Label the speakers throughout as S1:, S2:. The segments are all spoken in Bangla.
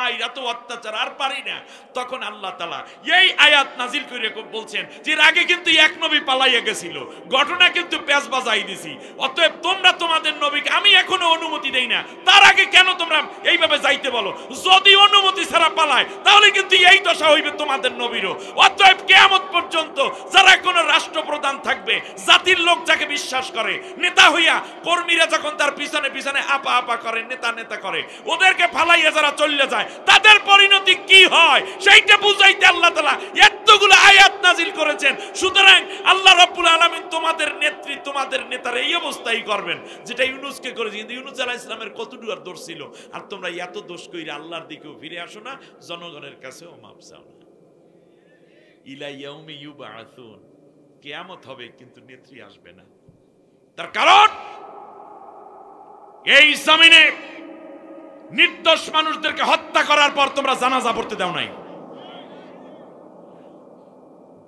S1: মাইর এত অত্যাচার আর পারি না, তখন আল্লাহ তাআলা এই আয়াত নাজিল করে বলছেন যে এর আগে কিন্তু এক নবী পালাইয়া গেছিল, ঘটনা কিন্তু পেঁচ বাজাই দিছি, অতএব তোমরা তোমাদের নবীকে আমি এখনো অনুমতি দেই না, তার আগে কেন তোমরা এইভাবে যাইতে বলো? যদি অনুমতি ছাড়া পালায় তাহলে কিন্তু এই দশা হইবে তোমাদের নবীরও। অতএব কিয়ামত পর্যন্ত যারা কোনো রাষ্ট্রপ্রধান থাকবে, জাতির লোক যাকে বিশ্বাস করে, নেতা হইয়া কর্মীরা যখন তার পিছনে পিছনে আপা আপা করে, নেতা নেতা করে, ওদেরকে ফালাইয়া যারা চলে যায় তাদের পরিণতি কি হয় সেইটা বুঝাইতে আল্লাহ তাআলা এতগুলো আয়াত নাজিল করেছেন। সুতরাং আল্লাহ রাব্বুল আলামিন তোমাদের নেত্রী, তোমাদের নেতার এই অবস্থাই করবেন যেটা ইউনূসকে করেছে। কিন্তু ইউনূস আলাইহিস সালামের কতটুকু আর দোষ ছিল? আর তোমরা এত দোষ কইরা আল্লাহর দিকেও ফিরে আসো না, জনগণের কাছেও মাপ চাও না। ইলা ইয়াউমি ইউবআসুন, কিয়ামত হবে কিন্তু নেত্রী আসবে না। তার কারণ এই জমিনে নির্দোষ মানুষদেরকে হত্যা করার পর তোমরা জানাজা পড়তে দাও নাই।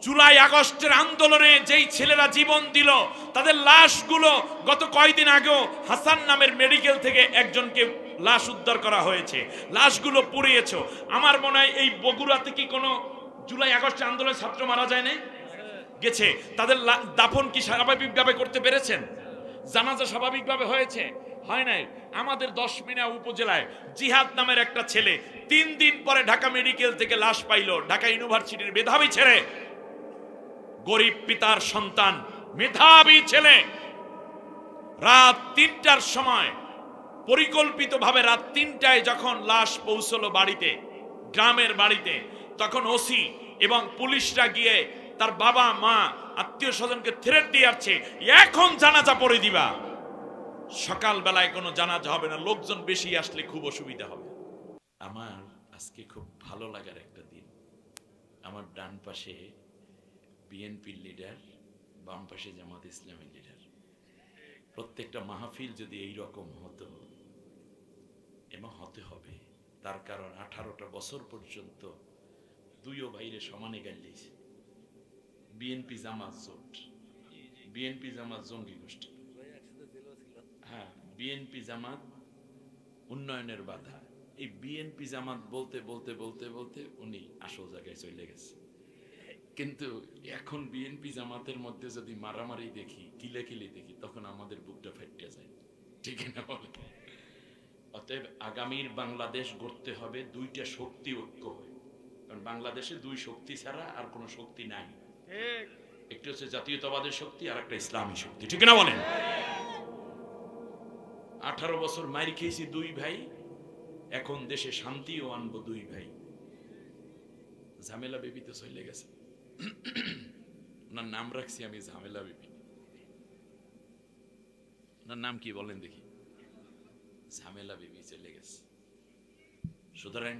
S1: জুলাই আগস্টের আন্দোলনে যেই ছেলেরা জীবন দিল তাদের লাশগুলো গত কয়েকদিন আগেও হাসান নামের মেডিকেল থেকে একজনকে লাশ উদ্ধার করা হয়েছে, লাশগুলো পুড়িয়েছে। আমার মনে হয় এই বগুড়াতে কি কোনো জুলাই আগস্টের আন্দোলনের ছাত্র মারা যায় না? গেছে। তাদের দাফন কি স্বাভাবিকভাবে করতে পেরেছেন? জানাজা স্বাভাবিকভাবে হয়েছে? হয় নাই। আমাদের 10 মিনা উপজেলায় জিহাদ নামের একটা ছেলে 3 দিন পরে ঢাকা মেডিকেল থেকে লাশ পাইল। ঢাকা ইউনিভার্সিটির মেধাবী ছেলে, গরিব পিতার সন্তান, মেধাবী ছেলে। রাত 3টার সময় পরিকল্পিতভাবে রাত 3টায় যখন লাশ পৌঁছলো বাড়িতে, গ্রামের বাড়িতে, তখন ওসি এবং পুলিশরা গিয়ে তার বাবা মা আত্মীয় স্বজনকে থ্রেট দিয়ে আসছে, এখন জানাজা পড়ে দিবা, সকাল বেলায় কোনো জানাজা হবে না, লোকজন বেশি আসলে খুব অসুবিধা হবে। আমার আজকে খুব ভালো লাগার একটা দিন। আমার ডান পাশে বিএনপির লিডার, বাম পাশে জামাত ইসলামের লিডার। প্রত্যেকটা মাহফিল যদি এই রকম হতো, এবং হতে হবে, তার কারণ 18টা বছর পর্যন্ত দুইও বাইরে সমানে গাইলেছে। বিএনপি জামাত জোট, বিএনপি জামাত জঙ্গি গোষ্ঠী, হ্যাঁ, বিএনপি জামাত উন্নয়নের বাধা। এই বিএনপি জামাত বলতে বলতে বলতে বলতে উনি আসল জায়গায় চলে গেছে। কিন্তু এখন বিএনপি জামাতের মধ্যে যদি মারামারি দেখি, কিলাকিলি দেখি, তখন আমাদের বুকটা ফেটে যায়, ঠিক না বলে? অতএব আগামীর বাংলাদেশ গড়তে হবে দুইটা শক্তি ঐক্য হয়ে। কারণ বাংলাদেশে দুই শক্তি ছাড়া আর কোনো শক্তি নাই। একটি হচ্ছে জাতীয়তাবাদের শক্তি, আর একটা ইসলামী শক্তি, ঠিক না বলেন? 18 বছর মাইর খেয়েছি দুই ভাই, এখন দেশে শান্তিও আনবো দুই ভাই। ঝামেলা বেবি তো চলে গেছে, ওনার নাম রাখছি আমি ঝামেলা বেবি। ওনার নাম কি বলেন দেখি? ঝামেলা বেবি চলে গেছে। সুতরাং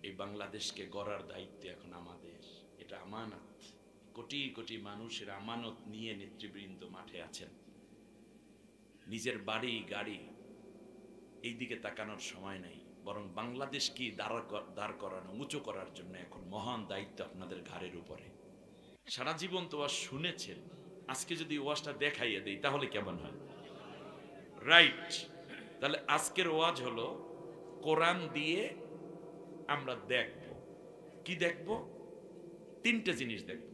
S1: এই বাংলাদেশকে গড়ার দায়িত্ব এখন আমাদের। এটা আমানত, কোটি কোটি মানুষের আমানত নিয়ে নেতৃবৃন্দ মাঠে আছেন। নিজের বাড়ি গাড়ি এই দিকে তাকানোর সময় নাই, বরং বাংলাদেশ কি দাঁড় করানো, উঁচু করার জন্য এখন মহান দায়িত্ব আপনাদের ঘাড়ের উপরে। সারা জীবন তো ওয়াজ শুনেছেন, আজকে যদি ওয়াজটা দেখাইয়ে দেই তাহলে কেমন হয়? রাইট। তাহলে আজকের ওয়াজ হলো কোরআন দিয়ে আমরা দেখব। কি দেখব? 3টে জিনিস দেখব।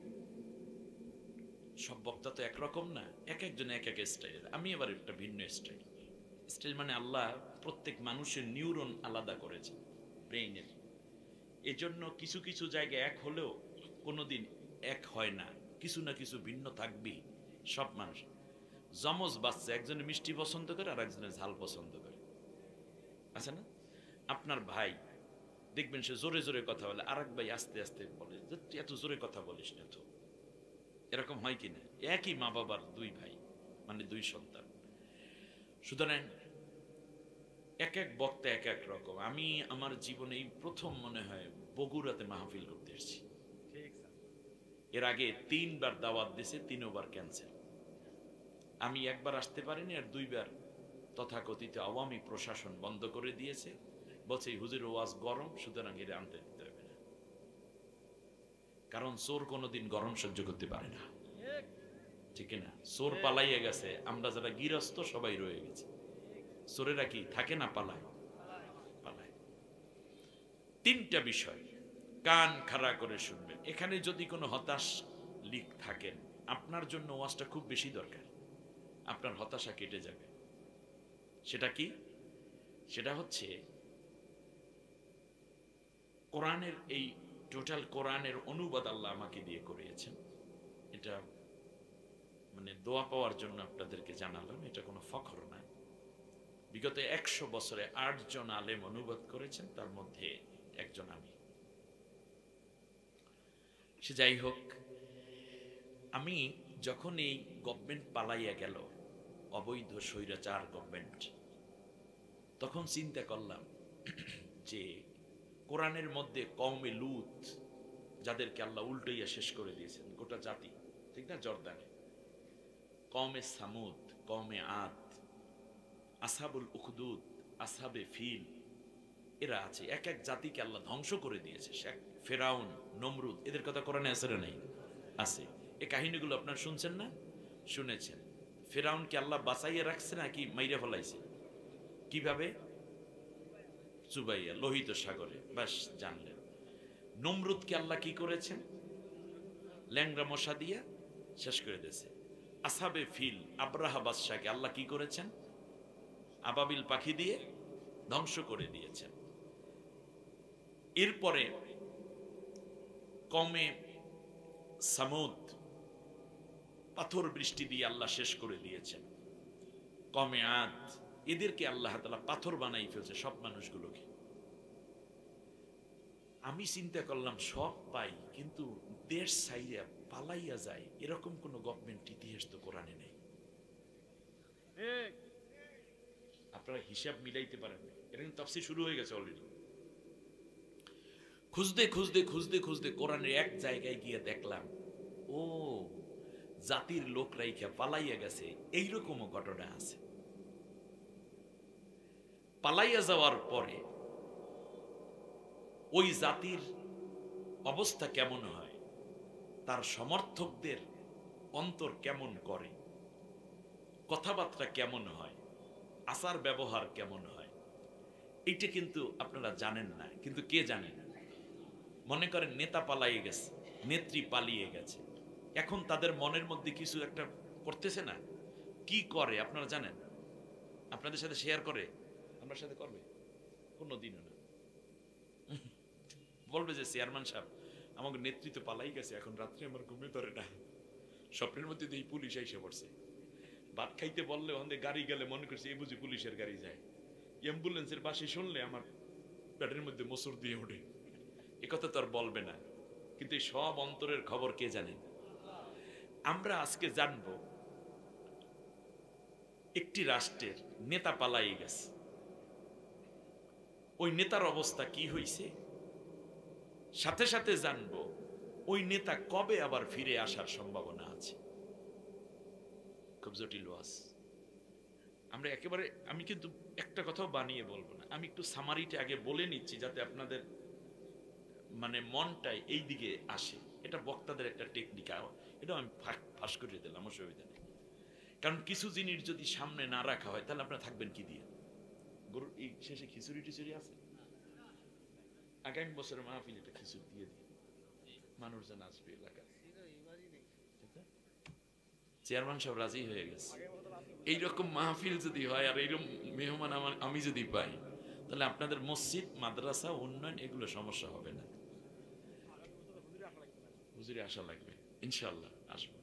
S1: সব বক্তা তো একরকম না, এক একজন এক এক স্টাইল। আমি এবার একটা ভিন্ন স্টাইল। স্টাইল মানে আল্লাহ প্রত্যেক মানুষের নিউরন আলাদা করেছে ব্রেইনের। এজন্য কিছু কিছু জায়গায় এক হলেও কোনোদিন এক হয় না, কিছু না কিছু ভিন্ন থাকবেই। সব মানুষ জমজ বাচ্চা, একজনে মিষ্টি পছন্দ করে আর একজনে ঝাল পছন্দ করে, আছে না? আপনার ভাই দেখবেন সে জোরে জোরে কথা বলে, আর এক ভাই আস্তে আস্তে বলে, এত জোরে কথা বলিস না তো। এরকম হয় কিনা? একই মা বাবার দুই ভাই, মানে দুই সন্তান। সুতরাং এক এক বক্তা এক এক রকম। আমি আমার জীবনে এই প্রথম মনে হয় বগুড়াতে মাহফিল করতে এসেছি। এর আগে 3বার দাওয়াত দিয়েছে, 3বার ক্যান্সেল। আমি একবার আসতে পারিনি, আর 2বার তথাকথিত আওয়ামী প্রশাসন বন্ধ করে দিয়েছে, বলছে হুজুর ওয়াজ গরম, সুতরাং এর আনতে দিতে হবে না। কারণ চোর কোনোদিন গরম সহ্য করতে পারে না, ঠিক না? চোর পালাইয়ে গেছে, আমরা যারা গৃহস্থ সবাই রয়ে গেছে। চোরেরা কি থাকে না? পালায়। তিনটা বিষয় কান খাড়া করে শুনবেন। এখানে যদি কোনো হতাশ লিক থাকেন, আপনার জন্য ওয়াজটা খুব বেশি দরকার, আপনার হতাশা কেটে যাবে। সেটা কি? সেটা হচ্ছে কোরআনের এই টোটাল কোরআনের অনুবাদ আল্লাহ আমাকে দিয়ে করিয়েছেন। এটা মানে দোয়া পাওয়ার জন্য আপনাদেরকে জানালাম, এটা কোনো ফখর না। বিগত 100 বছরে 8 জন আলেম অনুবাদ করেছেন, তার মধ্যে একজন আমি। সে যাই হোক, আমি যখন এই গভর্নমেন্ট পালাইয়া গেল, অবৈধ স্বৈরাচার গভর্নমেন্ট, তখন চিন্তা করলাম যে কোরআনের মধ্যে কওমে লুত, যাদেরকে আল্লাহ উল্টাইয়া শেষ করে দিয়েছেন গোটা জাতি, ঠিক না? জর্দানে কওমে সামুদ, কওমে আদ, আসহাবুল উখদুদ, আসহাবে ফিল, এরা আছে। এক এক জাতিকে আল্লাহ ধ্বংস করে দিয়েছে। ফেরাউন, নমরুদ, এদের কথা কোরআনে আছে না? নাই? আছে। এই কাহিনীগুলো আপনারা শুনছেন না? শুনেছেন। ফেরাউনকে আল্লাহ বাঁচাইয়া রাখছে নাকি মাইরা ফেলাইছে? কিভাবে? চুবাইয়া, লোহিত সাগরে। বাস জানলেন। নমরুদকে আল্লাহ কি করেছেন? ল্যাংরা মশা দিয়া শেষ করে দিয়েছে। আসহাবে ফিল, আব্রাহা বাদশাকে আল্লাহ কি করেছেন? আবাবিল পাখি দিয়ে ধ্বংস করে দিয়েছেন। এরপরে কওমে সামুদ, পাথর বৃষ্টি দিয়ে আল্লাহ শেষ করে দিয়েছেন। কওমে আদ, এদেরকে আল্লাহ তাআলা পাথর বানাই ফেলছে সব মানুষগুলোকে। আমি চিন্তা করলাম সব পাই, কিন্তু দেশ ছাইরা পালাইয়া যায় এরকম কোন গভর্নমেন্ট ইতিহাস তো কোরআনে নেই। আপনারা হিসাব মিলাইতে পারেন না। এরকম তাফসীর শুরু হয়ে গেছে অলরেডি। খুঁজতে খুঁজতে খুঁজতে খুঁজতে কোরআনের এক জায়গায় গিয়ে দেখলাম, ও জাতির লোক রাইখা পালাইয়া গেছে, এইরকমও ঘটনা আছে। পালাইয়া যাওয়ার পরে ওই জাতির অবস্থা কেমন হয়, তার সমর্থকদের অন্তর কেমন করে, কথাবার্তা কেমন হয়, আচার ব্যবহার কেমন হয়, এইটা কিন্তু আপনারা জানেন না। কিন্তু কে জানেন? মনে করেন নেতা পালাইয়ে গেছে, নেত্রী পালিয়ে গেছে, এখন তাদের মনের মধ্যে কিছু একটা করতেছে না? কি করে আপনারা জানেন? আপনাদের সাথে শেয়ার করে? আমার সাথে করবে? কোনোদিনও না। বলবে যে চেয়ারম্যান সাহেব, আমাকে নেতৃত্ব পালাই গেছে, এখন রাত্রে আমার ঘুমে ধরে না, স্বপ্নের মধ্যে দিয়ে পুলিশ এসে পড়ছে। ভাত খাইতে বললে ওখানে গাড়ি গেলে মনে করছে এই বুঝি পুলিশের গাড়ি যায়। অ্যাম্বুলেন্সের পাশে শুনলে আমার পেটের মধ্যে মোচড় দিয়ে ওঠে। এ কথা তো আর বলবে না, কিন্তু এই সব অন্তরের খবর কে জানে? আমরা আজকে জানবো একটি রাষ্ট্রের নেতা পালাই গেছে, ওই নেতার অবস্থা কি হয়েছে, সাথে সাথে জানবো ওই নেতা কবে আবার ফিরে আসার সম্ভাবনা আছে। খুব জটিল ওয়াজ। আমরা একেবারে, আমি কিন্তু একটা কথাও বানিয়ে বলবো না, আমি একটু সামারিটা আগে বলে নিচ্ছি যাতে আপনাদের মানে মনটাই এই দিকে আসে। এটা বক্তাদের একটা টেকনিক, এটা আমি ফাঁস করে দিলাম, অসুবিধা নেই। কারণ কিছু জিনিস যদি সামনে না রাখা হয় তাহলে আপনারা থাকবেন কি দিয়ে? গরুর এই শেষে খিচুড়ি টিচুড়ি আছে, আগামী বছরের মাহফিল এটা খিচুড়ি দিয়ে দিই, মানুষজন আসবে এলাকা। চেয়ারম্যান সাহেব রাজি হয়ে গেছে। এইরকম মাহফিল যদি হয় আর এইরকম মেহমান আমি যদি পাই, তাহলে আপনাদের মসজিদ, মাদ্রাসা, উন্নয়ন, এগুলো সমস্যা হবে না। হুজুরে আশা লাগবে, ইনশাআল্লাহ আসবো।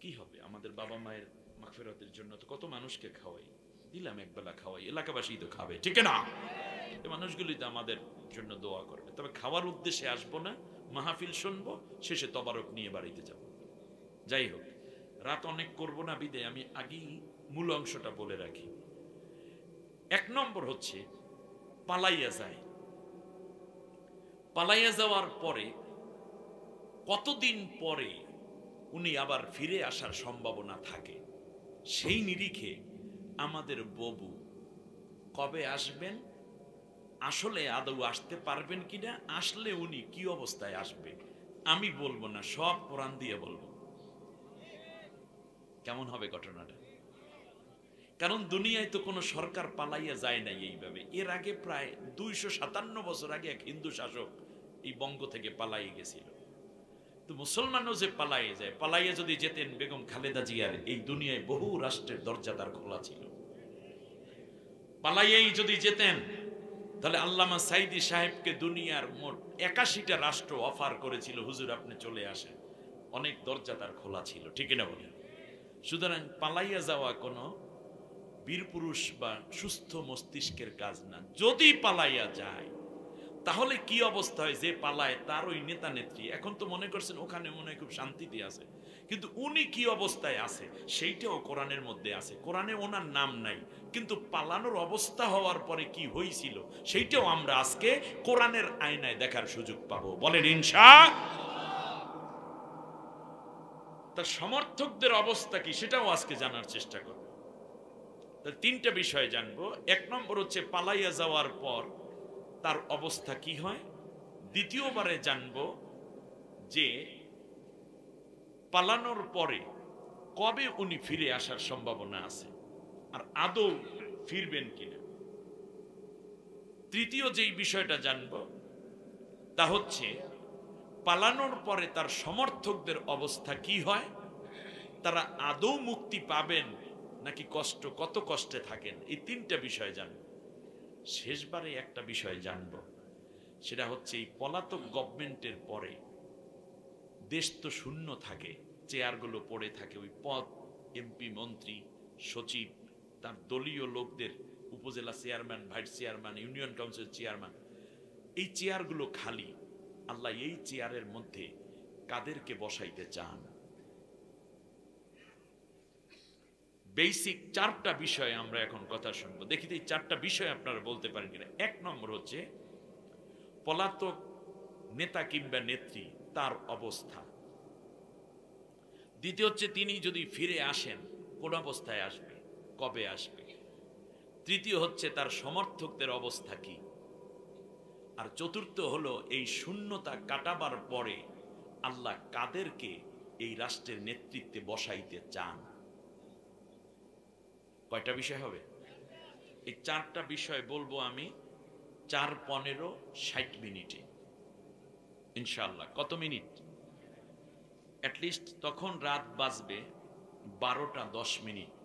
S1: কি হবে, আমাদের বাবা মায়ের মাগফিরাতের জন্য তো কত মানুষকে খাওয়াই দিলাম, একবেলা খাওয়াই, এলাকাবাসী তো খাবে, ঠিক না? এই মানুষগুলি তো আমাদের জন্য দোয়া করবে। তবে খাওয়ার উদ্দেশ্যে আসবো না, মাহফিল শুনবো, শেষে তবারক নিয়ে বাড়িতে যাব। যাই হোক, রাত অনেক করব না বিদে আমি আগেই মূল অংশটা বলে রাখি। 1 নম্বর হচ্ছে পালাইয়া যায়। পালাইয়া যাওয়ার পরে কতদিন পরে উনি আবার ফিরে আসার সম্ভাবনা থাকে, সেই নিরিখে আমাদের ববু কবে আসবেন, আসলে আদৌ আসতে পারবেন কিনা, আসলে উনি কি অবস্থায় আসবে আমি বলবো না, সব কোরআন দিয়ে বলবো। কেমন হবে ঘটনাটা? কারণ দুনিয়ায় তো কোনো সরকার পালাইয়া যায় নাই এইভাবে। এর আগে প্রায় 257 বছর আগে এক হিন্দু শাসক এই বঙ্গ থেকে পালাইয়ে গেছিল। তো মুসলমানও যে পালাইয়ে যায়, পালাইয়া যদি যেতেন বেগম খালেদা জিয়ার এই দুনিয়ায় বহু রাষ্ট্রের দরজা তার খোলা ছিল। পালাইয়েই যদি যেতেন তাহলে আল্লামা সাইদি সাহেবকে দুনিয়ার মোট 81টা রাষ্ট্র অফার করেছিল, হুজুর আপনি চলে আসেন, অনেক দরজা তার খোলা ছিল, ঠিক না বলেন? সুতরাং পালাইয়া যাওয়া কোনো বীরপুরুষ বা সুস্থ মস্তিষ্কের কাজ না। যদি পালাইয়া যায় তাহলে কি অবস্থা হয়? যে পালায় তার ওই নেতা নেত্রী এখন তো মনে করছেন ওখানে মনে হয় খুব শান্তিতে আছে, কিন্তু উনি কি অবস্থায় আছে সেইটাও কোরআনের মধ্যে আছে। কোরআনে ওনার নাম নাই, কিন্তু পালানোর অবস্থা হওয়ার পরে কি হয়েছিল সেইটাও আমরা আজকে কোরআনের আয়নায় দেখার সুযোগ পাবো। বলেন ইনশাআল্লাহ। তার সমর্থকদের অবস্থা কি সেটাও আজকে জানার চেষ্টা করব। তিনটা বিষয় জানবো। এক নম্বর হচ্ছে পালাইয়া যাওয়ার পর তার অবস্থা কি হয়। দ্বিতীয়বারে জানবো যে পালানোর পরে কবে উনি ফিরে আসার সম্ভাবনা আছে, আর আদৌ ফিরবেন কিনা। তৃতীয় যেই বিষয়টা জানবো তা হচ্ছে পালানোর পরে তার সমর্থকদের অবস্থা কি হয়, তারা আদৌ মুক্তি পাবেন নাকি কত কষ্টে থাকেন। এই তিনটা বিষয় জানবো। শেষবারে একটা বিষয় জানবো, সেটা হচ্ছে এই পলাতক গভর্নমেন্টের পরে দেশ তো শূন্য থাকে, চেয়ারগুলো পড়ে থাকে, ওই পদ এমপি মন্ত্রী সচিব তার দলীয় লোকদের, উপজেলা chairman vice chairman union council chairman, এই চেয়ারগুলো খালি। আল্লাহ এই চেয়ারের মধ্যে কাদেরকে বসাইতে চান? বেসিক চারটা বিষয়ে আমরা এখন কথা শুনবো। দেখি এই চারটা বিষয় আপনারা বলতে পারেন কিনা। এক নম্বর হচ্ছে পলাতক নেতা কিংবা নেত্রী তার অবস্থা। দ্বিতীয় হচ্ছে তিনি যদি ফিরে আসেন কোন অবস্থায় আসবে, কবে আসবে। তৃতীয় হচ্ছে তার সমর্থকদের অবস্থা কি। আর চতুর্থ হলো এই শূন্যতা কাটাবার পরে আল্লাহ কাদেরকে এই রাষ্ট্রের নেতৃত্বে বসাইতে চান। কয়টা বিষয় হবে? এই চারটা বিষয় বলবো আমি 4-15-60 মিনিটে ইনশাআল্লাহ। কত মিনিট? অ্যাটলিস্ট তখন রাত বাজবে 12টা 10 মিনিট।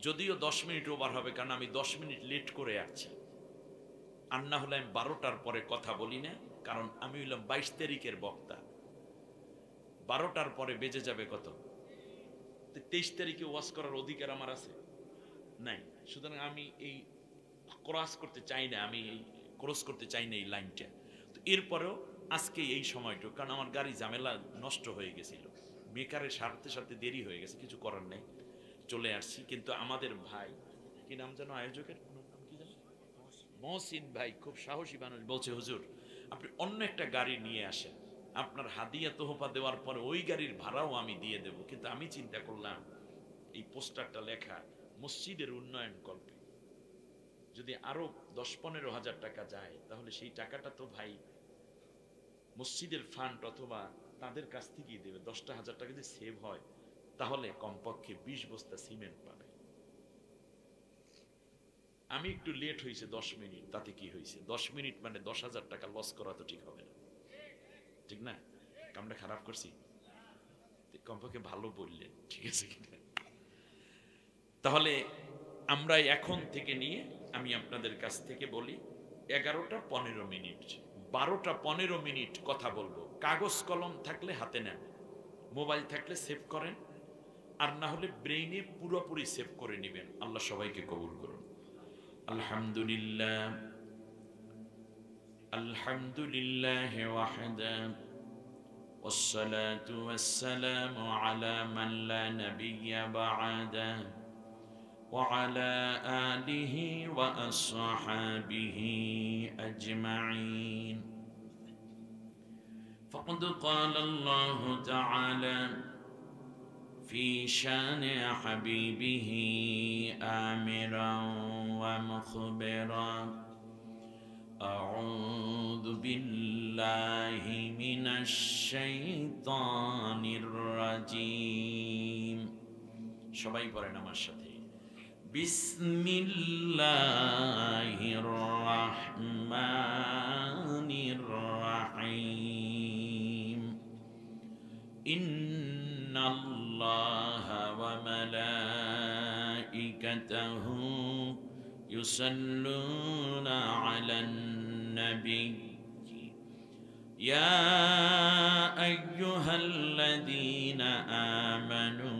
S1: যদিও 10 মিনিট ওভার হবে, কারণ আমি 10 মিনিট লেট করে আসছি। আর না হলে আমি 12টার পরে কথা বলি না, কারণ আমি হইলাম 22 তারিখের বক্তা। 12টার পরে বেজে যাবে কত? 23 তারিখে ওয়াজ করার অধিকার আমার আছে নাই। সুতরাং আমি এই ক্রস করতে চাই না, এই লাইনটা। তো এরপরেও আজকে এই সময়টা, কারণ আমার গাড়ি ঝামেলা নষ্ট হয়ে গেছিল, মেকারের সাথে দেরি হয়ে গেছে, কিছু করার নেই, চলে আসছি। কিন্তু আমাদের ভাই, কি নাম যেন আয়োজকের, নাম কি জানো, মহসিন ভাই, খুব সাহসী মানুষ, বলছে হুজুর আপনি অন্য একটা গাড়ি নিয়ে আসেন, আপনার হাদিয়া তোহফা দেওয়ার পরে ওই গাড়ির ভাড়াও আমি দিয়ে দেব। কিন্তু আমি চিন্তা করলাম এই পোস্টারটা লেখা মসজিদের উন্নয়ন কল্পে, যদি আরো 10-15 হাজার টাকা যায় তাহলে সেই টাকাটা তো ভাই মসজিদের ফান্ড অথবা তাদের কাছ থেকেই দেবে। 10টা হাজার টাকা যদি সেভ হয় তাহলে কমপক্ষে 20 বস্তা সিমেন্ট পাবে। আমি একটু লেট হয়েছে 10 মিনিট, তাতে কি হয়েছে? 10 মিনিট মানে 10,000 টাকা লস করা তো ঠিক হবে না, ঠিক না? কামটা খারাপ করছি? কমপক্ষে ভালো বললেন, ঠিক আছে কিনা? তাহলে আমরা এখন থেকে নিয়ে আমি আপনাদের কাছ থেকে বলি 11টা 15 মিনিট, 12টা 15 মিনিট কথা বলবো। কাগজ কলম থাকলে হাতে নেন, মোবাইল থাকলে সেভ করেন, আর না হলে ব্রেইনে পুরোপুরি সেভ করে নেবেন। আল্লাহ সবাইকে কবুল করুন। আলহামদুলিল্লাহ, আলহামদুলিল্লাহ ওয়াহদা, والصلاة والسلام على من لا نبي بعده وعلى آله وأصحابه أجمعين. فقد قال الله تعالى في شان حبيبه آمرا ومخبرا: أعوذ بالله من الشيطان الرجيم. সবাই পড়েন আমার সাথে।
S2: বিসমিল্লাহির রহমানির রহিম ইন্নাল্লাহা ওয়া মালাইকাতাহু ইউসাল্লুনা আলান নবী ইয়া আইয়ুহাল্লাযীনা আমানু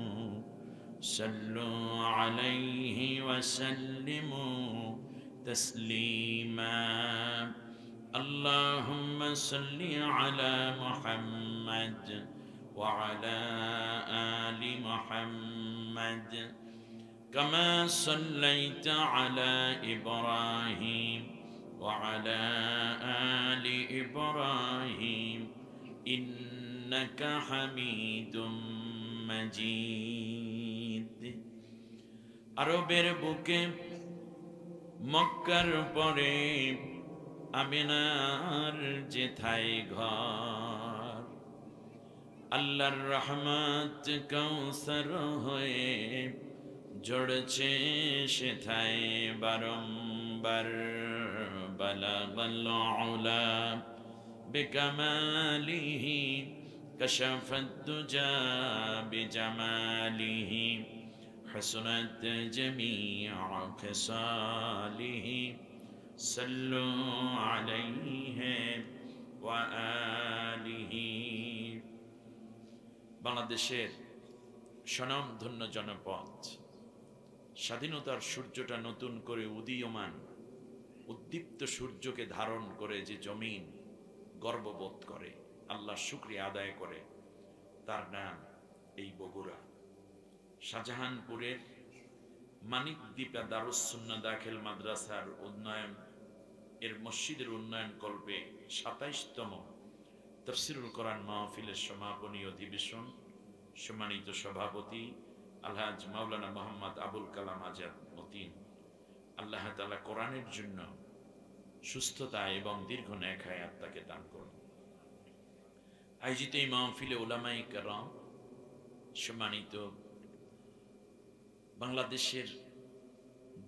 S2: صلوا عليه وسلموا تسليما اللهم صل على محمد وعلى آل محمد كما صليت على إبراهيم وعلى آل إبراهيم إنك حميد مجيد আরবের বুকে মক্কার পরে আমিনার যেথায় ঘর আল্লাহর রহমত কৌসর হয়ে জড়ছে সেথায় বারম্বার বালাগাল উলা বিকামালিহি كشف الدجى بجماله حسنت جميع خصاله صلوا عليه وآله বাংলাদেশের স্বনামধন্য জনপদ স্বাধীনতার সূর্যটা নতুন করে উদীয়মান উদ্দীপ্ত সূর্যকে ধারণ করে যে জমিন গর্ববোধ করে আল্লাহ শুকরিয়া আদায় করে তার নাম এই বগুড়া শাহজাহানপুরের মানিকদ্বীপা দারুস সুন্নাহ দাখিল মাদ্রাসার উন্নয়ন এর মসজিদের উন্নয়ন কল্পে ২৭তম তাফসীরুল কোরআন মাহফিলের সমাপনী অধিবেশন সম্মানিত সভাপতি আলহাজ মাওলানা মোহাম্মদ আবুল কালাম আজাদ মতিন আল্লাহ তাআলা কোরআনের জন্য সুস্থতা এবং দীর্ঘ নেক হায়াত তাকে দান করুন। আয়োজিত এই মাহফিলে উলামায়ে কেরাম সম্মানিত বাংলাদেশের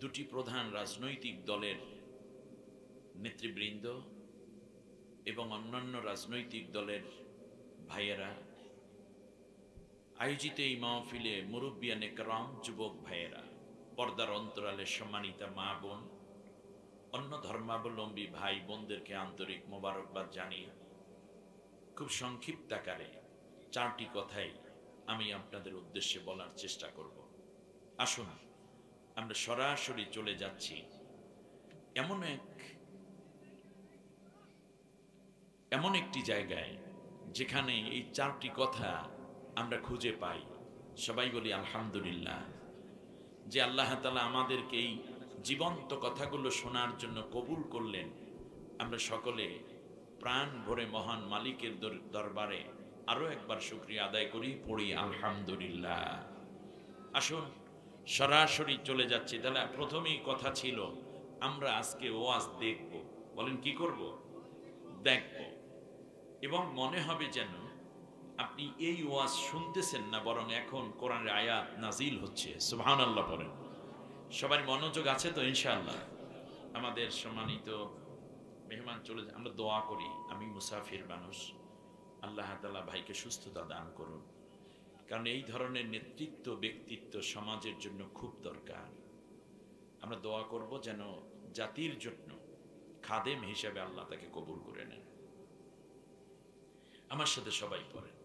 S2: দুটি প্রধান রাজনৈতিক দলের নেতৃবৃন্দ এবং অন্যান্য রাজনৈতিক দলের ভাইয়েরা, আয়োজিত এই মাহফিলে মুরব্বিয়ানে কেরাম, যুবক ভাইয়েরা, পর্দার অন্তরালে সম্মানিতা মা বোন, অন্য ধর্মাবলম্বী ভাই বোনদেরকে আন্তরিক মোবারকবাদ জানিয়ে খুব সংক্ষিপ্ত আকারে 4টি কথাই আমি আপনাদের উদ্দেশ্যে বলার চেষ্টা করব। আসুন আমরা সরাসরি চলে যাচ্ছি এমন একটি জায়গায় যেখানে এই 4টি কথা আমরা খুঁজে পাই। সবাই বলি আলহামদুলিল্লাহ, যে আল্লাহ তাআলা আমাদেরকে এই জীবন্ত কথাগুলো শোনার জন্য কবুল করলেন। আমরা সকলে প্রাণ ভরে মহান মালিকের দরবারে আরো একবার শুকরিয়া আদায় করি, পড়ি আলহামদুলিল্লাহ। আসুন সরাসরি চলে যাচ্ছি। তাহলে প্রথমেই কথা ছিল আমরা আজকে ওয়াজ দেখব। বলেন কি করব? দেখব। এবং মনে হবে যেন আপনি এই ওয়াজ শুনতেছেন না, বরং এখন কোরআনের আয়াত নাজিল হচ্ছে। সুবহানাল্লাহ পড়েন। সবার মনোযোগ আছে তো ইনশাআল্লাহ? আমাদের সম্মানিত মেহমান চলে যায়, আমরা দোয়া করি। আমি মুসাফির মানুষ, আল্লাহ তাআলা ভাইকে সুস্থতা দান করুন, কারণ এই ধরনের নেতৃত্ব ব্যক্তিত্ব সমাজের জন্য খুব দরকার। আমরা দোয়া করব যেন জাতির জন্য খাদেম হিসেবে আল্লাহ তাকে কবুল করে নেন। আমার সাথে সবাই পড়েন,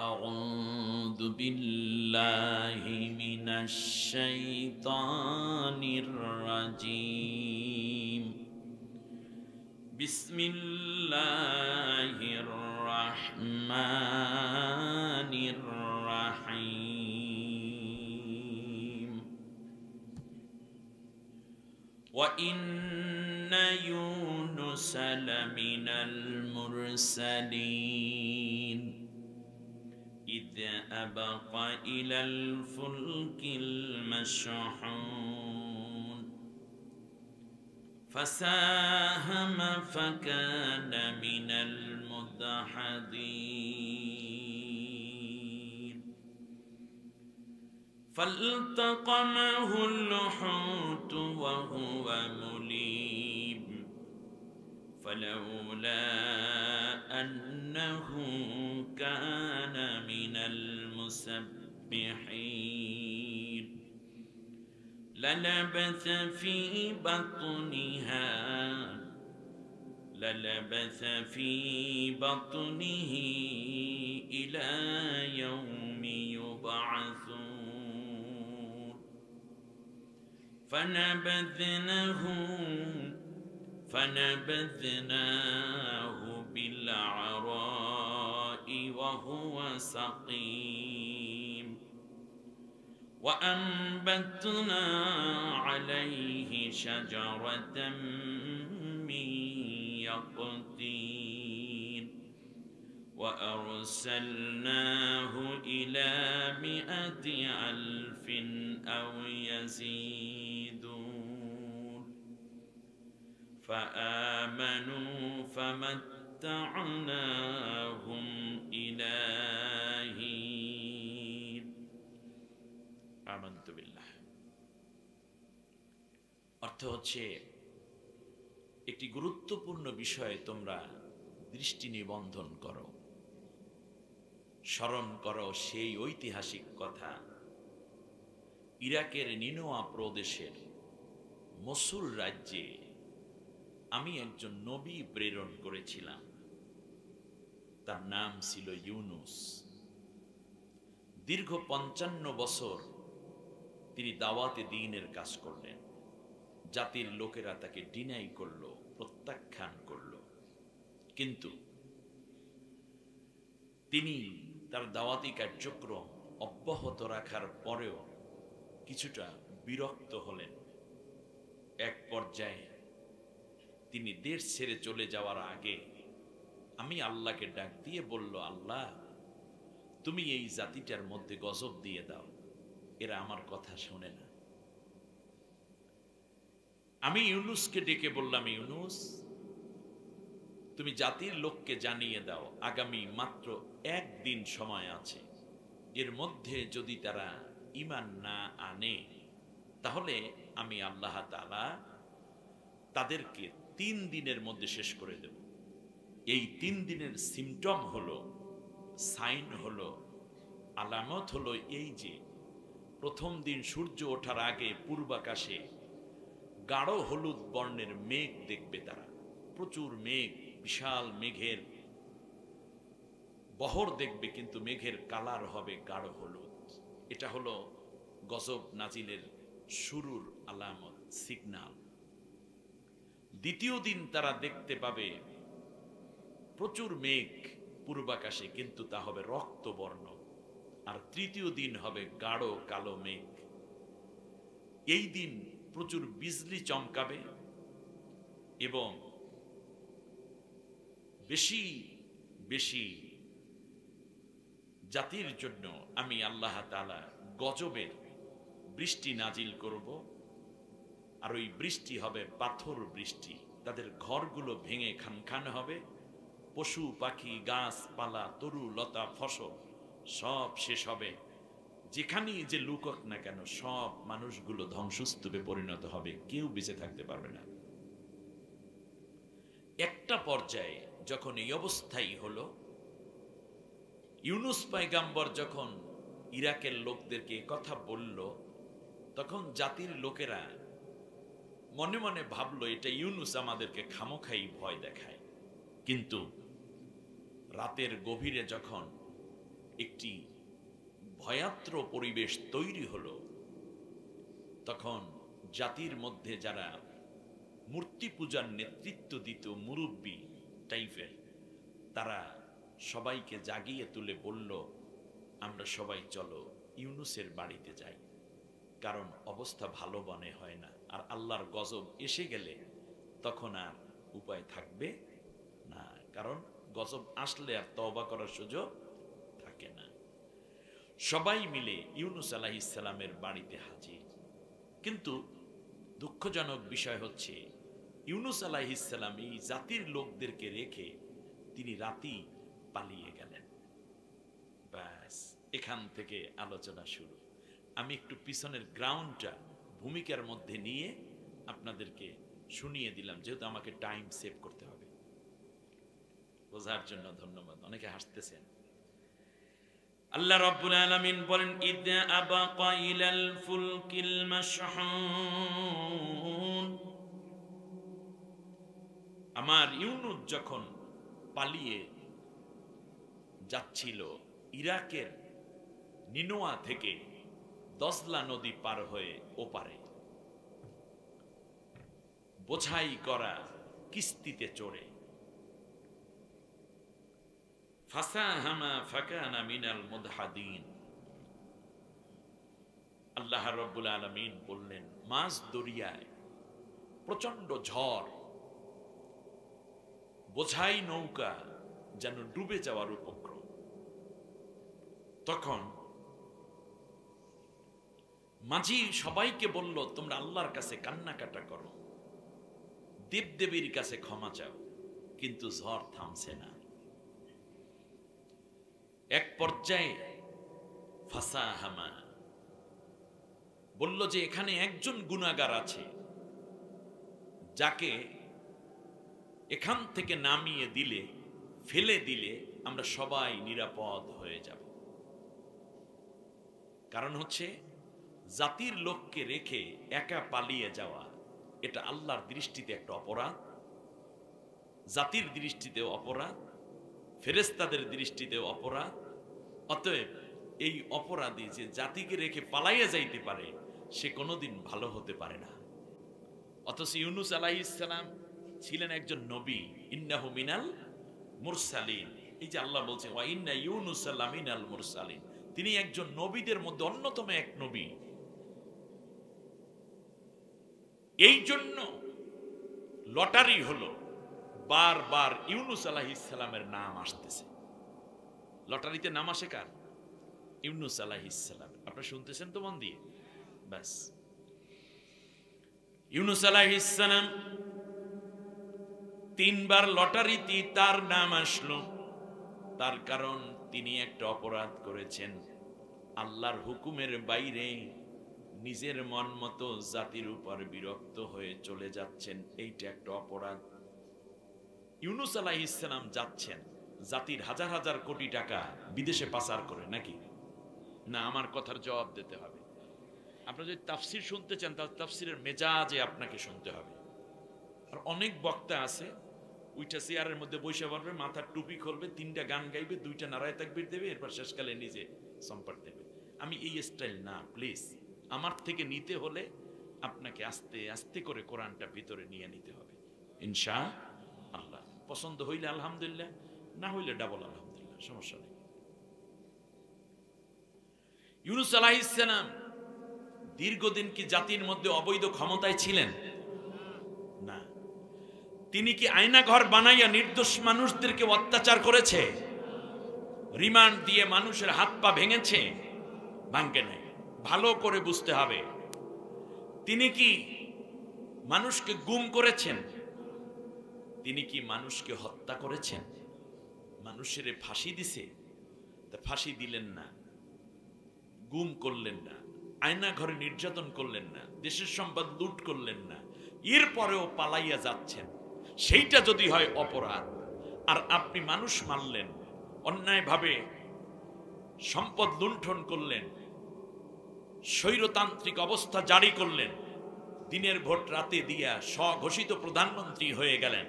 S2: আউযু বিল্লাহি মিনাশ শাইতানির রাজীম বিসমিল্লাহির রাহমানির রাহিম ওয়া ইন্না ইউনুসা লামিনাল মুরসালিন إذ أبق إلى الفلك المشحون فساهم فكان من المدحضين فالتقمه الحوت وهو مليم فلولا أنه كان من المسبحين للبث في بطنه إلى يوم يبعثون فنبذناه بالعراء وهو سقيم وأنبتنا عليه شجرة من يقطين وأرسلناه إلى 100,000 أو يزيدون فآمنوا فمتعناهم إلى حين আমানতু বিল্লাহ। অর্থ হচ্ছে একটি গুরুত্বপূর্ণ বিষয়ে তোমরা দৃষ্টি নিবন্ধন করো, স্মরণ করো সেই ঐতিহাসিক কথা। ইরাকের নিনোয়া প্রদেশের মসুল রাজ্যে আমি একজন নবী প্রেরণ করেছিলাম, তার নাম ছিল ইউনুস। দীর্ঘ 55 বছর তিনি দাওয়াতে দ্বীনের কাজ করলেন। জাতির লোকেরা তাকে ডিনাই করলো, প্রত্যাখ্যান করলো, কিন্তু তিনি তার দাওয়াতি কার্যক্রম অব্যাহত রাখার পরেও কিছুটা বিরক্ত হলেন। এক পর্যায়ে তিনি দেশ ছেড়ে চলে যাওয়ার আগে আমি আল্লাহকে ডাক দিয়ে বলল, আল্লাহ তুমি এই জাতিটার মধ্যে গজব দিয়ে দাও, এরা আমার কথা শোনে না। আমি ইউনুসকে ডেকে বললাম, ইউনুস তুমি জাতির লোককে জানিয়ে দাও আগামী মাত্র 1 দিন সময় আছে, এর মধ্যে যদি তারা ঈমান না আনে তাহলে আমি আল্লাহ তাআলা তাদেরকে 3 দিনের মধ্যে শেষ করে দেব। এই 3 দিনের সিমটম হলো, সাইন হলো, আলামত হলো এই যে প্রথম দিন সূর্য ওঠার আগে পূর্বাকাশে গাঢ় হলুদ বর্ণের মেঘ দেখবে তারা, প্রচুর মেঘ, বিশাল মেঘের বহর দেখবে, কিন্তু মেঘের কালার হবে গাঢ় হলুদ। এটা হলো গজব নাজিলের শুরুর আলামত, সিগন্যাল। দ্বিতীয় দিন তারা দেখতে পাবে প্রচুর মেঘ পূর্বাকাশে, কিন্তু তা হবে রক্তবর্ণ। আর তৃতীয় দিন হবে গাঢ় কালো মেঘ। এই দিন প্রচুর বিজলি চমকাবে এবং বেশি বেশি জাতির জন্য আমি আল্লাহ তাআলা গজবের বৃষ্টি নাজিল করব। আর ওই বৃষ্টি হবে পাথর বৃষ্টি, তাদের ঘরগুলো ভেঙে খানখান হবে, পশু পাখি গাছপালা তরু লতা ফসল সব শেষ হবে, যেখানেই যে লুকক না কেন সব মানুষগুলো ধ্বংসস্তূপে পরিণত হবে, কেউ বেঁচে থাকতে পারবে না। একটা পর্যায়ে যখন এই অবস্থাই হলো, ইউনুস পয়গাম্বর যখন ইরাকের লোকদেরকে কথা বলল, তখন জাতির লোকেরা মনে মনে ভাবলো এটা ইউনুস আমাদেরকে খামোখাই ভয় দেখায়। কিন্তু রাতের গভীরে যখন একটি ভয়াত্র পরিবেশ তৈরি হলো, তখন জাতির মধ্যে যারা মূর্তি পূজার নেতৃত্ব দিত, মুরব্বী টাইপের, তারা সবাইকে জাগিয়ে তুলে বলল, আমরা সবাই চলো ইউনুসের বাড়িতে যাই, কারণ অবস্থা ভালো মনে হয় না। আর আল্লাহর গজব এসে গেলে তখন আর উপায় থাকবে না, কারণ গজব আসলে আর তওবা করার সুযোগ থাকে না। সবাই মিলে ইউনুস আলাইহিস সালামের বাড়িতে হাজির। কিন্তু দুঃখজনক বিষয় হচ্ছে, ইউনুস আলাইহিস সালাম এই জাতির লোকদেরকে রেখে তিনি রাতেই পালিয়ে গেলেন। ব্যাস, এখান থেকে আলোচনা শুরু। আমি একটু পিছনের গ্রাউন্ডটা ভূমিকার মধ্যে নিয়ে আপনাদেরকে শুনিয়ে দিলাম, যেহেতু আমাকে টাইম সেভ করতে হবে। বোঝার জন্য ধন্যবাদ। অনেকে হাসতেছেন। আল্লাহ রাব্বুল আলামিন বলেন, ইদা আবাকা ইলাল ফুলকিল মাশহুন, আমার ইউনুস যখন পালিয়ে যাচ্ছিল ইরাকের নিনোয়া থেকে দজলা নদী পার হয়ে ওপারে, বোঝাই করা কিস্তিতে চড়ে, ফাসাহামা ফাকানা মিনাল মুদহাদিন, আল্লাহ রাব্বুল আলামিন বললেন মাঝ দরিয়ায় প্রচন্ড ঝড়, বোঝাই নৌকা যেন ডুবে যাওয়ার উপক্রম। তখন মাঝি সবাইকে বলল, তোমরা আল্লাহর কাছে কান্নাকাটা করো, দেবদেবীর কাছে ক্ষমা চাও, কিন্তু ঝড় থামছে না। এক পর্যায়ে ফাসাহামা বলল যে এখানে একজন গুনাহগার আছে, যাকে এখান থেকে নামিয়ে দিলে, ফেলে দিলে আমরা সবাই নিরাপদ হয়ে যাব। কারণ হচ্ছে জাতির লোককে রেখে একা পালিয়ে যাওয়া, এটা আল্লাহর দৃষ্টিতে একটা অপরাধ, জাতির দৃষ্টিতেও অপরাধ, ফেরেশতাদের দৃষ্টিতেও অপরাধ। অতএব এই অপরাধী যে জাতিকে রেখে পালাইয়া যাইতে পারে, সে কোনোদিন ভালো হতে পারে না। অথচ ইউনুস আলাইহিস সালাম ছিলেন একজন নবী, ইন্নাহু মিনাল মুরসালিন। এই যে আল্লাহ বলছে ওয়া ইন্না ইউনুস লামিনাল মুরসালিন, তিনি একজন নবীদের মধ্যে অন্যতম এক নবী। এই জন্য লটারি হলো, বারবার ইউনুস আলাইহিস সালামের নাম আসতেছে। লটারিতে নাম আসে কার? ইউনুস আলাইহিস সালাম। আপনারা শুনতেছেন তো মন দিয়ে? ব্যাস, ইউনুস আলাইহিস সালাম তিনবার লটারিতে তার নাম আসলো। তার কারণ তিনি একটা অপরাধ করেছেন, আল্লাহর হুকুমের বাইরে নিজের মন মতো জাতির উপর বিরক্ত হয়ে চলে যাচ্ছেন, এইটা একটা অপরাধ। ইউনুস আলাইহিস সালাম যাচ্ছেন জাতির হাজার হাজার কোটি টাকা বিদেশে পাচার করে নাকি? না, আমার কথার জবাব দিতে হবে। আপনারা যদি তাফসির শুনতে চান, তাহলে তাফসিরের মেজাজে আপনাকে শুনতে হবে। আর অনেক বক্তা আছে, ওইটা চেয়ারের মধ্যে বসে পড়বে, মাথার টুপি খুলবে, তিনটা গান গাইবে, দুইটা নারায়ে তাকবীর দেবে, এরপর শেষকালে নিজে সম্পাদ দেবে। আমি এই স্টাইল না, প্লিজ। আমার থেকে নিতে হলে আপনাকে আস্তে আস্তে করে কোরআনটা ভিতরে নিয়ে নিতে হবে ইনশাআল্লাহ। পছন্দ হইলে আলহামদুলিল্লাহ, না হইলে ডাবল আলহামদুলিল্লাহ, সমস্যা নেই। ইউনুস আলাইহিস সালাম দীর্ঘদিন কি জাতির মধ্যে অবৈধ ক্ষমতায় ছিলেন? না। তিনি কি আয়না ঘর বানাইয়া নির্দোষ মানুষদেরকে অত্যাচার করেছে? রিমান্ড দিয়ে মানুষের হাত পা ভেঙেছে? ভাঙে নাই। ভালো করে বুঝতে হবে। তিনি কি মানুষকে গুম করেছেন? তিনি কি মানুষকে হত্যা করেছেন? মানুষের ফাঁসি দিছে? তা ফাঁসি দিলেন না, গুম করলেন না, আয়না ঘরে নির্যাতন করলেন না, দেশের সম্পদ লুট করলেন না, এরপরেও পালাইয়া যাচ্ছেন। সেইটা যদি হয় অপরাধ, আর আপনি মানুষ মারলেন, অন্যায়ভাবে সম্পদ লুণ্ঠন করলেন, স্বৈরতান্ত্রিক অবস্থা জারি করলেন, দিনের ভোট রাতে দিয়া স্বঘোষিত প্রধানমন্ত্রী হয়ে গেলেন,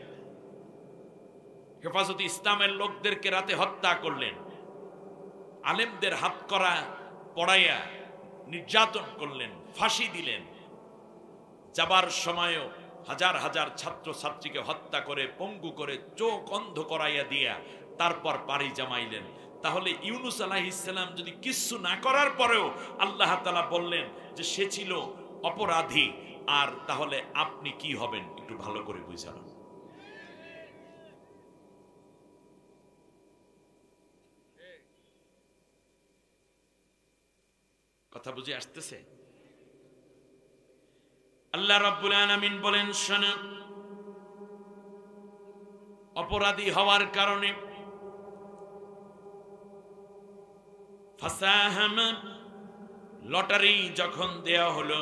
S2: হেফাজতে ইসলামের লোকদেরকে রাতে হত্যা করলেন, আলেমদের হাত করা পড়াইয়া নির্যাতন করলেন, ফাঁসি দিলেন, যাবার সময়ও হাজার হাজার ছাত্র ছাত্রীকে হত্যা করে পঙ্গু করে চোখ অন্ধ করাইয়া দিয়া তারপর পাড়ি জামাইলেন। তাহলে ইউনুস আলাইহিস সালাম যদি কিছু না করার পরেও আল্লাহ তাআলা বললেন যে সে ছিল অপরাধী, আর তাহলে আপনি কি হবেন একটু ভালো করে বুঝান। কথা বুঝে আসতেছে? আল্লাহ রাব্বুল আলামিন বলেন, শোনো, অপরাধী হওয়ার কারণে ফাসাহামা লটারি যখন দেয়া হলো,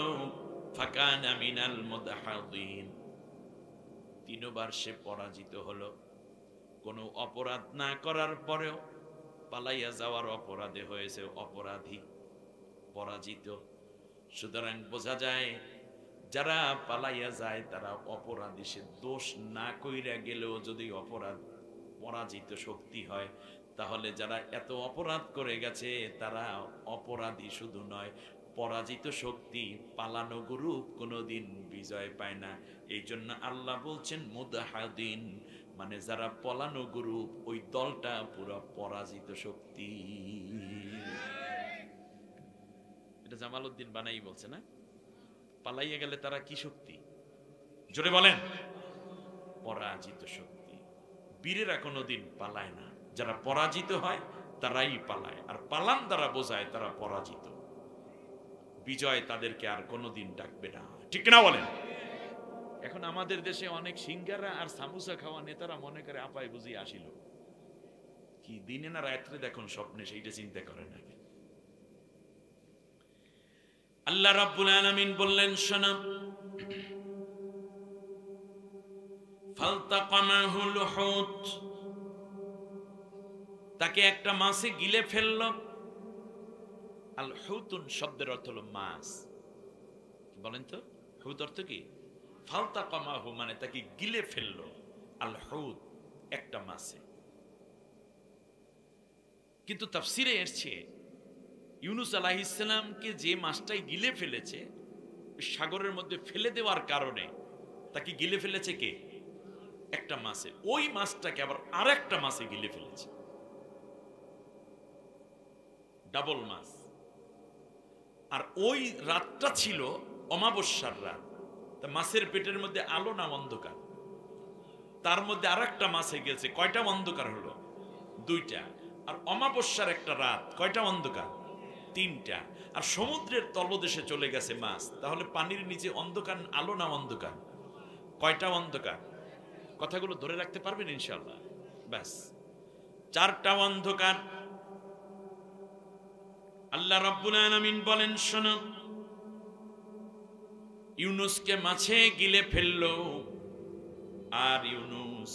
S2: ফাকানা মিনাল মুদহাদিন, তিনবার সে পরাজিত হলো। কোনো অপরাধ না করার পরেও পালাইয়া যাওয়ার অপরাধে হয়েছে অপরাধী, পরাজিত। সুতরাং বোঝা যায় যারা পালাইয়া যায় তারা অপরাধী। সে দোষ না কইরা গেলেও যদি অপরাধ পরাজিত শক্তি হয়, তাহলে যারা এত অপরাধ করে গেছে তারা অপরাধী শুধু নয়, পরাজিত শক্তি। পালানো গ্রুপ কোনোদিন বিজয় পায় না। এই জন্য আল্লাহ বলছেন মুদহাদিন, মানে যারা পলানো গ্রুপ, ওই দলটা পুরো পরাজিত শক্তি। এটা জামালউদ্দিন বানাই বলছে না? পালাইয়া গেলে তারা কি শক্তি? জোরে বলেন, পরাজিত শক্তি। বীরেরা কোনোদিন পালায় না, যারা পরাজিত হয় তারাই পালায়। আর পালান দ্বারা বোঝায় তারা পরাজিত। বিজয় তাদেরকে আর কোনোদিন ডাকবে না, ঠিক না বলেন? এখন আমাদের দেশে অনেক সিঙ্গারা আর সামোসা খাওয়া নেতারা মনে করে আপায় বুঝি আসিল। কি দিনে না রাত্রে দেখুন স্বপ্নে, সেইটা চিন্তা করে না। আল্লাহ রাব্বুল আলামিন বললেন, শোনো, ফালতাকামাহুল হুত, তাকে একটা মাছে গিলে ফেলল। আল হুতুন শব্দের অর্থ হলো মাছ। বলেন তো হুত অর্থ কি? ফালতাকামাহু মানে তাকে গিলে ফেললো। আল হুত একটা মাছে। কিন্তু তাফসিরে এসছে ইউনুস আলাইহিস সালামকে যে মাছটাই গিলে ফেলেছে, সাগরের মধ্যে ফেলে দেওয়ার কারণে তাকে গিলে ফেলেছে কে? একটা মাছে। ওই মাছটাকে আবার আরেকটা মাছে গিলে ফেলেছে, ডাবল মাছ। আর ওই রাতটা ছিল অমাবস্যার রাত। তা মাছের পেটের মধ্যে আলো না অন্ধকার? তার মধ্যে আরেকটা মাছে গেছে, কয়টা অন্ধকার হলো? দুইটা। আর অমাবস্যার একটা রাত, কয়টা অন্ধকার? তিনটা। আর সমুদ্রের তলদেশে চলে গেছে মাছ, তাহলে পানির নিচে অন্ধকার আলো না অন্ধকার? কয়টা অন্ধকার? কথাগুলো ধরে রাখতে পারবেন ইনশাআল্লাহ? ব্যাস, চারটা অন্ধকার। আল্লাহ রাব্বুল আলামিন বলেন, শোনো, ইউনুসকে মাছে গিলে ফেললো। আর ইউনুস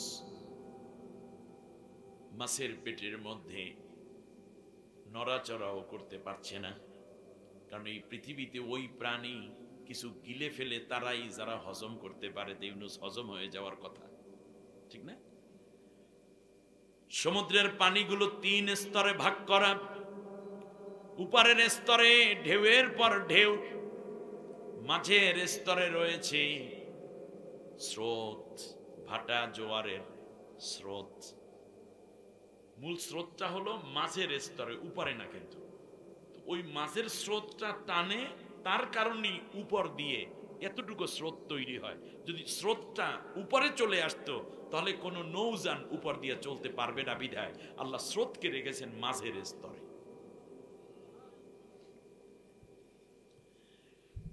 S2: মাছের পেটের মধ্যে নড়াচড়াও করতে পারছে না। কারণ এই পৃথিবীতে ওই প্রাণী কিছু গিলে ফেলে তারাই যারা হজম করতে পারে। ইউনুস হজম হয়ে যাওয়ার কথা, ঠিক না? সমুদ্রের পানিগুলো 3 স্তরে ভাগ করা। উপরের স্তরে ঢেউয়ের পর ঢেউ, মাঝের স্তরে রয়েছে স্রোত, ভাটা জোয়ারের স্রোত। মূল স্রোতটা হলো মাঝের স্তরে, উপরে না। কিন্তু ওই মাঝের স্রোতটা টানে, তার কারণেই উপর দিয়ে এতটুকু স্রোত তৈরি হয়। যদি স্রোতটা উপরে চলে আসতো তাহলে কোনো নৌযান উপর দিয়ে চলতে পারবে না। বিধায় আল্লাহ স্রোতকে রেখেছেন মাঝের স্তরে।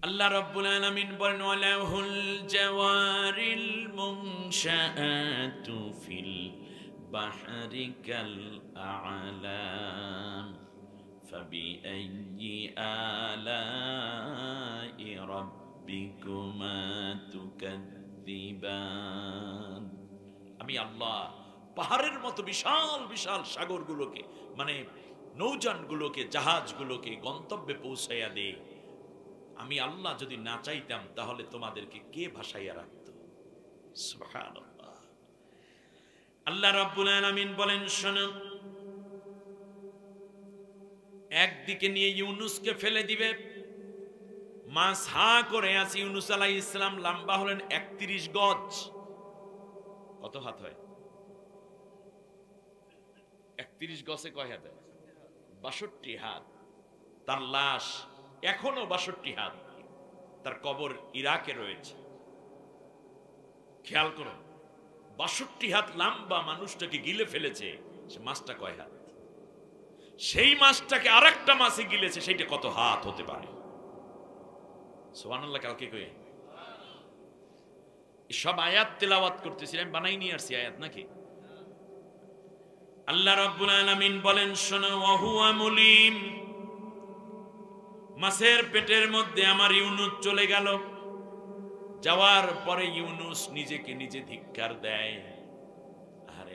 S2: আল্লাহ রাব্বুল আলামিন বলেন, ওয়ালাহুল জাওয়ারিল মুনশাআতু ফিল বাহরি কাল আ'লাম ফাবিআইয়ি আলাই রাব্বিকুমা তুকাযযিবান। আমি আল্লাহ পাহাড়ের মতো বিশাল বিশাল সাগরগুলোকে, মানে নৌযানগুলোকে, জাহাজগুলোকে গন্তব্যে পৌঁছাইয়া দেই। আমি আল্লাহ যদি না চাইতাম তাহলে তোমাদেরকে কে ভাসাইয়া রাখত? সুবহানাল্লাহ। আল্লাহ রাব্বুল আলামিন বলেন, শোনো, একদিকে নিয়ে ইউনুসকে ফেলে দিবে। মাছ হা করে আছে। ইউনুস আলাইহিস সালাম লম্বা হলেন 31 গজ। কত হাত হয়? 31 গজে কয় হাত হয়? 62 হাত। তার লাশ এখনো 62 হাত। তার কবর ইরাকে রয়েছে। খেয়াল করো, 62 হাত লম্বা মানুষটাকে গিলে ফেলেছে। সে মাছটা কয় হাত? সেই মাছটাকে আরেকটা মাছে গিলেছে, সেইটা কত হাত হতে পারে? সুবহানাল্লাহ। কালকে কই সব আয়াত তেলাওয়াত করতেছিলাম, বানাই নিয়ে আসছি আয়াত নাকি? আল্লাহ রাব্বুল আলামিন বলেন, শোনো, ওয়া হুয়া মুলিম মাছের পেটের মধ্যে আমার ইউনুস চলে গেল। যাওয়ার পরে ইউনুস নিজেকে নিজে ধিক্কার দেয়, আরে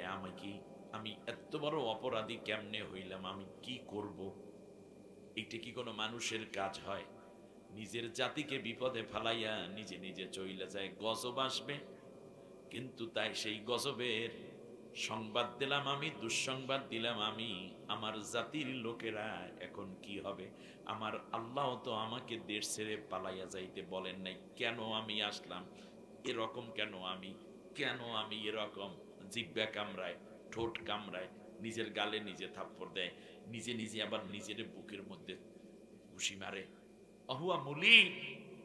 S2: আমি এত বড় অপরাধী কেমনে হইলাম, আমি কি করব? এটা কি কোনো মানুষের কাজ হয়? নিজের জাতিকে বিপদে ফালাইয়া নিজে নিজে চইলা যায়, গজব আসবে, কিন্তু তাই সেই গজবের সংবাদ দিলাম আমি, দুঃসংবাদ দিলাম আমি। আমার জাতির লোকেরা এখন কি হবে? আমার আল্লাহ তো আমাকে দেশ ছেড়ে পালাইয়া যাইতে বলেন নাই, কেন আমি আসলাম? এরকম কেন আমি এরকম? জিহ্বা কামড়ায়, ঠোঁট কামড়ায়, নিজের গালে নিজে থাপ্পড় দেয়, নিজে নিজে আবার নিজের বুকের মধ্যে ঘুষি মারে। অহুয়া মুলিম,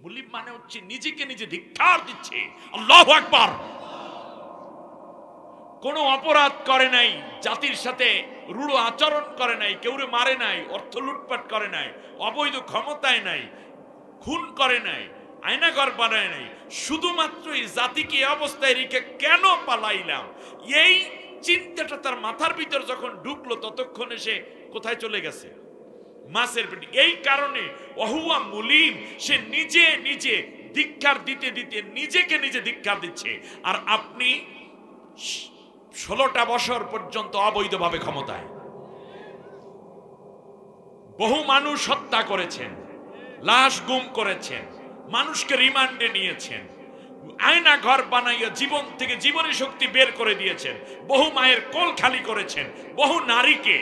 S2: মুলিম মানে হচ্ছে নিজেকে নিজে ধিক্কার দিচ্ছে। আল্লাহু আকবার। কোনো অপরাধ করে নাই, জাতির সাথে রূঢ় আচরণ করে নাই, কেউরে মারে নাই, অর্থ লুটপাট করে নাই, অবৈধ ক্ষমতায় নাই, খুন করে নাই, আয়নাঘর বানায় নাই, শুধুমাত্র এই জাতিকে এই অবস্থায় রেখে কেন পালাইলাম, এই চিন্তাটা তার মাথার ভিতর যখন ঢুকলো ততক্ষণে সে কোথায় চলে গেছে? মাছের পেটে। এই কারণে অহুয়া মুলিম, সে নিজে নিজে ধিক্কার দিতে দিতে নিজেকে নিজে ধিক্কার দিচ্ছে। আর আপনি 16টা বছর পর্যন্ত অবৈধভাবে ক্ষমতায়, বহু মানুষ হত্যা করেছেন, লাশ গুম করেছেন, মানুষকে রিমান্ডে নিয়েছেন, আয়না ঘর বানাইয়া জীবন থেকে জীবনী শক্তি বের করে দিয়েছেন, বহু মায়ের কোল খালি করেছেন, বহু নারীকে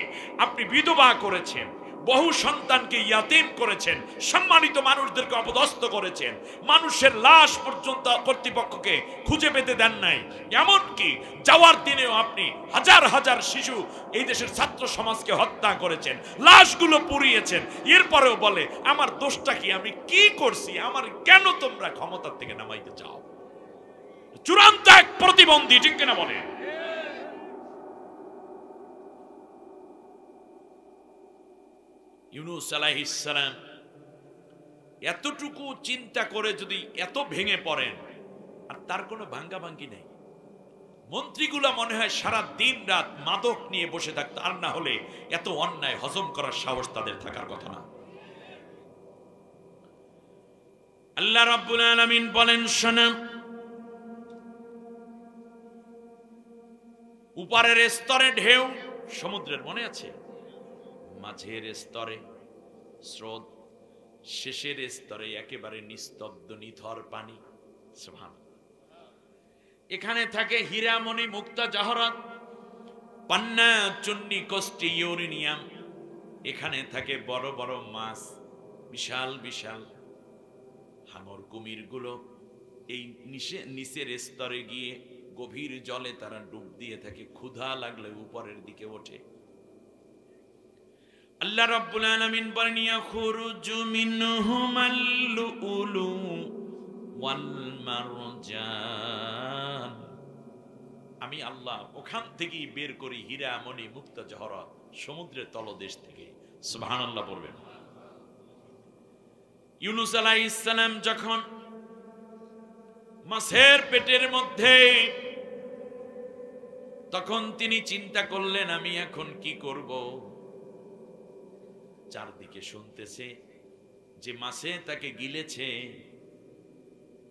S2: আপনি বিধবা করেছেন, বহু সন্তানকে ইয়াতীম করেছেন, সম্মানিত মানুষদেরকে অপদস্থ করেছেন, মানুষের লাশ পর্যন্ত কর্তৃপক্ষকে খুঁজে পেতে দেন নাই। এমনকি যাওয়ার দিনেও আপনি হাজার হাজার শিশু এই দেশের ছাত্র সমাজকে হত্যা করেছেন, লাশগুলো পুড়িয়েছেন। এরপরেও বলে আমার দোষটা কি, আমি কি করছি, আমার কেন তোমরা ক্ষমতার থেকে নামাইতে চাও? চূড়ান্ত এক প্রতিবন্ধী, ঠিক কিনা বলে? ইউনুস আলাইহিস সালাম এতটুকু চিন্তা করে যদি এত ভেঙে পড়েন, আর তার কোনো ভাঙ্গাভাঙ্গি নেই, মন্ত্রীগুলা মনে হয় সারা দিন রাত মাদক নিয়ে বসে থাকতো, আর না হলে এত অন্যায় হজম করার সাহস তাদের থাকার কথা না। আল্লাহ রাব্বুল আলামিন বলেন, শোনো, উপরের স্তরে ঢেউ সমুদ্রের, মনে আছে? মাঝের স্তরে স্রোত, শেষের স্তরে একেবারে নিস্তব্ধ নিথর পানি। সুবহানাল্লাহ। এখানে থাকে হীরামণি মুক্তা জহরত, পান্না চুন্নি কষ্টি ইউরেনিয়াম। এখানে থাকে বড় বড় মাছ, বিশাল বিশাল হাঙর কুমির গুলো এই নিচের স্তরে গিয়ে গভীর জলে তারা ডুব দিয়ে থাকে, ক্ষুধা লাগলে উপরের দিকে ওঠে। আল্লাহ রাব্বুল আলামিন বলেন, ইয়াখরুজু মিনহুমাল লুলু ওয়াল মারজান। আমি আল্লাহ ওখান থেকেই বের করি হীরা মণি মুক্তা জহরত, সমুদ্রের তলদেশ থেকে। সুবহানাল্লাহ পড়বেন। ইউনুস আলাইহিস সালাম যখন মাছের পেটের মধ্যে, তখন তিনি চিন্তা করলেন আমি এখন কি করব। চারদিকে শুনতেছে যে মাছে তাকে গিলেছে,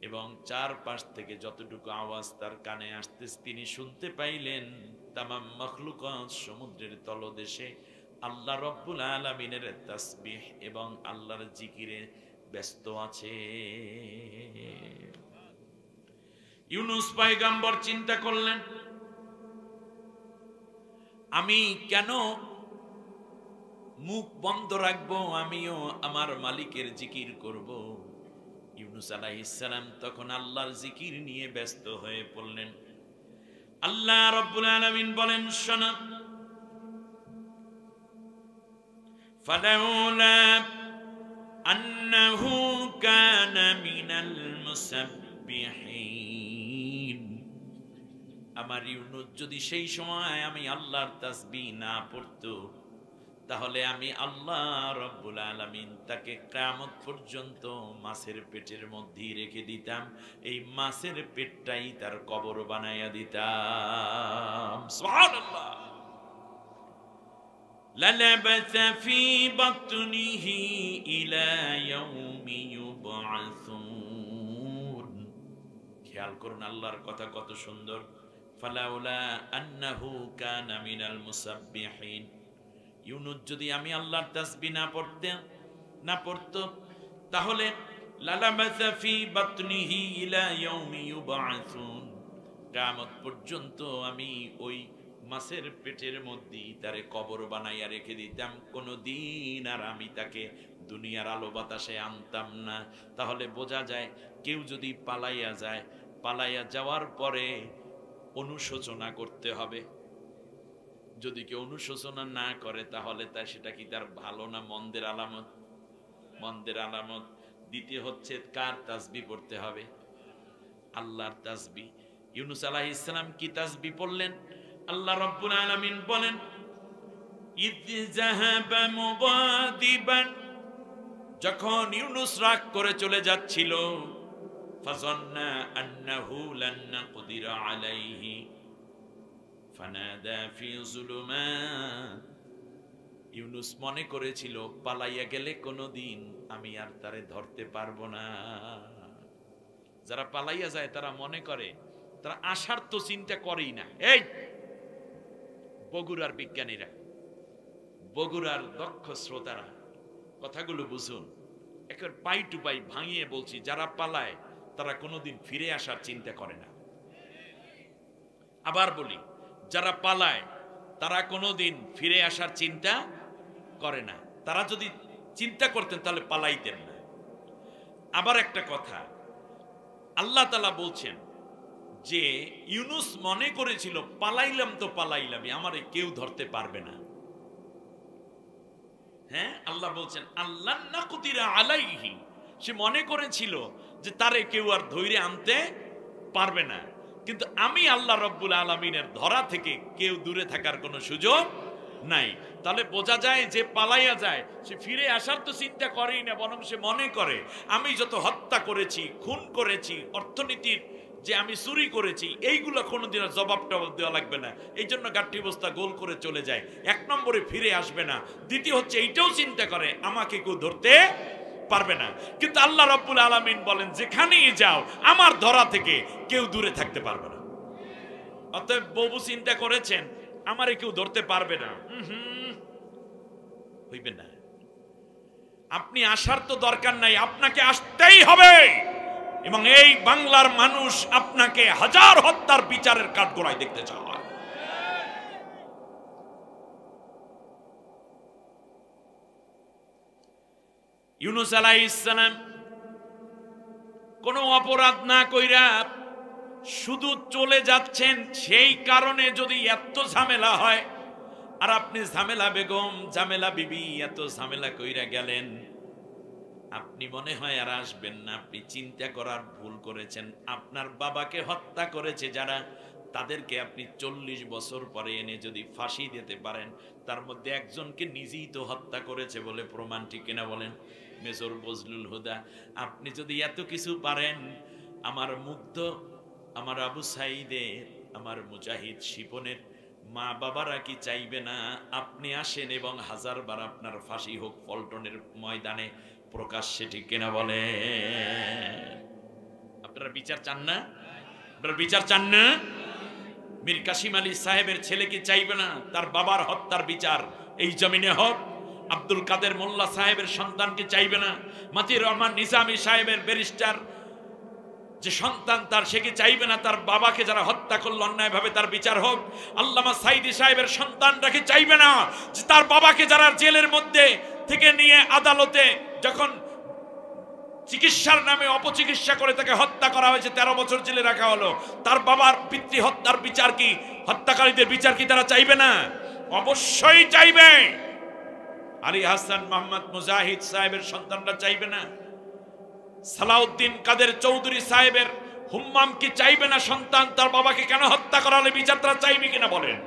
S2: এবং চারপাশ থেকে যতটুকু আওয়াজ তার কানে আসতেছে তিনি শুনতে পাইলেন তামাম মখলুকাত সমুদ্রের তলদেশে আল্লাহ রব্বুল আলামিনের তাসবিহ এবং আল্লাহর জিকিরে ব্যস্ত আছে। ইউনুস পয়গম্বর চিন্তা করলেন, আমি কেন মুখ বন্ধ রাখবো, আমিও আমার মালিকের জিকির করব। ইউনুস আলাইহিস সালাম তখন আল্লাহর জিকির নিয়ে ব্যস্ত হয়ে পড়লেন। আল্লাহ রাব্বুল আলামিন বলেন, শোনো, ফালাউলা আন্নাহু কানা মিনাল মুসাব্বিহিন। আমার ইউনুস যদি সেই সময় আমি আল্লাহর তাসবিহ না পড়তো, তাহলে আমি আল্লাহ রাব্বুল আলামিন তাকে কিয়ামত পর্যন্ত মাছের পেটের মধ্যে রেখে দিতাম, এই মাছের পেটটাই তার কবর বানাইয়া দিতাম। সুবহানাল্লাহ। للبث في بطنه إلى يوم يبعثون খেয়াল করুন আল্লাহর কথা কত সুন্দর ফালাউলা আন্নাহু কানা মিনাল মুসাব্বিহিন ইউনুস যদি আমি আল্লাহর তাসবিহ না পড়তো তাহলে লালাবাসা ফি বাতনিহি ইলা ইয়াউমি ইউবআসুন কিয়ামত পর্যন্ত আমি ওই মাছের পেটের মধ্যে তারে কবর বানাইয়া রেখে দিতাম, কোনদিন আর আমি তাকে দুনিয়ার আলো বাতাসে আনতাম না। তাহলে বোঝা যায় কেউ যদি পালাইয়া যায়, পালাইয়া যাওয়ার পরে অনুশোচনা করতে হবে। যদি কেউ অনুশোচনা না করে তাহলে তা সেটা কি তার ভালো না মন্দের আলামত? মন্দের আলামত। দ্বিতীয় হচ্ছে কার তাসবিহ পড়তে হবে? আল্লাহর তাসবিহ। ইউনুস আলাইহিস সালাম কি তাসবিহ পড়লেন? আল্লাহ রাব্বুল আলামিন বলেন ইয যাহাবা মুগাদিবান, যখন ইউনুস রাগ করে চলে যাচ্ছিল, ফাযান্না আন্নাহু লান নাকদিরা আলাইহি ফানাদা ফি যুলুমাত, ইউনুস মনে করেছিল পালাইয়া গেলে কোনোদিন আমি আর তারে ধরতে পারবো না। যারা পালাইয়া যায় তারা মনে করে, তারা আসার তো চিন্তা করেই না। এই বগুড়ার বিজ্ঞানীরা, বগুড়ার দক্ষ শ্রোতারা, কথাগুলো বুঝুন, একেবারে পাই টু পাই ভাঙিয়ে বলছি, যারা পালায় তারা কোনোদিন ফিরে আসার চিন্তা করে না। আবার বলি, যারা পালায় তারা কোনোদিন ফিরে আসার চিন্তা করে না। তারা যদি চিন্তা করতেন তাহলে পালাইতেন না। আবার একটা কথা, আল্লাহ তাআলা বলছেন যে ইউনুস মনে করেছিল পালাইলাম তো পালাইলামই, আমারে কেউ ধরতে পারবে না। হ্যাঁ, আল্লাহ বলছেন আল্লাহ নাকদিরা আলাইহি, সে মনে করেছিল যে তারে কেউ আর ধৈর্য আনতে পারবে না। কিন্তু আমি আল্লাহ রব্বুল আলামিনের ধরা থেকে কেউ দূরে থাকার কোনো সুযোগ নাই। তাহলে বোঝা যায় যে পালাইয়া যায় সে ফিরে আসার তো চিন্তা করেই না, বরং সে মনে করে আমি যত হত্যা করেছি, খুন করেছি, অর্থনীতির যে আমি চুরি করেছি, এইগুলো কোনোদিন জবাব টবাব দেওয়া লাগবে না, এই জন্য গাঠি বস্তা গোল করে চলে যায়। এক নম্বরে ফিরে আসবে না। দ্বিতীয় হচ্ছে এইটাও চিন্তা করে আমাকে কেউ ধরতে পারবে না। কিন্তু আল্লাহ রাব্বুল আলামিন বলেন যেখানেই যাও আমার ধরা থেকে কেউ দূরে থাকতে পারবে না। অতএব বহু চিন্তা করেছেন আমারে কেউ ধরতে পারবে না, হইবে না। আপনি আসার তো দরকার নাই, আপনাকে আসতেই হবে। এবং এই বাংলার মানুষ আপনাকে হাজার হত্যার বিচারের কাঠগড়ায় দেখতে চায়। ইউনুস আলাইহিস সালাম কোনো অপরাধ না কইরা শুধু চলে যাচ্ছেন, সেই কারণে যদি এত ঝামেলা হয়, আর আপনি ঝামেলা বেগম, ঝামেলা বিবি এত ঝামেলা কইরা গেলেন, আপনি মনে হয় আর আসবেন না। আপনি চিন্তা করার ভুল করেছেন। আপনার বাবাকে হত্যা করেছে যারা, তাদেরকে আপনি 40 বছর পরে এনে যদি ফাঁসি দিতে পারেন, তার মধ্যে একজনকে নিজেই তো হত্যা করেছে বলে প্রমাণ, ঠিক কিনা বলেন? মেজর বজলুল হুদা, আপনি যদি এত কিছু পারেন, আমার মুগ্ধ, আমার আবু সাইদের, আমার মুজাহিদ শিপনের মা বাবারা কি চাইবে না আপনি আসেন এবং হাজারবার আপনার ফাঁসি হোক পল্টনের ময়দানে প্রকাশ্যে, ঠিক কিনা বলে? আপনারা বিচার চান না? আপনারা বিচার চান না? মীর কাসিম আলী সাহেবের ছেলে কি চাইবে না তার বাবার হত্যার বিচার এই জমিনে হোক? আব্দুল কাদের মোল্লা সাহেবের সন্তান কি চাইবে না? মতিউর রহমান নিজামী সাহেবের ব্যারিস্টার যে সন্তান তার, সে কি চাইবে না তার বাবাকে যারা হত্যা করল অন্যায়ভাবে তার বিচার হোক? আল্লামা সাইদি সাহেবের সন্তানরা কি চাইবে না যে তার বাবাকে যারা জেলের মধ্যে থেকে নিয়ে আদালতে যখন চিকিৎসার নামে অপচিকিৎসা করে তাকে হত্যা করা হয়েছে, 13 বছর জেলে রাখা হলো, তার বাবার পিতৃ হত্যার বিচার কি, হত্যাকারীদের বিচার কি তারা চাইবে না? অবশ্যই চাইবে। আলী হাসান মোহাম্মদ মুজাহিদ সাহেবের সন্তানরা চাইবে না? সালাউদ্দিন কাদের চৌধুরী সাহেবের হুম্মাম কি চাইবে না সন্তান তার বাবাকে কেন হত্যা করা হলে বিচার তারা চাইবে কিনা বলেন?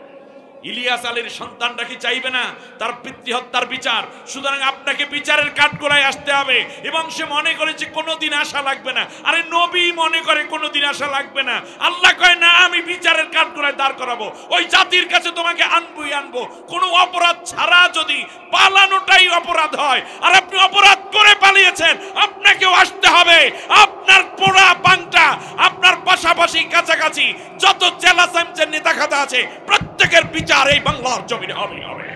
S1: ইলিয়াস আলীর সন্তানরা কি চাইবে না তার পিতৃহত্যার বিচার? সুতরাং আপনাকে বিচারের কাঠগড়ায় আসতে হবে। এবং সে মনে করে যে কোনোদিন আশা লাগবে না। আরে নবী মনে করে কোনোদিন আশা লাগবে না। আল্লাহ কয় না, আমি বিচারের কাঠগড়ায় দাঁড় করাবো। ওই জাতির কাছে তোমাকে আনবই আনবো। কোনো অপরাধ ছাড়া যদি পালানোটাই অপরাধ হয়, আর আপনি অপরাধ করে পালিয়েছেন, আপনাকেও আসতে হবে। আপনার পোড়া পাংটা, আপনার পাশাপাশি কাছাকাছি যত জেলা সামচের নেতা খাতা আছে, প্রত্যেকের বিচার এই বাংলার জমিনে হবে হবে।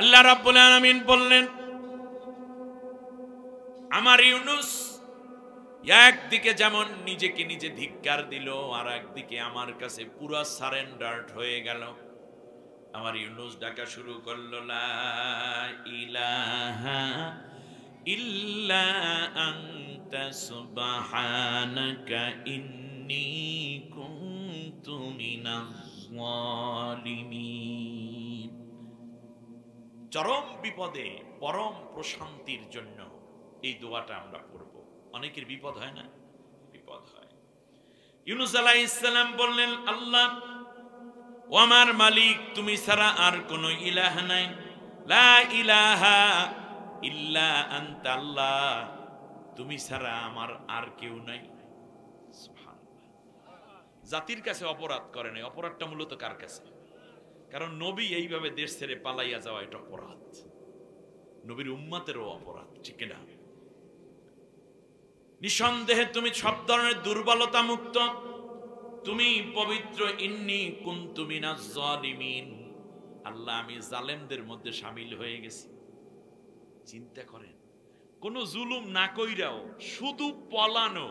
S1: আল্লাহ রাব্বুল আলামিন বললেন, আমার ইউনুস একদিকে যেমন নিজেকে নিজে ধিক্কার দিল, আর একদিকে আমার কাছে পুরো সারেন্ডার্ড হয়ে গেল। আমার ইউনুস ডাকা শুরু করলো, লা ইলাহা ইল্লা আনতা সুবহানাকা ইন্নী কুনতু মিনাজ জালিমিন। চরম বিপদে পরম প্রশান্তির জন্য এই দোয়াটা আমরা পড়ব। অনেকের বিপদ হয় না? বিপদ হয়। ইউনুস আলাইহিস সালাম বললেন, আল্লাহ ও আমার মালিক, তুমি ছাড়া আর কোনো ইলাহ নাই। লা ইলাহা ইল্লা আনতা, আল্লাহ তুমি ছাড়া আমার আর কেউ নাই। সুবহানাল্লাহ। জাতির কাছে অপরাধ করে নাই, অপরাধটা মূলত কার কাছে? কারণ নবী এইভাবে দেশ ছেড়ে পালাইয়া যাওয়া এটা অপরাধ, নবীর উম্মতেরও অপরাধ, ঠিক না? নিঃসন্দেহে তুমি সব ধরনের দুর্বলতা মুক্ত, তুমি পবিত্র। ইন্নী কুনতু মিনাজ জালিমিন, আল্লাহ আমি জালেমদের মধ্যে শামিল হয়ে গেছি। চিন্তা করেন, কোন জুলুম না কইরাও শুধু পলানো,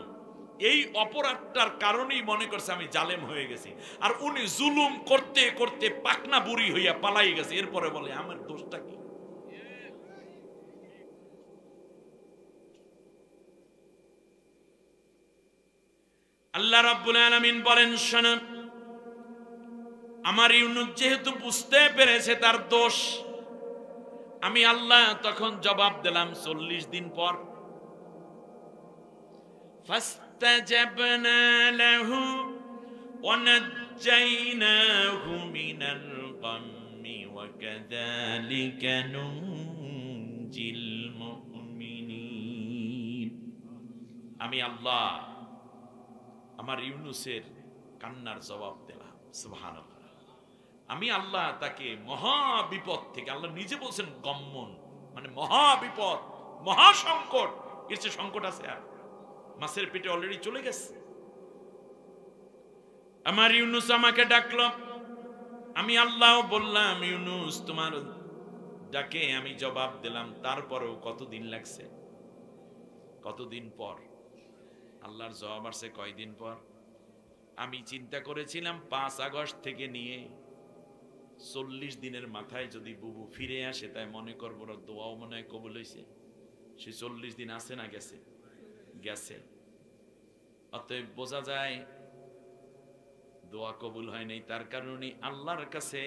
S1: এই অপরাধটার কারণেই মনে করছে আমি জালেম হয়ে গেছি। আর উনি জুলুম করতে করতে পাকনা বুড়ি হইয়া পালাই গেছে, এরপরে বলে আমার দোষটা কি? আল্লাহ রাব্বুল আলামিন বলেন, শোনো, আমার ইউনুস যেহেতু বুঝতে পেরেছে তার দোষ, আমি আল্লাহ তখন জবাব দিলাম 40 দিন পর। ফাস্তাজাবনা লাহু ওয়া নাজ্জাইনাহু মিনাল গাম্মি ওয়া কাযালিকা নুনজিল মুমিনিন। আমি আল্লাহ আমার ইউনুসের কান্নার জবাব দিলাম। সুবহানাল্লাহ। আমি আল্লাহ তাকে মহা বিপদ থেকে, আল্লাহ নিজে বলছেন গম্মন, মানে মহা বিপদ, মহা সংকট। এর চেয়ে সংকট আছে আর? মাছের পেটে অলরেডি চলে গেছে। আমার ইউনুস আমাকে ডাকলো, আমি আল্লাহ বললাম, ইউনুস তোমার ডাকে আমি জবাব দিলাম। তারপরেও কতদিন লাগছে? কতদিন পর? আল্লাহর জবাব আসছে কয়দিন পর? আমি চিন্তা করেছিলাম 5 আগস্ট থেকে নিয়ে 40 দিনের মাথায় যদি বুবু ফিরে আসে, তাই মনে করবো দোয়াও মনে হয় কবুল হয়েছে। সে 40 দিন আছে না গেছে? গেছে। অতএব বোঝা যায় দোয়া কবুল হয় নাই। তার কারণে আল্লাহর কাছে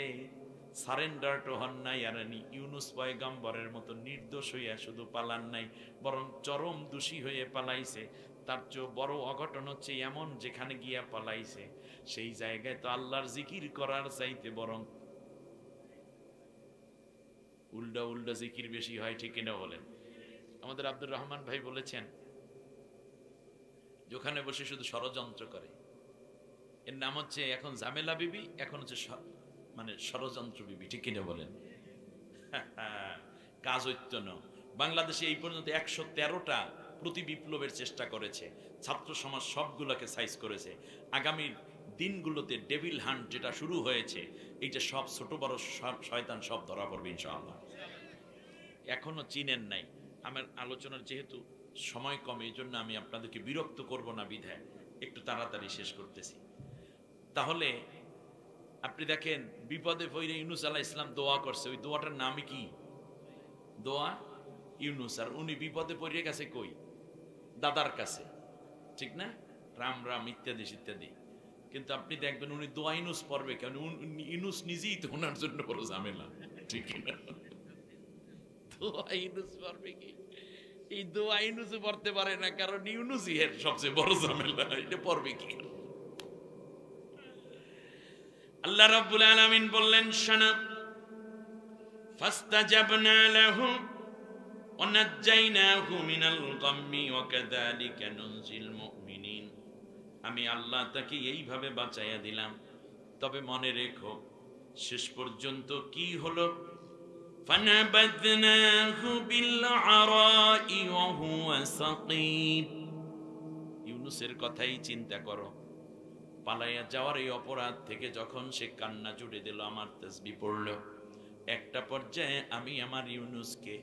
S1: সারেন্ডার তো হন নাই। আর ইউনুস পয়গম্বরের মতো নির্দোষ হইয়া শুধু পালান নাই, বরং চরম দোষী হয়ে পালাইছে। তার চেয়ে বড় অঘটন হচ্ছে এমন, যেখানে গিয়া পালাইছে সেই জায়গায় তো আল্লাহর জিকির করার চাইতে বরং উল্টা উল্টা জিকির বেশি হয়, ঠিক কিনা বলেন? আমাদের আব্দুর রহমান ভাই বলেছেন, যেখানে বসে শুধু ষড়যন্ত্র করে, এর নাম হচ্ছে এখন ঝামেলা বিবি, এখন হচ্ছে মানে ষড়যন্ত্র বিবি, ঠিক কিনা বলেন? কাজ হইতো না। বাংলাদেশে এই পর্যন্ত 113টা প্রতি বিপ্লবের চেষ্টা করেছে, ছাত্র সমাজ সবগুলোকে সাইজ করেছে। আগামী দিনগুলোতে ডেভিল হান্ট যেটা শুরু হয়েছে, এইটা সব ছোট বড় সব শয়তান সব ধরা পড়বে ইনশাআল্লাহ। এখনো চিনেন নাই। আমার আলোচনার যেহেতু সময় কম, এই জন্য আমি আপনাদেরকে বিরক্ত করব না বিধায় একটু তাড়াতাড়ি শেষ করতেছি। তাহলে আপনি দেখেন, বিপদে পড়ে ইউনুস আলাইহিস সালাম দোয়া করছে, ওই দোয়াটার নামই কি? দোয়া ইউনুস। আর উনি বিপদে পড়ে গেছে কই? দাদার কাছে, ঠিক না? রাম রাম ইত্যাদি ইত্যাদি। কিন্তু আপনি দেখবেন উনি দোয়া ইউনুস পড়বে কেন? ইউনুস নিজেই তো ওনার জন্য বড় ঝামেলা, ঠিক না?
S2: দোয়া ইউনুস পড়বে কি? এই দোয়া ইউনুস পড়তে পারে না, কারণ ইউনুসই এর সবচেয়ে বড় ঝামেলা। এটা পড়বে কি? আল্লাহ রাব্বুল আলামিন বললেন, শোনো, ফাস্তাজাবনা লাহু ওয়া নাজ্জাইনাহু মিনাল গাম্মি ওয়া কাযালিকা নুনজিল মুমিনিন। আমি আল্লাহ তাকে এইভাবে বাঁচাইয়া দিলাম। তবে মনে রেখো, শেষ পর্যন্ত কি হলো? ফানাবাদনাহু বিল আরাই ওয়া হুয়া সাকিব। ইউনুসের কথাই চিন্তা করো। পালাইয়া যাওয়ার এই অপরাধ থেকে যখন সে কান্না জুড়ে দিল, আমার তাসবিহ পড়ল, একটা পর্যায়ে আমি আমার ইউনুসকে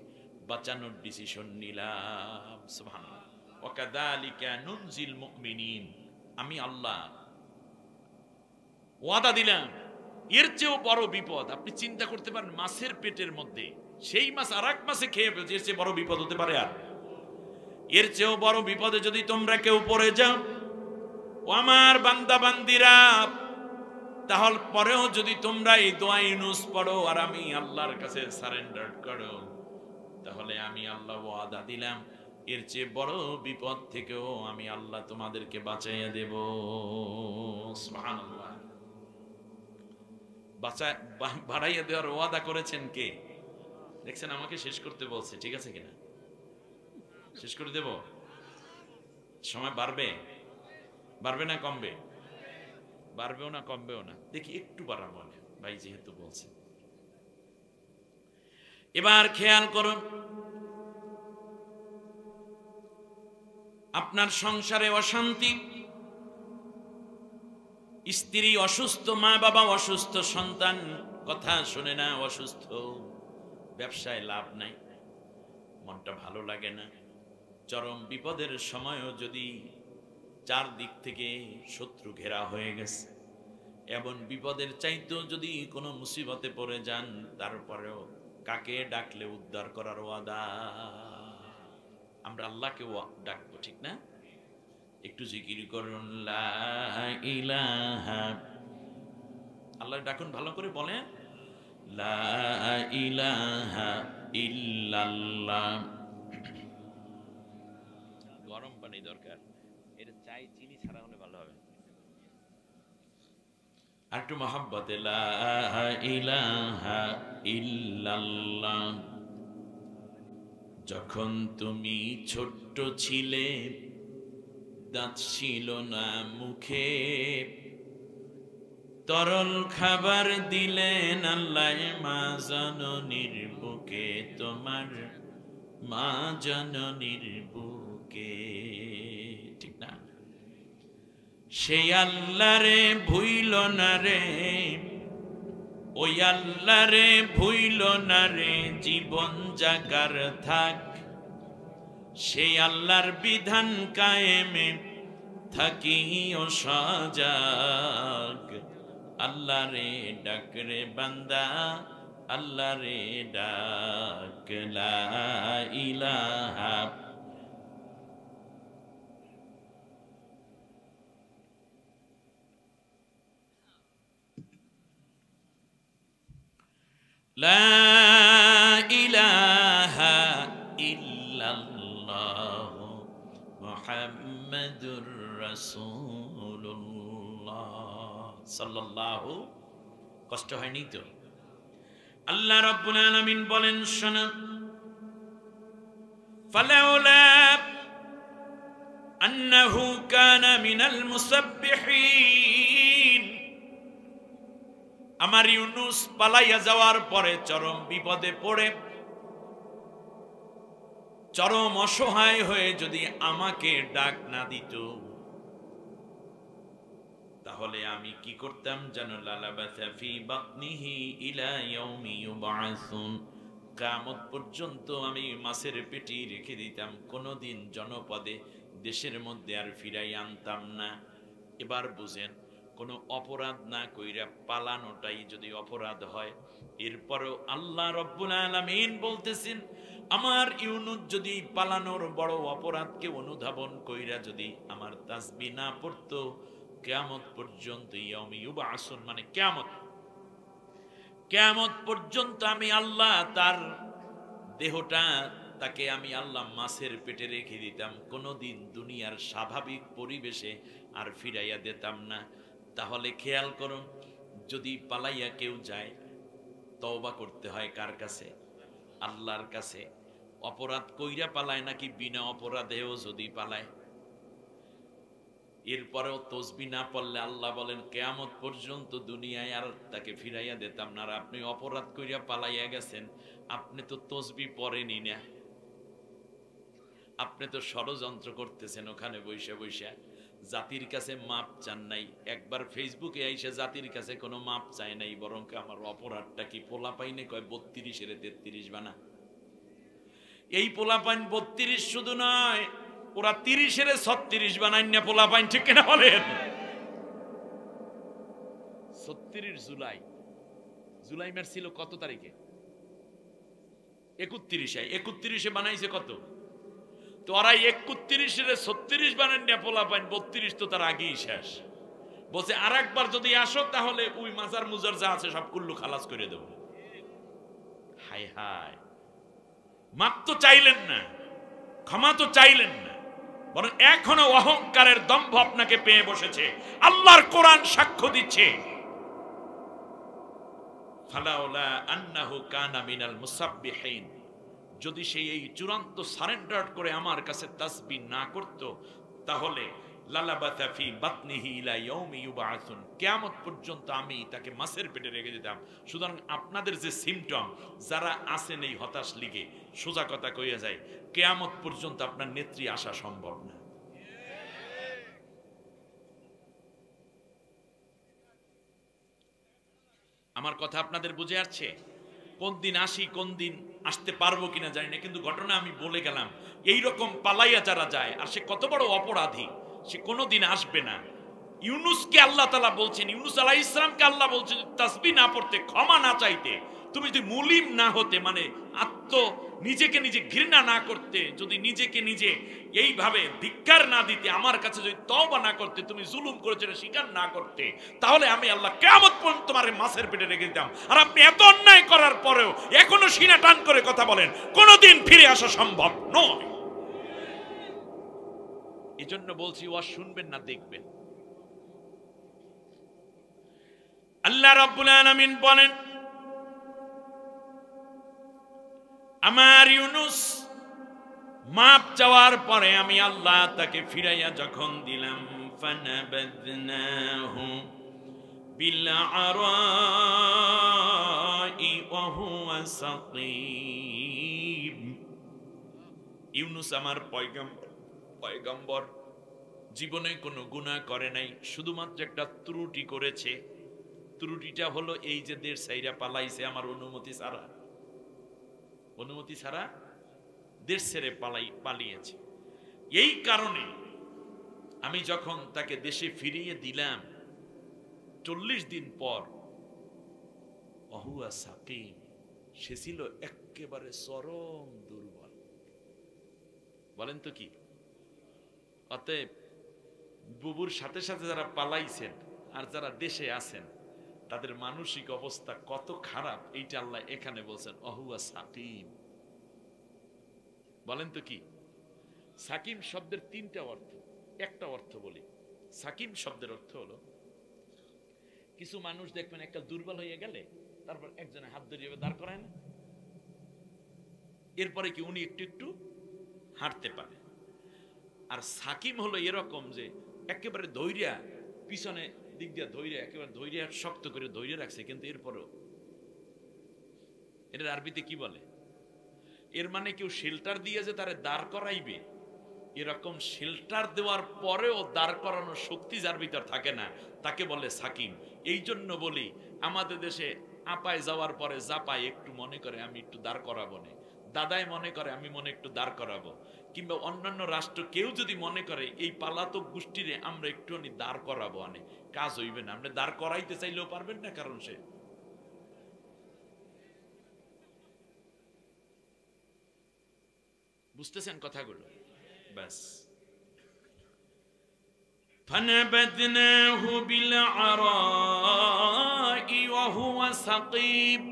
S2: বাঁচানোর ডিসিশন নিলাম। সুবহানাল্লাহ। ওয়া কাযালিকা নুনজিল মুমিনিন। আমি আল্লাহ ওয়াদা দিলাম, এর চেয়েও বড় বিপদ আপনি চিন্তা করতে পারেন? মাছের পেটের মধ্যে সেই মাছ আর এক মাছে খেয়ে ফেলছে, এর চেয়ে বড় বিপদ হতে পারে? আর এর চেয়েও বড় বিপদে যদি তোমরা কেউ পড়ে যাও, ও আমার বান্দা বান্দিরা, তাহলে পরেও যদি তোমরা এই দোয়া ইউনুস পড়ো আর আমি আল্লাহর কাছে সারেন্ডার করো, তাহলে আমি আল্লাহ ওয়াদা দিলাম, এর চেয়ে বড় বিপদ থেকেও আমি আল্লাহ তোমাদেরকে বাঁচাইয়া দেব। সুবহানাল্লাহ। বাড়াইয়া দেওয়ার ওয়াদা করেছেন কে? দেখছেন, আমাকে শেষ করতে বলছে, ঠিক আছে কিনা? শেষ করে দেব? সময় বাড়বে? বাড়বে না কমবে? বাড়বেও না কমবেও না, দেখি একটু বাড়াবো ভাই, যেহেতু বলছে। এবার খেয়াল করুন, আপনার সংসারে অশান্তি, স্ত্রী অসুস্থ, মা বাবা অসুস্থ, সন্তান কথা শুনে না, অসুস্থ, ব্যবসায় লাভ নাই, মনটা ভালো লাগে না। চরম বিপদের সময়ও যদি চারদিক থেকে শত্রু ঘেরা হয়ে গেছে, এমন বিপদের চাইতেও যদি কোনো মুসিবতে পড়ে যান, তারপরেও কাকে ডাকলে উদ্ধার করার ওয়াদা? আমরা আল্লাহকে ডাকবো, ঠিক না? একটু জিকির করুন, লা ইলাহা, আল্লাহ ডাকুন, ভালো করে বলেন, লা ইলাহা ইল্লাল্লাহ। গরম পানি দরকার, এটা চাই চিনি ছাড়া হলে ভালো হবে। আর একটু মহব্বতে, লা ইলাহা ইল্লাল্লাহ। যখন তুমি ছোট্ট ছিলে, দাঁত ছিল না মুখে, তরল খাবার দিলেন আল্লাহ মা জননীর বুকে, তোমার মা জননীর বুকে, ঠিক না? সেই আল্লাহ রে ভুইল না রে, ওই আল্লাহ রে ভুইল না রে, জীবন জাগার থাক, সেই আল্লাহর বিধান কায়েমে থাকিও সজাগ। আল্লাহ রে ডাক রে বান্দা, আল্লাহ রে ডাক, লা ইলাহা লা ইলাহা ইল্লাল্লাহ মুহাম্মাদুর রাসূলুল্লাহ সাল্লাল্লাহু। কষ্ট হয়নি তো? আল্লাহ রাব্বুল আলামিন বলেন, শোনো, ফালাউলা আন্নাহু কানা মিনাল মুসাব্বিহিন। আমার ইউনুস পালাইয়া যাওয়ার পরে চরম বিপদে পড়ে, চরম অসহায় হয়ে যদি আমাকে ডাক না দিত, তাহলে আমি কি করতাম জানো? লালাবাসা ফি বাতনিহি ইলা ইয়াউমি ইউবআসুন। কিয়ামত পর্যন্ত আমি মাছের পেটি রেখে দিতাম, কোনোদিন জনপদে দেশের মধ্যে আর ফিরাই আনতাম না। এবার বুঝেন, কোনো অপরাধ না কইরা পালানোটাই যদি অপরাধ হয়, এরপরও আল্লাহ রব্বুল আলামিন বলতেছেন, আমার ইউনুস যদি পালানোর বড় অপরাধকে অনুধাবন কইরা যদি আমার তাসবিহ না পড়তো, কিয়ামত পর্যন্ত, ইয়াউমি ইউবআসুন মানে কিয়ামত, কিয়ামত পর্যন্ত আমি আল্লাহ তার দেহটা তাকে আমি আল্লাহ মাছের পেটে রেখে দিতাম, কোনোদিন দুনিয়ার স্বাভাবিক পরিবেশে আর ফিরাইয়া দিতাম না। তাহলে খেয়াল করুন, যদি পালাইয়া কেউ যায়, তওবা করতে হয় কার কাছে? আল্লাহর কাছে। অপরাধ কইরা পালায় নাকি বিনা অপরাধেও যদি পালায়? এরপরেও তসবি না পড়লে আল্লাহ বলেন কিয়ামত পর্যন্ত দুনিয়ায় আর তাকে ফিরাইয়া দিতাম না। আর আপনি অপরাধ কইরা পালাইয়া গেছেন, আপনি তো তসবি পড়েনি না, আপনি তো ষড়যন্ত্র করতেছেন ওখানে বৈশা বৈশা, জাতির কাছে মাপ চান নাই। একবার ফেসবুকে আইসা জাতির কাছে কোনো মাপ চায় নাই, বরং আমার অপরাধটা কি পোলা পাইনে কয় 32-এর 33 বানা। এই পোলা পাইন 32 শুধু নয়, ওরা 30-এর 36 বানাই না পোলা পাইন, ঠিক কিনা বলেন? 36 জুলাই মাস ছিল কত তারিখে? 31-এ। 31-এ বানাইছে কত? তো ওরা 31-এর 36 বানান না পোলা পাইন, 32 তো তার আগেই শেষ। বলছে আর একবার যদি আসো তাহলে ওই মাজার মুজার যা আছে সব কুল্লু খালাস করে দেব। হায় হায়, মাপ তো চাইলেন না, ক্ষমা তো চাইলেন না, বরং এখনো অহংকারের দম্ভ আপনাকে পেয়ে বসেছে। আল্লাহর কোরআন সাক্ষ্য দিচ্ছে, ফালাউলা আন্নাহু কানা মিনাল মুসাব্বিহিন, যদি সে এই চূড়ান্ত সারেন্ডার করে আমার কাছে তাসবিহ না করত, তাহলে লালাবাতা ফি বাতনিহি ইলা ইয়াউমি ইউবআসুন, কিয়ামত পর্যন্ত আমি তাকে মাছের পেটে রেখে দিতাম। সুতরাং আপনাদের যে সিম্পটম, যারা আছেন এই হতাশ লিগে, সোজা কথা কইয়া যায়, কিয়ামত পর্যন্ত আপনার নেত্রী আসা সম্ভব না। আমার কথা আপনাদের বুঝে আসছে? কোন দিন আসি, কোন দিন আসতে পারবো কিনা জানি না, কিন্তু ঘটনা আমি বলে গেলাম। এইরকম পালাইয়া যারা যায়, আর সে কত বড় অপরাধী, সে কোনোদিন আসবে না। ইউনুসকে আল্লাহ তাআলা বলছেন, ইউনুস আলাইহিস সালামকে আল্লাহ বলছেন তাসবিহ না পড়তে, ক্ষমা না চাইতে, তুমি যদি মুলিম না হতে, মানে নিজেকে নিজে ঘৃণা না করতে, যদি নিজেকে নিজে এইভাবে ধিক্কার না দিতে, আমার কাছে যদি তওবা না করতে, তুমি জুলুম করেছো এটা স্বীকার না করতে, তাহলে আমি আল্লাহ কিয়ামত পর্যন্ত তোমার মাছের পেটে রেখে দিতাম। আর আপনি এত অন্যায় করার পরেও এখনো সিনা টান করে কথা বলেন, কোনোদিন ফিরে আসা সম্ভব নয়। এজন্য বলছি, ওয়াজ শুনবেন না, দেখবেন। আল্লাহ রাব্বুল আলামিন বলেন, আমার ইউনুস মাপ চাওয়ার পরে আমি আল্লাহ তাকে ফিরাইয়া যখন দিলাম, ফানাবাদনাহু বিল আরাই ওয়া হুয়া সাকিম। ইউনুস আমার পয়গম্বর, জীবনে কোনো গুনাহ করে নাই, শুধুমাত্র একটা ত্রুটি করেছে। ত্রুটিটা হলো এই যে দেশ ছাইরা পালাইছে আমার অনুমতি ছাড়া দেশ ছেড়ে পালিয়েছে। এই কারণে আমি যখন তাকে দেশে ফিরিয়ে দিলাম, 40 দিন পর অহুয়া সাকিম, সে ছিল একেবারে চরম দুর্বল। বলেন তো কি? অতএব বুবুর সাথে সাথে যারা পালাইছেন আর যারা দেশে আছেন, তাদের মানসিক অবস্থা কত খারাপ, এইটা আল্লাহ এখানে বলছেন, অহুয়া সাকিম। বলেন তো কি? সাকিম শব্দের 3টা অর্থ। একটা অর্থ বলি, সাকিম শব্দের অর্থ হলো, কিছু মানুষ দেখবেন একটা দুর্বল হয়ে গেলে তারপর একজনে হাত ধরিয়ে দাঁড় করায় না, এরপরে কি উনি একটু একটু হাঁটতে পারে। আর সাকিম হলো এরকম যে একেবারে ধৈর্যা, পিছনে দিক দিয়ে ধৈর্য, একেবারে ধৈর্য শক্ত করে ধৈর্য রাখছে, কিন্তু এরপরও এটার আরবিতে কি বলে? এর মানে কেউ শেল্টার দিয়ে যে তারে দাঁড় করাইবে, এরকম শেল্টার দেওয়ার পরেও দাঁড় করানোর শক্তি যার ভিতর থাকে না, তাকে বলে সাকিম। এই জন্য বলি, আমাদের দেশে আপায় যাওয়ার পরে জাপায় একটু মনে করে আমি একটু দাঁড় করাবো না, দাদাই মনে করে আমি মনে একটু দাঁড় করাবো, কিংবা অন্যান্য রাষ্ট্র কেউ যদি মনে করে এই পালাতক গোষ্ঠীরে আমরা একটু দাঁড় করাবো, কাজ হইবে না। আপনি দাঁড় করাইতে চাইলেও পারবেন না, কারণ সে বুঝতেছেন কথাগুলো। ব্যাস, ফানাবাদনাহু বিল আরাই ওয়া হুয়া সাকিম।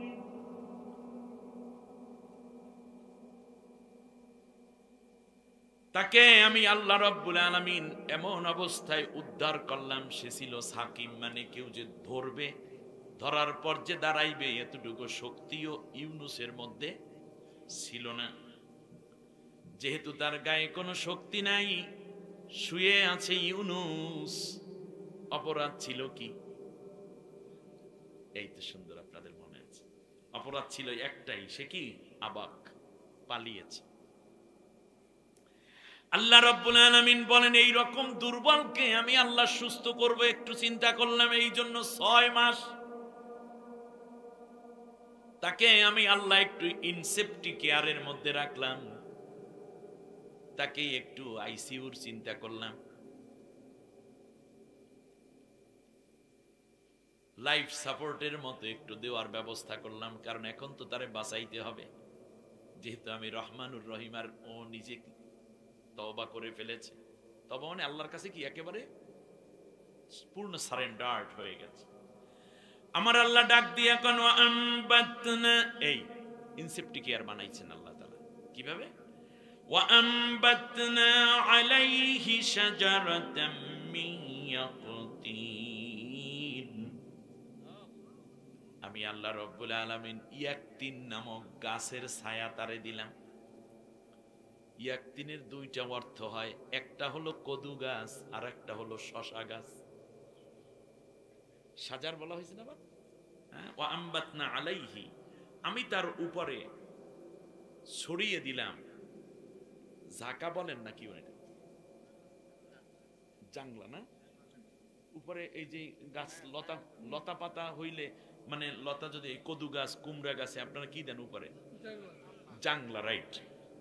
S2: তাকে আমি আল্লাহ রাব্বুল আলামিন এমন অবস্থায় উদ্ধার করলাম, সে ছিল সাকিম, মানে কেউ যে ধরবে, ধরার পর যে দাঁড়াইবে এতটুকু শক্তিও ইউনুসের মধ্যে ছিল না। যেহেতু তার গায়ে কোনো শক্তি নাই, শুয়ে আছে ইউনুস। অপরাধ ছিল কি? এই তো সুন্দর, আপনাদের মনে আছে। অপরাধ ছিল একটাই, সে কি? আবাক, পালিয়েছে। আল্লাহ রাব্বুল আলামিন বলেন এই রকম দুর্বলকে আমি আল্লাহ সুস্থ করব। একটু চিন্তা করলাম, এই জন্য 6 মাস তাকে আমি আল্লাহ একটু ইনসেপ্টি কেয়ারের মধ্যে রাখলাম, তাকে একটু আইসিইউর চিন্তা করলাম, লাইফ সাপোর্টের মতো একটু দেওয়ার ব্যবস্থা করলাম। কারণ এখন তো তারে বাঁচাইতে হবে, যেহেতু আমি রহমানুর রহিম, আর ও নিজে তওবা করে ফেলেছে। তবে মানে আল্লাহর কাছে কি একেবারে পূর্ণ সারেন্ডার্ড হয়ে গেছে। আমার আল্লাহ ডাক দিয়ে এখন ওয়াআমবাতনা, এই ইনসেপ্টি কেয়ার বানাইছেন আল্লাহ তাআলা কিভাবে? ওয়াআমবাতনা আলাইহি শাজারাতাম মিন ইয়াকতিন। আমি আল্লাহ রাব্বুল আলামিন ইয়াকতিন নামক গাছের ছায়া তারে দিলাম। ইয়াকতিনের দুইটা অর্থ হয়, একটা হলো কদু গাছ আর একটা হলো শশা গাছ। সাজার বলা হয়েছে না? ওয়া আম্বাতনা আলাইহি, আমি তার উপরে ছড়িয়ে দিলাম। ঝাঁকা বলেন না কি ওইটা? জাংলা না? উপরে এই যে গাছ লতা, লতা পাতা হইলে, মানে লতা যদি কদু গাছ, কুমড়া গাছে আপনারা কি দেন উপরে? জাংলা, রাইট,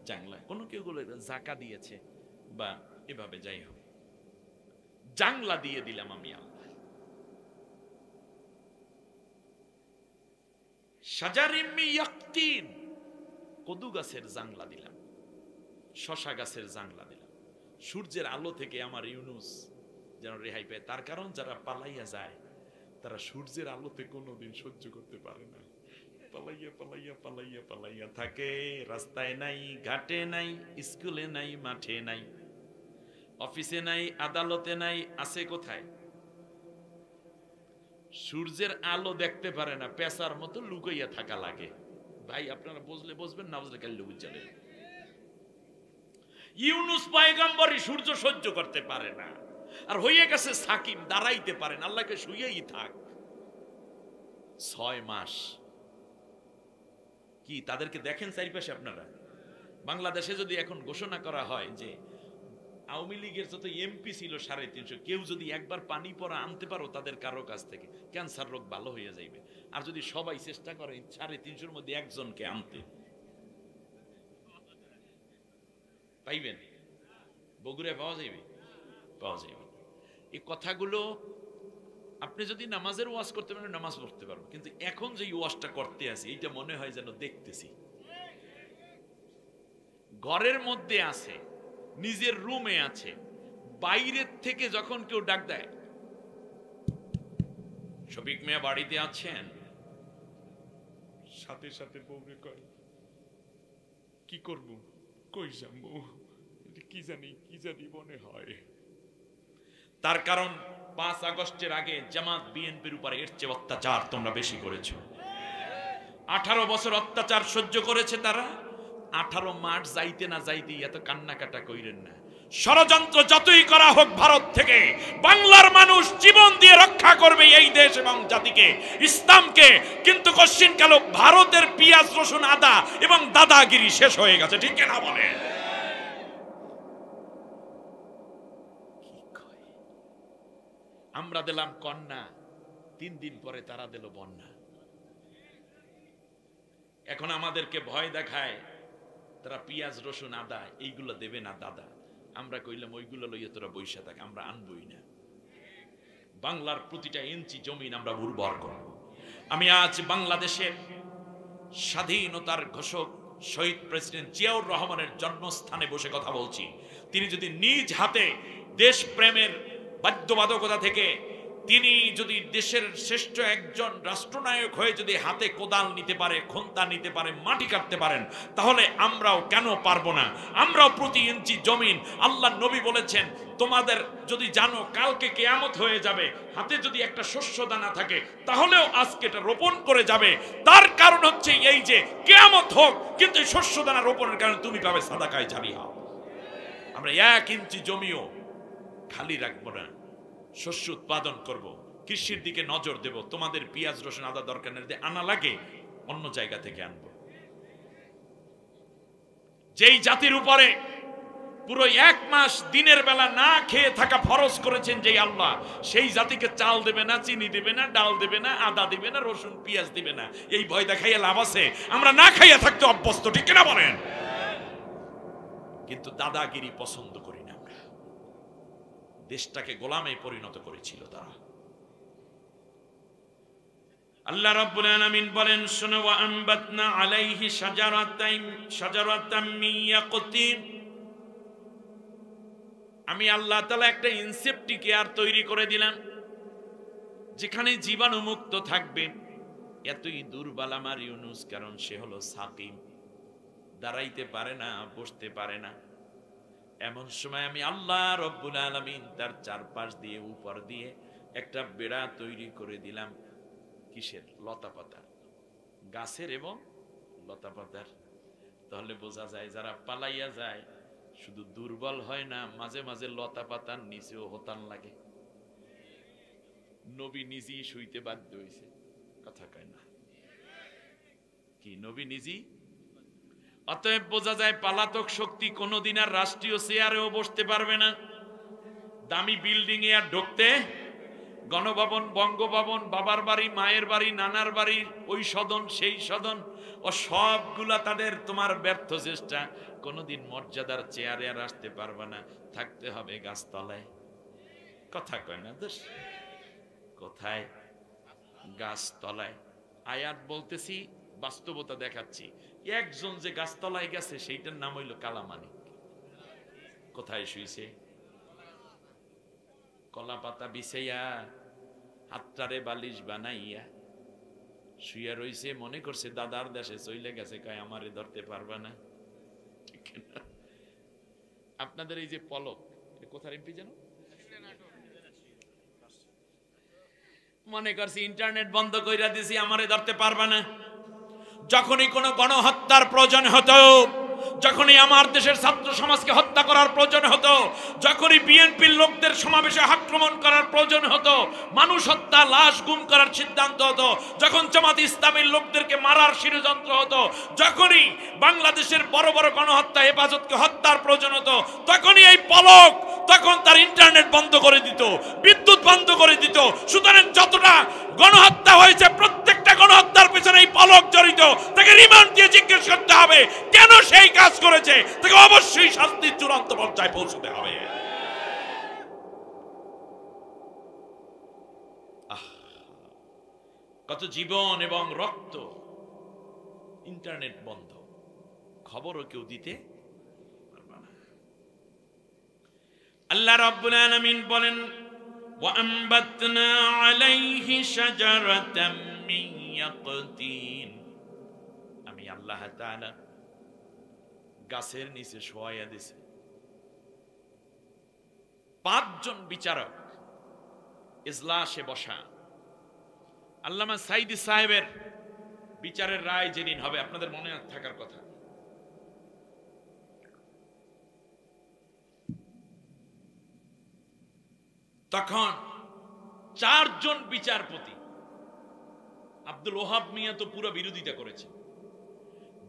S2: জাংলা। কোন কেউ গুলো জাকা দিয়েছে বা এভাবে, যাই হোক জাংলা দিয়ে দিলাম আমি আল্লাহ। শাজারিম মিন ইয়াকতিন, কদু গাছের জাংলা দিলাম, শশা গাছের জাংলা দিলাম। সূর্যের আলো থেকে আমার ইউনুস যেন রেহাই পায়। তার কারণ যারা পালাইয়া যায় তারা সূর্যের আলোতে কোনোদিন সহ্য করতে পারে না। পালাইয়া পালাইয়া পালাইয়া পালাইয়া থাকে, রাস্তায় নাই, ঘাটে নাই, স্কুলে নাই, মাঠে নাই, অফিসে নাই, আদালতে নাই, আছে কোথায়? সূর্যের আলো দেখতে পারে না, পেশার মতো লুকাইয়া থাকা লাগে। ভাই আপনারা বুঝলে বুঝবেন, না বুঝলে কাল বুঝালেন। ইউনুস পয়গম্বরই সূর্য সহ্য করতে পারে না, আর হয়ে গেছে সাকিম, দাঁড়াইতে পারেন, আল্লাহকে শুয়েই থাক। 6 মাস কি তাদেরকে দেখেন চারিপাশে আপনারা? বাংলাদেশে যদি এখন ঘোষণা করা হয় যে আওয়ামী লীগের যত এমপি ছিল 350, কেউ যদি একবার পানি পড়া আনতে পারো তাদের কারো কাছ থেকে, ক্যান্সার রোগ ভালো হয়ে যাইবে। আর যদি সবাই চেষ্টা করে 350-র মধ্যে একজনকে আনতে, পাইবেন? বগুড়ায় পাওয়া যাইবে? পাওয়া যাইবে। এই কথাগুলো আপনি যদি নামাজের ওয়াজ করতে পারেন, নামাজ পড়তে পারবো, কিন্তু এখন যে ওয়াজটা করতে আছি এইটা মনে হয় যেন দেখতেছি। ঘরের মধ্যে আছে, নিজের রুমে আছে, বাইরের থেকে যখন কেউ ডাক দেয়, শফিক মিয়া বাড়িতে আছেন, সাথে সাথে বউরে কয় কি করব, কই যাবো, কি জানি মনে হয়। তার কারণ 5 আগস্টের আগে জামাত বিএনপির উপরে এর চেয়ে অত্যাচার তোমরা বেশি করেছো। 18 বছর অত্যাচার সহ্য করেছে তারা। 18 মার্চ যাইতে না যাইতে এত কান্নাকাটা কইরেন না। ষড়যন্ত্র যতই করা হোক ভারত থেকে, বাংলার মানুষ জীবন দিয়ে রক্ষা করবে এই দেশ এবং জাতিকে, ইসলামকে। কিন্তু কোশ্চিন কালো ভারতের পেঁয়াজ রসুন আদা এবং দাদাগিরি শেষ হয়ে গেছে, ঠিক না বলে? আমরা দিলাম কন্যা, 3 দিন পরে তারা দিল বন্যা। এখন আমাদেরকে ভয় দেখায় তারা পেঁয়াজ রসুন আদা এইগুলো দেবে না দাদা। আমরা কইলাম ওইগুলো লইয়া তোরা বৈশা থাক, আমরা আনবই না। বাংলার প্রতিটা ইঞ্চি জমিন আমরা উর্বর করব। আমি আজ বাংলাদেশের স্বাধীনতার ঘোষক শহীদ প্রেসিডেন্ট জিয়াউর রহমানের জন্মস্থানে বসে কথা বলছি। তিনি যদি নিজ হাতে দেশপ্রেমের বাধ্যবাধকতা থেকে
S1: তিনি যদি দেশের শ্রেষ্ঠ একজন রাষ্ট্রনায়ক হয়ে যদি হাতে কোদাল নিতে পারে, খন্তা নিতে পারে, মাটি কাটতে পারেন, তাহলে আমরাও কেন পারবো না? আমরাও প্রতি ইঞ্চি জমিন, আল্লাহ নবী বলেছেন, তোমাদের যদি জানো কালকে কিয়ামত হয়ে যাবে, হাতে যদি একটা শস্য দানা থাকে তাহলেও আজকে এটা রোপণ করে যাবে। তার কারণ হচ্ছে এই যে কিয়ামত হোক, কিন্তু এই শস্য দানা রোপণের কারণে তুমি পাবে সাদাকায় জারিয়া। আমরা 1 ইঞ্চি জমিও খালি রাখবো না, শস্য উৎপাদন করব, কৃষির দিকে নজর দেব। তোমাদের পেঁয়াজ রসুন আদা দরকার নেই, আনা লাগে অন্য জায়গা থেকে আনব। যেই জাতির উপরে পুরো 1 মাস দিনের বেলা না খেয়ে থাকা ফরজ করেছেন যেই আল্লাহ, সেই জাতিকে চাল দেবে না, চিনি দেবে না, ডাল দেবে না, আদা দিবে না, রসুন পেঁয়াজ দিবে না। এই ভয় দেখাইয়া লাভ আছে? আমরা না খাইয়া থাকতে অভ্যস্ত, ঠিক কিনা বলেন? কিন্তু দাদাগিরি পছন্দ করি না আমরা। দেশটাকে গোলামে পরিণত করেছিল তারা। আল্লাহ রাব্বুল আলামিন বলেন, শুনো, ওয়া আনবাতনা আলাইহি শাজারাতাম মিন ইয়াকতিন। আমি আল্লাহ তাআলা একটা ইনসেপ্টিকেয়ার তৈরি করে দিলাম, যেখানে জীবাণুমুক্ত থাকবে। এতই দুর্বল আমার ইউনুস, কারণ সে হলো সাকিম, দাঁড়াইতে পারে না, বসতে পারে না। এমন সময় আমি আল্লাহ রব্বুল আলামিন তার চারপাশ দিয়ে, উপর দিয়ে একটা বেড়া তৈরি করে দিলাম। কিসের? লতা পাতার, গাছের এবং লতা পাতার। তাহলে বোঝা যায় যারা পালাইয়া যায় শুধু দুর্বল হয় না, মাঝে মাঝে লতা পাতার নিচেও হতান লাগে। নবী নিজেই শুইতে বাধ্য হয়েছে, কথা কয় না কি? নবী নিজেই। অতএব বোঝা যায় পালাতক শক্তি কোনোদিন আর রাষ্ট্রীয় চেয়ারেও বসতে পারবে না, দামি বিল্ডিং এ আর ঢুকতে, গণভবন, বঙ্গভবন, বাবার বাড়ি, মায়ের বাড়ি, নানার বাড়ি, ওই সদন সেই সদন, ও সবগুলা তাদের তোমার ব্যর্থ চেষ্টা, কোনোদিন মর্যাদার চেয়ারে আর আসতে পারবে না, থাকতে হবে গাছতলায়। কথা কয় না? দোষ কোথায়? গাছতলায়। আয়াত বলতেছি, বাস্তবতা দেখাচ্ছি। একজন যে গাছতলায় গেছে সেইটার নাম হইল কালামানিক। কোথায় শুইছে? কলা পাতা বিছাইয়া, হাতটারে বালিশ বানাইয়া শুইয়া রইছে, মনে করছে দাদার দেশে চলে গেছে, কয় আমারে ধরতে পারবা না। আপনাদের এই যে পলক, কোথার এমপি যেন, মনে করছি ইন্টারনেট বন্ধ কইরা দিছি, আমারে ধরতে পারবা না। যখনই কোনো গণহত্যার প্রয়োজন হতো, যখনই আমার দেশের ছাত্র সমাজকে হত্যা করার প্রয়োজন হতো, যখনই বিএনপির লোকদের সমাবেশে আক্রমণ করার প্রয়োজন হতো, মানুষ হত্যা, লাশ গুম করার সিদ্ধান্ত হতো, যখন জামাত ইসলামের লোকদেরকে মারার ষড়যন্ত্র হতো, যখনই বাংলাদেশের বড় বড় গণহত্যা, হেফাজতকে হত্যার প্রয়োজন হতো, তখনই এই পলক তখন তার ইন্টারনেট বন্ধ করে দিত, বিদ্যুৎ বন্ধ করে দিত। সুতরাং যতটা গণহত্যা হয়েছে, প্রত্যেকটা গণহত্যার পেছনে এই পলক জড়িত। তাকে রিমান্ড দিয়ে জিজ্ঞেস করতে হবে কেন সেই কাজ করেছে, তাকে অবশ্যই শাস্তির চূড়ান্ত পর্যায়ে পৌঁছতে হবে। কত জীবন এবং রক্ত, ইন্টারনেট বন্ধ, খবরও কেউ দিতে পারবে না। আল্লাহ রাব্বুল আলামিন বলেন, ওয়া আনবাতনা আলাইহি শাজারাতাম মিন ইয়াকতিন। আমি আল্লাহ তাআলা গাছের নিচে শোয়াইয়া দিছে 5 জন বিচারক ইজলাসে বসা। আল্লামা সাইদি সাহেবের বিচারের রায় যেদিন হবে, আপনাদের মনে থাকার কথা, তখন 4 জন বিচারপতি, আব্দুল ওহাব মিয়া তো পুরো বিরোধিতা করেছে,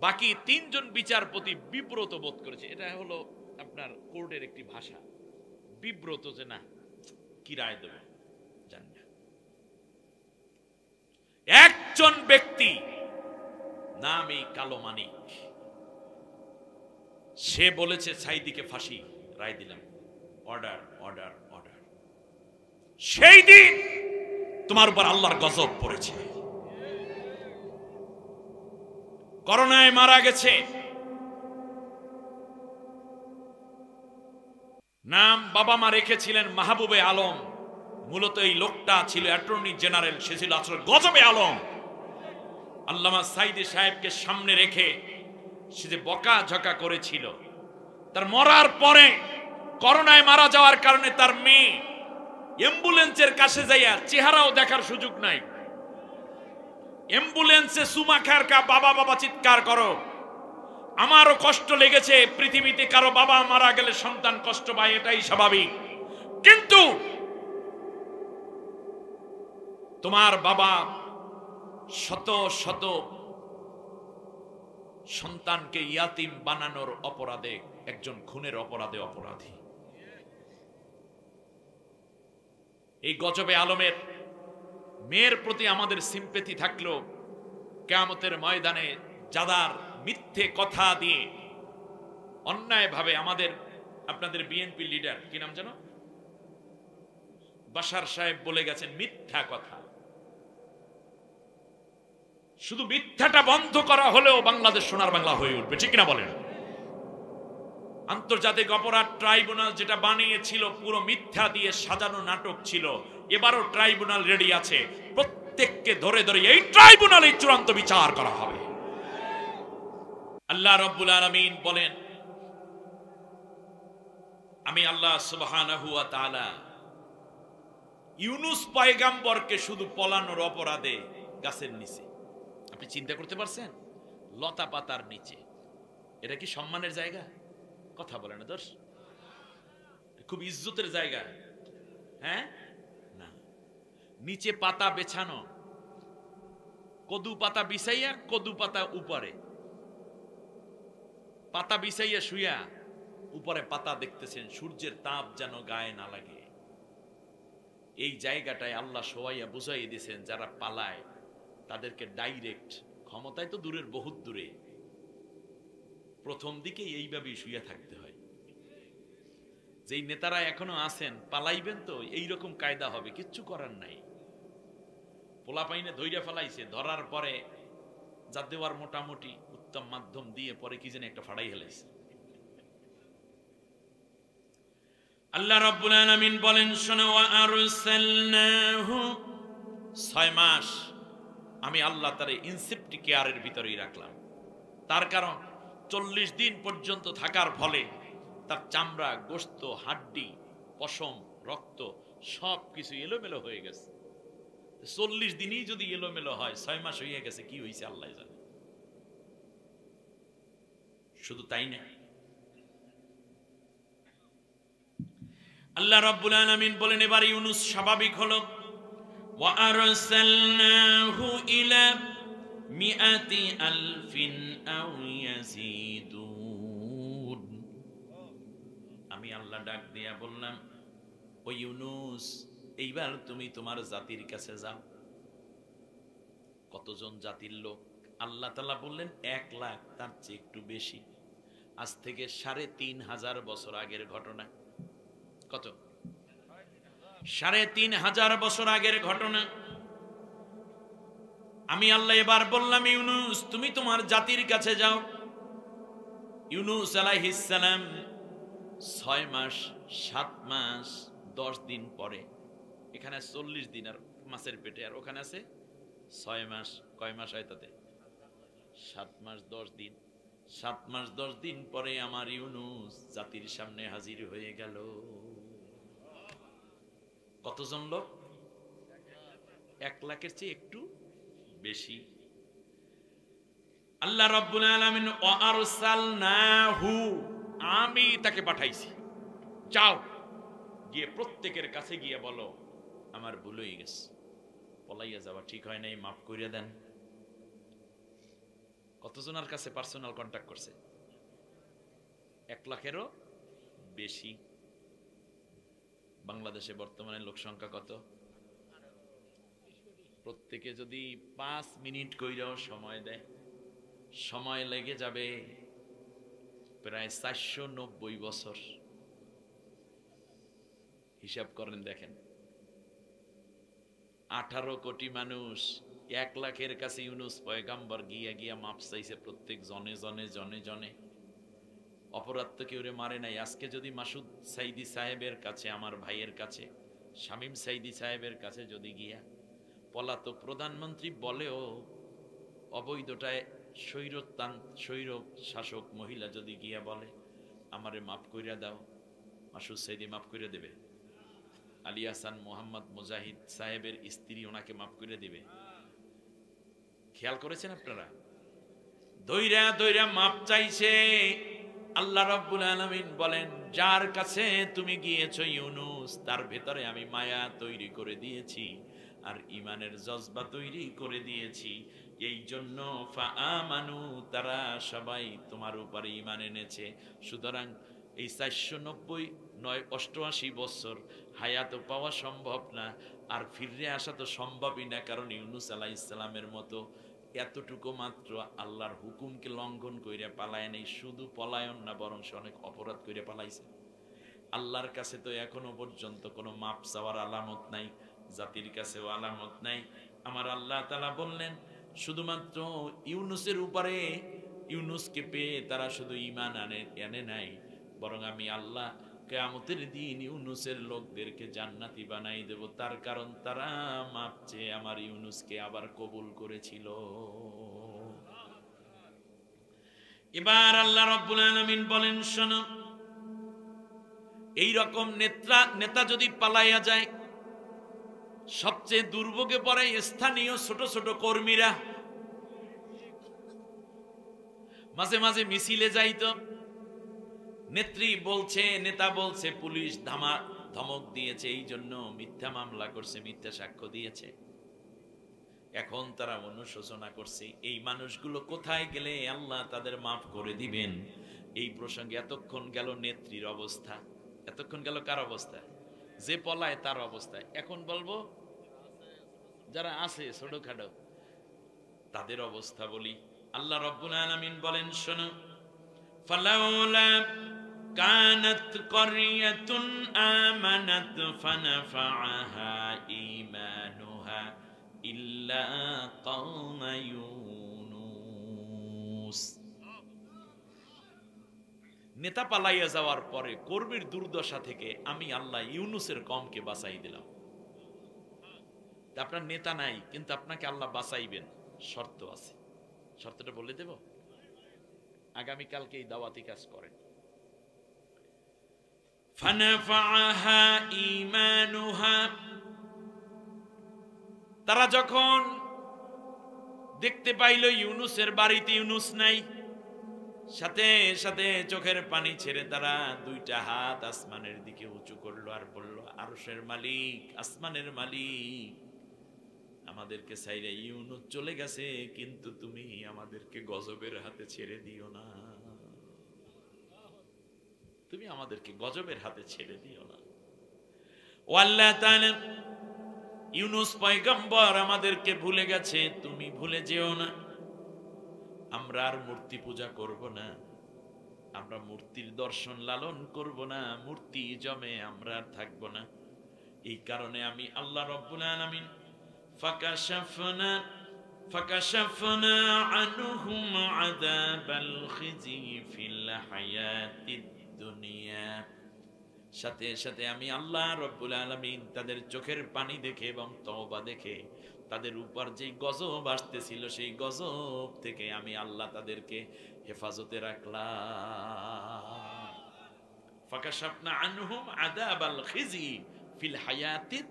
S1: বাকি 3 জন বিচারপতি বিব্রত বোধ করেছে। এটা হলো আপনার কোর্টের একটি ভাষা, বিব্রত, যে না কি রায় দেব জানি না। একজন ব্যক্তি, নাম এই কালো মানিক, সে বলেছে সাইদিকে ফাঁসি, রায় দিলাম, অর্ডার অর্ডার অর্ডার। সেই দিন তোমার উপর আল্লাহর গজব পড়েছে। করোনায় মারা গেছে, নাম বাবা মা রেখেছিলেন মাহবুবে আলম, মূলত এই লোকটা ছিল অ্যাটর্নি জেনারেল, সে ছিল আসলে গজবে আলম। আল্লামা সাইদি সাহেবকে সামনে রেখে সে যে বকাঝকা করেছিল, তার মরার পরে করোনায় মারা যাওয়ার কারণে তার মেয়ে অ্যাম্বুলেন্সের কাছে যাইয়া চেহারাও দেখার সুযোগ নাই। অ্যাম্বুলেন্সে সুমা খার কা বাবা বাবা চিৎকার করো। আমারও কষ্ট লেগেছে, পৃথিবীতে কারো বাবা মারা গেলে সন্তান কষ্ট পায়, এটাই স্বাভাবিক। কিন্তু তোমার বাবা শত শত সন্তানকে ইয়াতিম বানানোর অপরাধে, একজন খুনের অপরাধে অপরাধী। এই গজবে আলমের মেয়ের প্রতি আমাদের সিম্পেথি থাকলো, কিয়ামতের ময়দানে যাদার মিথ্যে কথা দিয়ে অন্যায়ভাবে আমাদের, আপনাদের বিএনপি লিডার কি নাম জানো, বাশার সাহেব বলে গেছেন মিথ্যা কথা। শুধু মিথ্যাটা বন্ধ করা হলেও বাংলাদেশ সোনার বাংলা হয়ে উঠবে, ঠিক না বলেন? আন্তর্জাতিক অপরাধ ট্রাইব্যুনাল যেটা বানিয়েছিল পুরো মিথ্যা দিয়ে সাজানো নাটক ছিল, এবারও ট্রাইব্যুনাল রেডি আছে, প্রত্যেককে ধরে ধরে এই ট্রাইব্যুনালে চূড়ান্ত বিচার করা হবে। আল্লাহ রাব্বুল আলামিন বলেন, আমি আল্লাহ সুবহানাহু ওয়া তাআলা ইউনুস পয়গম্বরকে শুধু পলানোর অপরাধে গাছের নিচে, আপনি চিন্তা করতে পারছেন, লতা পাতার নিচে, এটা কি সম্মানের জায়গা? কথা বলে না দোষ, খুব ইজ্জতের জায়গা, হ্যাঁ না, নিচে পাতা বেছানো, কদু পাতা বিছাইয়া, কদু পাতা উপরে, পাতা বিছাইয়া শুইয়া উপরে পাতা দেখতেছেন, সূর্যের তাপ যেন গায়ে না লাগে। এই জায়গাটায় আল্লাহ সবাইয়া বুঝাই দিয়েছেন, যারা পালায় তাদেরকে ডাইরেক্ট, ক্ষমতায় তো দূরের বহুত দূরে, প্রথম দিকে এইভাবেই শুয়ে থাকতে হয়। যেই নেতারা এখনো আছেন, পালাইবেন তো এইরকম কায়দা হবে, কিচ্ছু করার নাই। পোলাপাইনে ধৈর্য ফেলাইছে, ধরার পরে যা দেওয়ার মোটামুটি উত্তম মাধ্যম দিয়ে পরে কি যেন একটা ফাড়াই হেলাইছে। আল্লাহ রাব্বুল আলামিন বলেন, শোনো, ওয়া আরসালনাহু, 6 মাস আমি আল্লাহ তারে ইনসেপ্টি কেয়ারের ভিতরেই রাখলাম। তার কারণ 40 দিন পর্যন্ত থাকার ফলে তার চামড়া, গোশত, হাড্ডি, পশম, রক্ত সব কিছু এলোমেলো হয়ে গেছে। 40 দিনই যদি এলোমেলো হয়, 6 মাস হয়ে গেছে, কি হয়েছে আল্লাহ জানে। শুধু তাই না, আল্লাহ রাব্বুল আলামিন বলেন, এবার ইউনুস স্বাভাবিক হলো। ওয়া আরসালনাহু ইলা মিআতি আলফিন আও ইয়াজিদুন, আমি আল্লাহ ডাক দিয়া বললাম, ও ইউনুস, এইবার তুমি তোমার জাতির কাছে যাও। কতজন জাতির লোক? আল্লাহ তাআলা বললেন 1 লাখ, তার চেয়ে একটু বেশি। আজ থেকে 3500 বছর আগের ঘটনা। কত? 3500 বছর আগের ঘটনা। আমি আল্লাহ এবার বললাম, ইউনুস, তুমি তোমার জাতির কাছে যাও। ইউনুস আলাইহিস সালাম 6 মাস 7 মাস 10 দিন পরে, এখানে 40 দিন আর মাছের পেটে, আর ওখানে আছে 6 মাস। কয় মাস হয় তাতে? 7 মাস 10 দিন। 7 মাস 10 দিন পরে আমার ইউনুস জাতির সামনে হাজির হয়ে গেল। কতজন লোক? 1 লাখের চেয়ে একটু বেশি। আল্লাহ রাব্বুল আলামিন, ওয়া আরসালনাহু, আমি তাকে পাঠাইছি, যাও গিয়ে প্রত্যেকের কাছে গিয়ে বলো, আমার ভুল হয়ে গেছে, পলাইয়া যাওয়া ঠিক হয় নাই, মাফ করে দেন। কতজনের কাছে পার্সোনাল কন্টাক্ট করছে? 1 লাখেরও বেশি। বাংলাদেশে বর্তমানে লোক সংখ্যা কত? প্রত্যেকে যদি 5 মিনিট কইরাও সময় দেয়, সময় লেগে যাবে প্রায় 490 বছর। হিসাব করেন, দেখেন, 18 কোটি মানুষ, 1 লাখের কাছে ইউনুস পয়গাম্বর গিয়া গিয়া মাপ চাইছে, প্রত্যেক জনে জনে জনে জনে। অপরাধ তো কেউ মারে নাই। আজকে যদি মাসুদ সাইদি সাহেবের কাছে, আমার ভাইয়ের কাছে
S2: শামীম সাইদি সাহেবের কাছে যদি গিয়া পলাতক প্রধানমন্ত্রী বলেও অবৈধটায় স্বৈর শাসক মহিলা যদি গিয়া বলে আমারে মাফ কইরা দাও, মাসুদ সাইদি মাফ করে দেবে? আলী হাসান মোহাম্মদ মুজাহিদ সাহেবের স্ত্রী ওনাকে মাফ করে দিবে? খেয়াল করেছেন আপনারা? দইরা দইরা মাপ চাইছে। আল্লাহ রাব্বুল আলামিন বলেন, যার কাছে তুমি গিয়েছো ইউনুস, তার ভেতরে আমি মায়া তৈরি করে দিয়েছি আর ঈমানের জজবা তৈরি করে দিয়েছি। এই জন্য ফাআমানু, তারা সবাই তোমার উপরে ঈমান এনেছে। সুতরাং এই 489 বছর হায়াত পাওয়া সম্ভব না, আর ফিরে আসা তো সম্ভবই না, কারণ ইউনুস আলাইহিস সালামের মতো এতটুকু মাত্র আল্লাহর হুকুমকে লঙ্ঘন কইরা পালায় নেই। শুধু পলায়ন না, বরং সে অনেক অপরাধ কইরা পালাইছে। আল্লাহর কাছে তো এখনো পর্যন্ত কোনো মাপ চাওয়ার আলামত নাই, জাতির কাছেও আলামত নাই। আমার আল্লাহ তাআলা বললেন, শুধুমাত্র ইউনুসের উপরে, ইউনুসকে পেয়ে তারা শুধু ঈমান আনে নাই, বরং আমি আল্লাহ কিয়ামতের দিন ইউনুসের লোকদেরকে জান্নাতি বানাই দেব। তার কারণ তারা মাপ চেয়ে আমার ইউনুসকে আবার কবুল করেছিল। এবার আল্লাহ রাব্বুল আলামিন বলেন, শোনো, এই রকম নেতা যদি পালাইয়া যায়, সবচেয়ে দুর্ভোগে পড়ে স্থানীয় ছোট ছোট কর্মীরা। মাঝে মাঝে মিছিলে যাইতো, নেত্রী বলছে, নেতা বলছে পুলিশ ধমক দিয়েছে, এই জন্য মিথ্যা মামলা করছে, মিথ্যা সাক্ষ্য দিয়েছে। এখন তারা অনুশোচনা করছে, এই মানুষগুলো কোথায় গেলে আল্লাহ তাদের মাফ করে দিবেন। এই প্রসঙ্গে এতক্ষণ গেল নেত্রীর অবস্থা, এতক্ষণ গেল কার অবস্থা? যে পলায় তার অবস্থা। এখন বলবো যারা আছে ছোটখাটো তাদের অবস্থা বলি। আল্লাহ রাব্বুল আলামিন বলেন, শোনো, ফালাউলা কানাত ক্বরিয়াতুন আমানাত ফানাফাআহা ঈমানুহা ইল্লা কওমা ইউনুস। নেতা পালাইয়া যাওয়ার পরে কর্মীর দুর্দশা থেকে আমি আল্লাহ ইউনুসের কওমকে বাঁচাই দিলাম। আপনার নেতা নাই, কিন্তু আপনাকে আল্লাহ বাঁচাইবেন, শর্ত আছে। শর্তটা বলে দেব, আগামীকালকে এই দাওয়াতি কাজ করেন। ফানাফাআহা ঈমানুহা, তারা যখন দেখতে পাইল ইউনুসের বাড়িতে ইউনুস নাই, সাথে সাথে চোখের পানি ছেড়ে তারা দুইটা হাত আসমানের দিকে উঁচু করলো আর বলল, আরশের মালিক, আসমানের মালিক, আমাদেরকে ছাইরে ইউনুস চলে গেছে, কিন্তু তুমি আমাদেরকে গজবের হাতে ছেড়ে দিও না, তুমি আমাদেরকে গজবের হাতে ছেড়ে দিও না। ও আল্লাহ তাআলা, ইউনুস পয়গম্বর আমাদেরকে ভুলে গেছে, তুমি ভুলে যেও না। আমরা আর মূর্তি পূজা করব না, আমরা মূর্তির দর্শন লালন করব না, মূর্তি জমে আমরা আর থাকবো না। এই কারণে আমি আল্লাহ রাব্বুল আলামিন ফাকাশাফনা আনহুম আযাবাল খিজি ফিল হায়াতিদ দুনিয়া, সাথে সাথে আমি আল্লাহ রাব্বুল আলামিন তাদের চোখের পানি দেখে এবং তওবা দেখে তাদের উপর যে গজব আসতেছিল, সেই গজব থেকে আমি আল্লাহ তাদেরকে হেফাজতে রাখলাম। ফাকাশাফনা আনহুম আযাবাল খিজি ফিল হায়াতিদ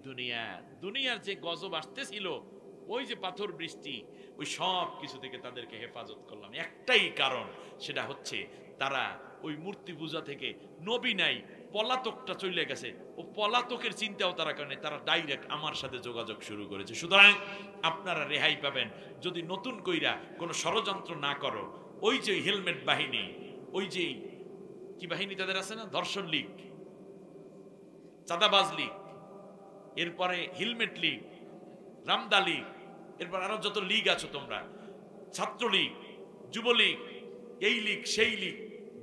S2: দুনিয়া, দুনিয়ার যে গজব আসতেছিল, ওই যে পাথর বৃষ্টি, ওই সব কিছু থেকে তাদেরকে হেফাজত করলাম। একটাই কারণ, সেটা হচ্ছে তারা ওই মূর্তি পূজা থেকে, নবী নাই, পলাতকটা চলে গেছে, ও পলাতকের চিন্তাও তারা করে, তারা ডাইরেক্ট আমার সাথে যোগাযোগ শুরু করেছে। সুতরাং আপনারা রেহাই পাবেন যদি নতুন কইরা কোনো ষড়যন্ত্র না করো। ওই যে হেলমেট বাহিনী, ওই যে কি বাহিনী তাদের আছে না, ধর্ষণ লীগ, চাঁদাবাজ লীগ, এরপরে হেলমেট লীগ, রামদা লীগ, এরপর আরো যত লীগ আছো তোমরা, ছাত্রলীগ, যুবলীগ, এই লীগ সেই লীগ,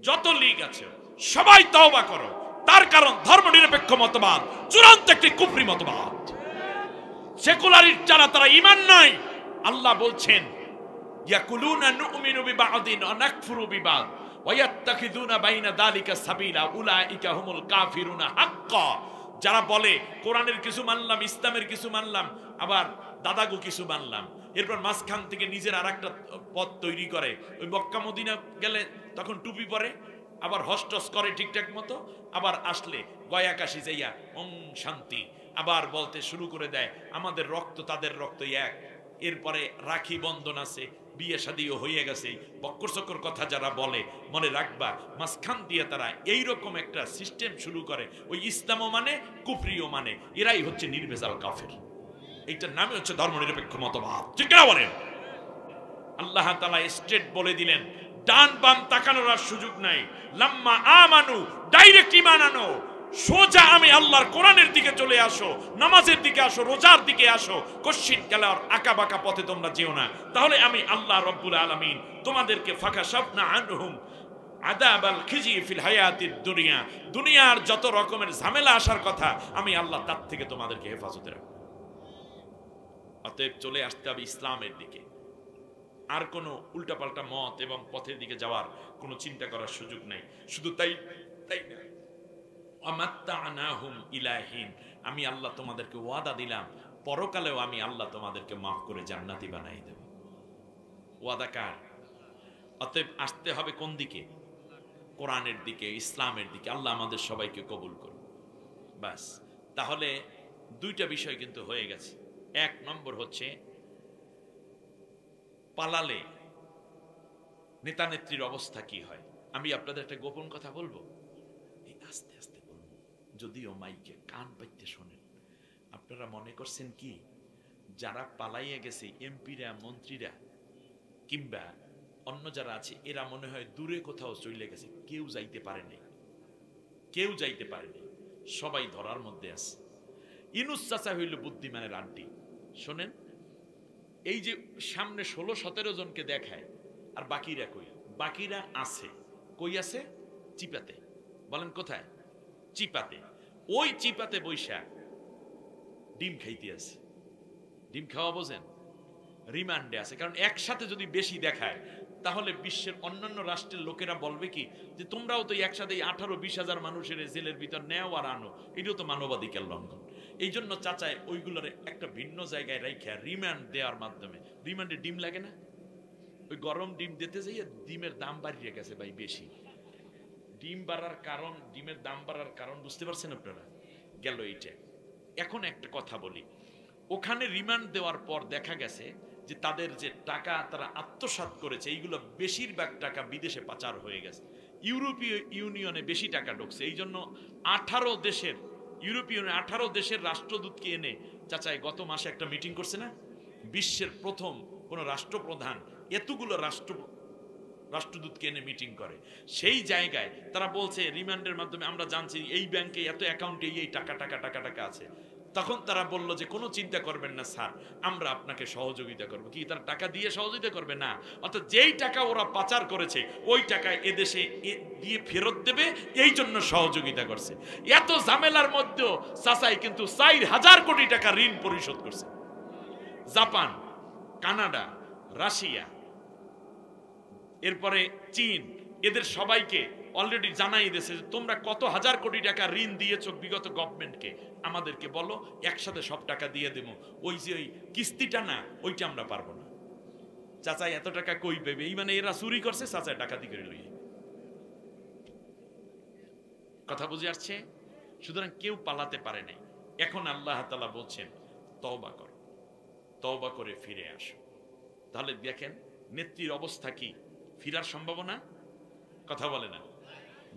S2: যত লীগ আছে সবাই তওবা করো। তার কারণ ধর্মনিরপেক্ষ মতবাদ চূড়ান্ত একটি কুফরি মতবাদ। সেকুলারির যারা, তারা ঈমান নাই। আল্লাহ বলছেন, ইয়াকুলুনা নুমিনু বিবাদিন ওয়া নাকফুরু বিবাদ ওয়া ইয়াত্তাখিযুনা বাইনা যালিকা সাবিলা উলাইকা হুমুল কাফিরুনা হাক্কা।
S1: যারা বলে কোরআনের কিছু মানলাম, ইসলামের কিছু মানলাম, আবার দাদাগো কিছু মানলাম, এরপর মাঝখান থেকে নিজের আর একটা পথ তৈরি করে। ওই মক্কা মদিনা গেলে তখন টুপি পরে, আবার হস্টস করে ঠিকঠাক মতো, আবার আসলে গয়া কাশি যাইয়া ওম শান্তি আবার বলতে শুরু করে দেয় আমাদের রক্ত তাদের রক্ত এক। এরপরে রাখি বন্ধন আছে, বিয়ে শাদিও হয়ে গেছে, বক্কর চক্কর কথা যারা বলে মনে রাখবা মাঝখান দিয়ে তারা এইরকম একটা সিস্টেম শুরু করে। ওই ইসলামও মানে কুফরিও মানে, এরাই হচ্ছে নির্ভেজাল কাফের। এইটার নামে হচ্ছে ধর্মনিরপেক্ষ মতবাদ, ঠিক না বলেন? আল্লাহ তাআলা স্ট্রেট বলে দিলেন, ডান বাম তাকানোর আর সুযোগ নাই। লাম্মা আমানু, ডাইরেক্ট ঈমান আনো, সোজা আমি আল্লাহর কোরআনের দিকে চলে আসো, নামাজের দিকে আসো, রোজার দিকে আসো। কশ্চিন কালার আঁকা বাঁকা পথে তোমরা যেও না, তাহলে আমি আল্লাহ রব্বুল আলামিন তোমাদেরকে ফাকাশাফনা আনহুম আযাবাল খিজি ফিল হায়াতিদ দুনিয়া, দুনিয়ার যত রকমের ঝামেলা আসার কথা আমি আল্লাহ তার থেকে তোমাদেরকে হেফাজতে রাখব। অতএব চলে আসতে হবে ইসলামের দিকে, আর কোনো উল্টাপাল্টা মত এবং পথের দিকে যাওয়ার কোনো চিন্তা করার সুযোগ নাই। শুধু তাই না, আমাত্তানাহুম ইলাহিন, আমি আল্লাহ তোমাদেরকে ওয়াদা দিলাম পরকালেও আমি আল্লাহ তোমাদেরকে মাফ করে জান্নাতি বানাই দেব। ওয়াদা কার? অতএব আসতে হবে কোন দিকে? কোরআনের দিকে, ইসলামের দিকে। আল্লাহ আমাদের সবাইকে কবুল করুন। বাস, তাহলে দুইটা বিষয় কিন্তু হয়ে গেছে। এক নম্বর হচ্ছে পালালে নেতা নেত্রীর অবস্থা কি হয়। আমি আপনাদের একটা গোপন কথা বলবো, এই আস্তে আস্তে বলবো, যদিও মাইকে কান পাইতে শোনেন। আপনারা মনে করছেন কি যারা পালাইয়া গেছে এমপিরা, মন্ত্রীরা কিংবা অন্য যারা আছে, এরা মনে হয় দূরে কোথাও চলে গেছে, কেউ যাইতে পারে নাই, কেউ যাইতে পারেনি, সবাই ধরার মধ্যে আছে। ইনুস চাচা হইল বুদ্ধিমানের আন্টি। শোনেন, এই যে সামনে 16-17 জনকে দেখায়, আর বাকিরা কই? বাকিরা আছে কই? আছে চিপাতে। বলেন কোথায়? চিপাতে। ওই চিপাতে বৈশা ডিম খাইতে আছে। ডিম খাওয়া বোঝেন? রিমান্ডে আছে। কারণ একসাথে যদি বেশি দেখায় তাহলে বিশ্বের অন্যান্য রাষ্ট্রের লোকেরা বলবে কি যে তোমরাও তো একসাথে 18-20 হাজার মানুষের জেলের ভিতর নেও আর আনো, এটাও তো মানবাধিকার লঙ্ঘন। এই জন্য চাচায় ওইগুলোর একটা ভিন্ন জায়গায় রাইখা রিমান্ড দেওয়ার মাধ্যমে, রিমান্ডে ডিম লাগে না, ওই গরম ডিম দিতে যাইয়া ডিমের দাম বাড়িয়ে গেছে ভাই বেশি। ডিম বাড়ার কারণ, ডিমের দাম বাড়ার কারণ বুঝতে পারছেন আপনারা? গেল এইটা। এখন একটা কথা বলি, ওখানে রিমান্ড দেওয়ার পর দেখা গেছে যে তাদের যে টাকা তারা আত্মসাৎ করেছে, এইগুলো বেশিরভাগ টাকা বিদেশে পাচার হয়ে গেছে। ইউরোপীয় ইউনিয়নে বেশি টাকা ঢুকছে। এই জন্য 18 দেশের, ইউরোপীয় 18 দেশের রাষ্ট্রদূতকে এনে চাচাই গত মাসে একটা মিটিং করছে না? বিশ্বের প্রথম কোন রাষ্ট্রপ্রধান এতগুলো রাষ্ট্রদূতকে এনে মিটিং করে। সেই জায়গায় তারা বলছে রিমান্ডের মাধ্যমে আমরা জানছি এই ব্যাংকে এত অ্যাকাউন্টে এই টাকা আছে। তখন তারা বলল যে কোনো চিন্তা করবেন না স্যার, আমরা আপনাকে সহযোগিতা করব। কি তারা টাকা দিয়ে সহযোগিতা করবে? না। অর্থাৎ যেই টাকা ওরা পাচার করেছে ওই টাকা এদেশে দিয়ে ফেরত দেবে, এই জন্য সহযোগিতা করছে। এত ঝামেলার মধ্যেও চাচাই কিন্তু 4000 কোটি টাকা ঋণ পরিশোধ করছে। জাপান, কানাডা, রাশিয়া, এরপরে চীন, এদের সবাইকে অলরেডি জানাই দিয়েছে যে তোমরা কত হাজার কোটি টাকা ঋণ দিয়েছো বিগত গভর্নমেন্টকে, আমাদেরকে বলো, একসাথে সব টাকা দিয়ে দেবো। ওই যে ওই কিস্তিটা না, ওইটা আমরা পারবো না। চাচা এত টাকা কই পেবে? এই মানে এরা চুরি করছে, চাচা ডাকাতি করে লই। কথা বুঝে আসছে? সুতরাং কেউ পালাতে পারে নাই। এখন আল্লাহ তাআলা বলছেন তওবা করো, তওবা করে ফিরে আসো। তাহলে দেখেন নেত্রীর অবস্থা কি, ফিরার সম্ভাবনা? কথা বলে না,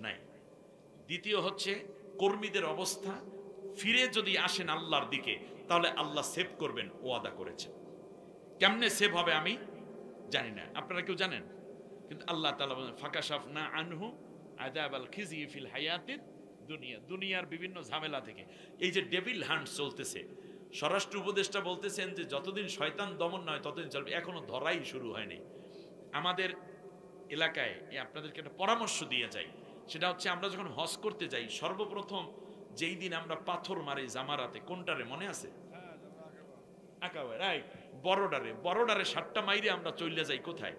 S1: নাই। দ্বিতীয় হচ্ছে কর্মীদের অবস্থা, ফিরে যদি আসেন আল্লাহর দিকে তাহলে আল্লাহ সেভ করবেন, ওয়াদা করেছেন। কেমনে সেভ হবে আমি জানি না, আপনারা কেউ জানেন? কিন্তু আল্লাহ তাআলা বলেন ফাকাশাফনা আনহু আযাবাল খিজি ফিল হায়াতিদ দুনিয়া, দুনিয়ার বিভিন্ন ঝামেলা থেকে। এই যে ডেভিল হান্ট চলতেছে, স্বরাষ্ট্র উপদেষ্টা বলতেছেন যে যতদিন শয়তান দমন নয় ততদিন চলবে। এখনো ধরাই শুরু হয়নি। আমাদের এলাকায় আপনাদেরকে একটা পরামর্শ দিয়ে যাই, সেটা হচ্ছে আমরা যখন হজ করতে যাই সর্বপ্রথম যেই দিন আমরা পাথর মারি জামারাতে, কোনটারে মনে আছে? রাইট, বড়ডারে। বড়ডারে 7টা মাইরে আমরা চলে যাই কোথায়?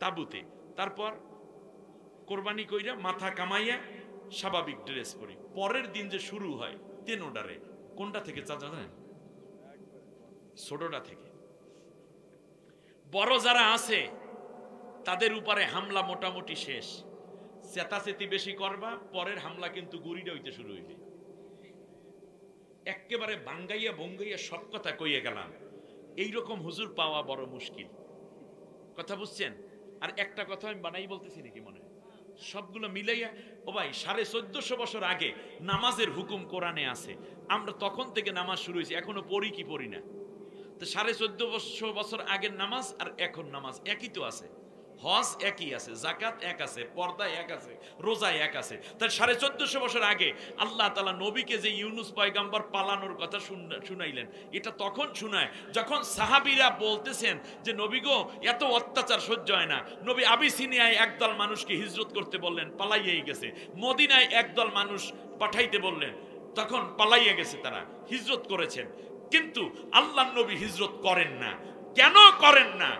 S1: তাবুতে। তারপর কোরবানি কইরা মাথা কামাইয়া স্বাভাবিক ড্রেস পরি। পরের দিন যে শুরু হয় 10 অর্ডারে, কোনটা থেকে জানেন? ছোটটা থেকে। বড় যারা আছে তাদের উপরে হামলা মোটামুটি শেষ। চেতাচেতি বেশি করবা, পরের হামলা কিন্তু গুড়িটা হইতে শুরু হইবে। একেবারে বাঙ্গাইয়া বঙ্গাইয়া সব কথা কইয়ে গেলাম, এইরকম হুজুর পাওয়া বড় মুশকিল। কথা বুঝছেন? আর একটা কথা আমি বানাই বলতেছি নাকি মনে হয়? সবগুলো মিলাইয়া, ও ভাই 1450 বছর আগে নামাজের হুকুম কোরআনে আছে, আমরা তখন থেকে নামাজ শুরু হয়েছি, এখনো পড়ি কি পড়ি না? তো 1450 বছর আগের নামাজ আর এখন নামাজ একই তো আছে। হজ একই আছে, জাকাত এক আছে, পর্দা এক আছে, রোজা এক আছে। তার 1450 বছর আগে আল্লাহ তাআলা নবীকে যে ইউনুস পয়গম্বর পালানোর কথা শুনাইলেন, এটা তখন শুনায় যখন সাহাবীরা বলতেছেন যে নবী গো, এত অত্যাচার সহ্য হয় না। নবী আবিসিনিয়ায় একদল মানুষকে হিজরত করতে বললেন, পালাইয়েই গেছে। মদিনায় একদল মানুষ পাঠাইতে বললেন, তখন পালাইয়ে গেছে, তারা হিজরত করেছেন। কিন্তু আল্লাহর নবী হিজরত করেন না। কেন করেন না?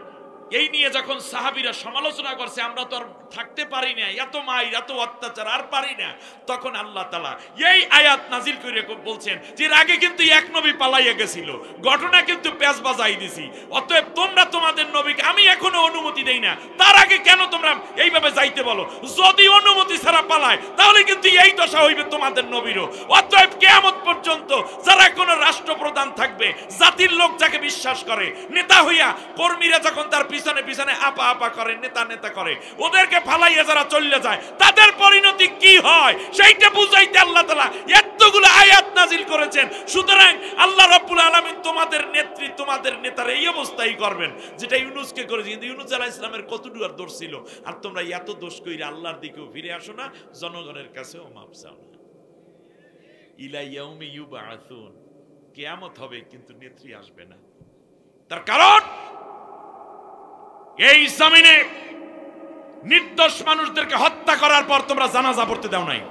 S1: এই নিয়ে যখন সাহাবীরা সমালোচনা করছে, আমরা তো আর থাকতে পারি না, এত মাইর এত অত্যাচার আর পারি না, তখন আল্লাহ তাআলা এই আয়াত নাজিল করে বলছেন যে এর আগে কিন্তু এক নবী পালাইয়া গেছিল, ঘটনা কিন্তু পেঁচ বাজাই দিছি, অতএব তোমরা তোমাদের নবীকে, আমি এখনো অনুমতি দেই না, তার আগে কেন তোমরা এইভাবে যাইতে বলো? যদি অনুমতি ছাড়া পালায় তাহলে কিন্তু এই দশা হইবে তোমাদের নবীরও। অতএব কিয়ামত পর্যন্ত যারা কোনো রাষ্ট্রপ্রধান থাকবে, জাতির লোক যাকে বিশ্বাস করে, নেতা হইয়া কর্মীরা যখন তার পিছনে পিছনে আপা আপা করে, নেতা নেতা করে, ওদেরকে ফালাইয়া যারা চলে যায়, তাদের পরিণতি কি হয় সেইটা বুঝাইতে আল্লাহ তাআলা এতগুলো আয়াত নাজিল করেছেন। সুতরাং আল্লাহ রাব্বুল আলামিন তোমাদের নেত্রী, তোমাদের নেতার এই অবস্থাই করবেন যেটা ইউনূসকে করেছে। কিন্তু ইউনূস আলাইহিস সালামের কতটুকু দোষ ছিল? আর তোমরা এত দোষ কইরা আল্লাহর দিকেও ফিরে আসো না, জনগণের কাছেও মাপ চাও না। ইলা ইয়াউমি ইউবআসুন, কিয়ামত হবে কিন্তু নেত্রী আসবে না। তার কারণ এই জমিনে নির্দোষ মানুষদেরকে হত্যা করার পর তোমরা জানাজা পড়তে দাও নাই।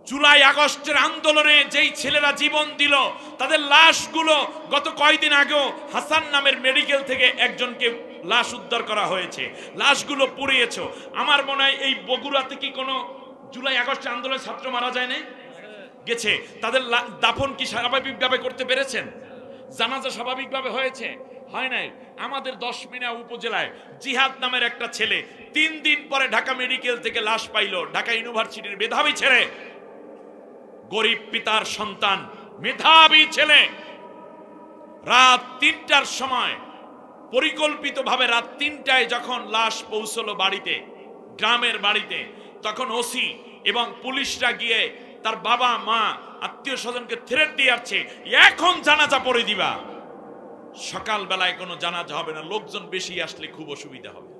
S1: জুলাই আগস্টের আন্দোলনে যেই ছেলেরা জীবন দিল, তাদের লাশগুলো গত কয়েকদিন আগেও হাসান নামের মেডিকেল থেকে একজনকে লাশ উদ্ধার করা হয়েছে, লাশগুলো পুড়িয়েছে। আমার মনে হয় এই বগুড়াতে কি কোনো জুলাই আগস্টের আন্দোলনের ছাত্র মারা যায় নাই? গেছে। তাদের দাফন কি স্বাভাবিকভাবে করতে পেরেছেন? জানাজা স্বাভাবিকভাবে হয়েছে? হয় নাই। আমাদের 10 মিনা উপজেলায় জিহাদ নামের একটা ছেলে 3 দিন পরে ঢাকা মেডিকেল থেকে লাশ পাইল। ঢাকা ইউনিভার্সিটির মেধাবী ছেলে, গরিব পিতার সন্তান, মেধাবী ছেলে। রাত 3টার সময় পরিকল্পিতভাবে রাত 3টায় যখন লাশ পৌঁছলো বাড়িতে, গ্রামের বাড়িতে, তখন ওসি এবং পুলিশরা গিয়ে তার বাবা মা আত্মীয় স্বজনকে থ্রেট দিয়ে আসছে, এখন জানাজা পড়ে দিবা, সকাল বেলায় কোনো জানাজা হবে না, লোকজন বেশি আসলে খুব অসুবিধা হবে।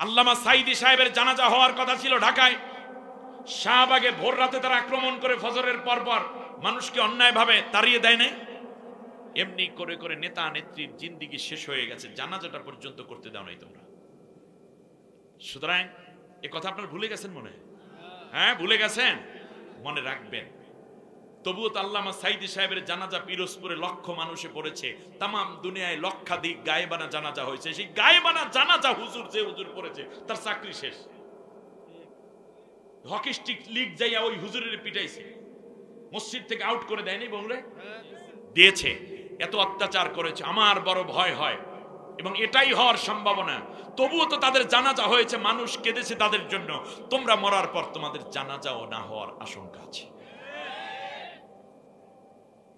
S1: আল্লামা সাইদি সাহেবের জানাজা হওয়ার কথা ছিল ঢাকায়। শাহবাগে ভোর রাতে তারা আক্রমণ করে ফজরের পরপর মানুষকে অন্যায়ভাবে তাড়িয়ে দেয় নাই। এমনি করে করে নেতা নেত্রীর জিন্দিগি শেষ হয়ে গেছে, জানাজাটা পর্যন্ত করতে দাও নাই তোমরা। সুতরাং এ কথা আপনারা ভুলে গেছেন মনে হয়? হ্যাঁ, ভুলে গেছেন? মনে রাখবেন। তবুও তো আল্লামা সাইদি সাহেবের জানাজা পিরোজপুরে লক্ষ মানুষে পড়েছে, তাম দুনিয়ায় লক্ষাধিক গায়েবানা জানাজা হয়েছে। সেই গায়েবানা জানাজা হুজুর যে হুজুর পড়েছে তার চাকরি শেষ। হকি স্টিক লিগ যাইয়া ওই হুজুরের পিটাইছে, মসজিদ থেকে আউট করে দেয়নি, বললে দিয়েছে। এত অত্যাচার করেছে, আমার বড় ভয় হয় এবং এটাই হওয়ার সম্ভাবনা। তবুও তো তাদের জানাজা হয়েছে, মানুষ কেঁদেছে তাদের জন্য। তোমরা মরার পর তোমাদের জানাজাও না হওয়ার আশঙ্কা আছে।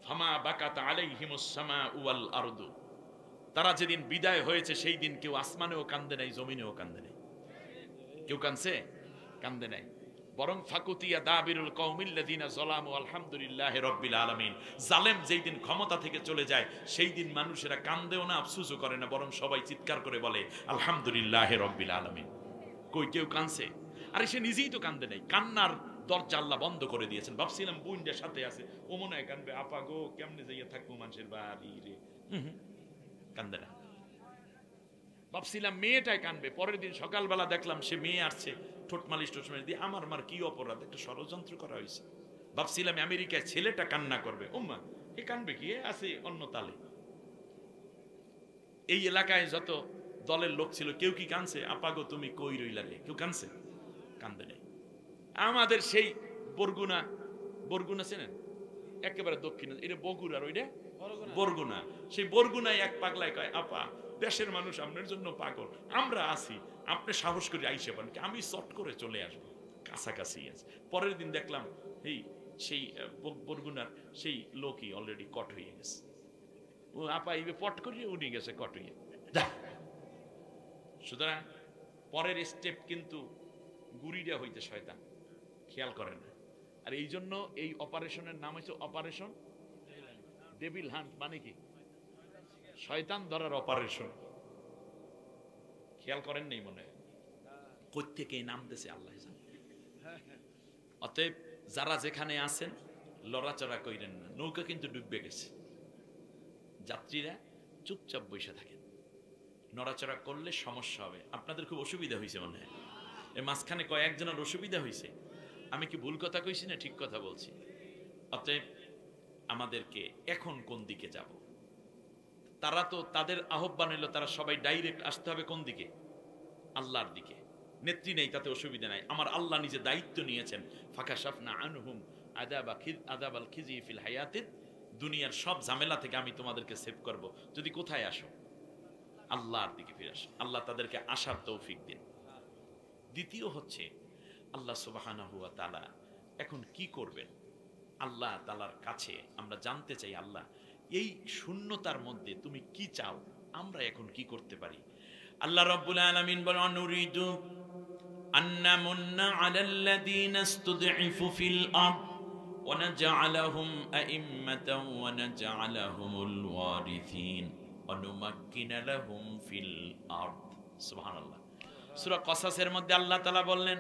S1: ফামা বাকাত আলাইহিমুস সামাউ ওয়াল আরদু, তারা যেদিন বিদায় হয়েছে সেই দিন কেউ আসমানেও কান্দে নাই, জমিনেও কান্দে নাই। কেউ কান্দছে? কান্দে নাই। বরং ফাকুতিয়া দাবিরুল কওমিল্লাযিনা যালামু আলহামদুলিল্লাহি রাব্বিল আলামিন, জালেম যেই দিন ক্ষমতা থেকে চলে যায় সেই দিন মানুষেরা কান্দেও না, আফসোসও করে না, বরং সবাই চিৎকার করে বলে আলহামদুলিল্লাহি রাব্বিল আলামিন। কই কেউ কাঁদছে? আরে সে নিজেই তো কান্দে নাই, কান্নার দরজা আল্লাহ বন্ধ করে দিয়েছেন। ভাবছিলাম বোনটার সাথে আছে, ও মনে হয় কান্দবে, আপা গো কেমনে যাইয়া থাকবো মানুষের বাড়ি রে, কান্দে না। ভাবছিলাম মেয়েটাই কানবে, পরের দিন সকালবেলা দেখলাম সে মেয়ে আসছে, ঠোঁট মালিশ টোট মালিশ দিয়ে, আমার মার কি অপরাধ, একটা ষড়যন্ত্র করা হয়েছে। ভাবছিলাম আমেরিকায় ছেলেটা কান্না করবে, ওম্মা এ কানবে কি, আছে অন্য তালে। এই এলাকায় যত দলের লোক ছিল, কেউ কি কানছে? আপাগো তুমি কই রইলা রে? কেউ কানছে? কান্দে নেই। আমাদের সেই বরগুনা, বরগুনা চেনেন? একেবারে দক্ষিণ, এটা বগুড়ার, ওইটা বরগুনা। সেই বরগুনায় এক পাগলায় কয়, আপা দেশের মানুষ আপনার জন্য পাগল, আমরা আছি, আপনি সাহস করে আইসে পান। আমি চট করে চলে আসবো, কাছাকাছি আছে। পরের দিন দেখলাম এই সেই বরগুনার সেই লোকই অলরেডি কট হয়ে গেছে। ও আপা ইবে পট করিয়ে উনি গেছে কট হয়ে। সুতরাং পরের স্টেপ কিন্তু গুড়িটা হইতে শয়তান, খেয়াল করেন না। আর এই জন্য এই অপারেশনের নাম হচ্ছে অপারেশন ডেভিল হান্ট। মানে কি? শয়তান ধরার অপারেশন। খেয়াল করেন নেই মনে হয় কই থেকে এই নাম দিয়েছে আল্লাহ জানে। অতএব যারা যেখানে আছেন লড়াচড়া কইরেন না, নৌকা কিন্তু ডুববে গেছে। যাত্রীরা চুপচাপ বসে থাকেন, নড়াচড়া করলে সমস্যা হবে। আপনাদের খুব অসুবিধা হয়েছে মনে হয়, এর মাঝখানে কয়েকজনের অসুবিধা হয়েছে। আমি কি ভুল কথা কইছি না ঠিক কথা বলছি? অতএব আমাদেরকে এখন কোন দিকে যাব? তারা তো তাদের আহ্বান হলো তারা সবাই ডাইরেক্ট আসতে হবে কোন দিকে? আল্লাহর দিকে। নেত্রী নেই তাতে অসুবিধা নাই, আমার আল্লাহ নিজে দায়িত্ব নিয়েছেন। ফাকাশাফনা আনহুম আযাবাল খিজি ফিল হায়াতিদ, দুনিয়ার সব ঝামেলা থেকে আমি তোমাদেরকে সেভ করব যদি কোথায় আসো? আল্লাহর দিকে ফিরে আসো। আল্লাহ তাদেরকে আসার তৌফিক দিন। দ্বিতীয় হচ্ছে আল্লাহ সুবহানাহু ওয়া তাআলা এখন কি করবেন? আল্লাহ তাআলার কাছে আমরা জানতে চাই, আল্লাহ এই শূন্যতার মধ্যে তুমি কি চাও, আমরা এখন কি করতে পারি? আল্লাহ রাব্বুল আলামিন বলেন, নুরিদু আন্নামুন্না আলাল্লাযীনা ইসতুদঈফু ফিল আরদ ওয়া নাজআলাহুম আইম্মাতাও ওয়া নাজআলাহুমুল ওয়ারিসিন ওয়া নুমাক্কিনা লাহুম ফিল আরদ। সুবহানাল্লাহ। সূরা কসাসের মধ্যে আল্লাহ তাআলা বললেন,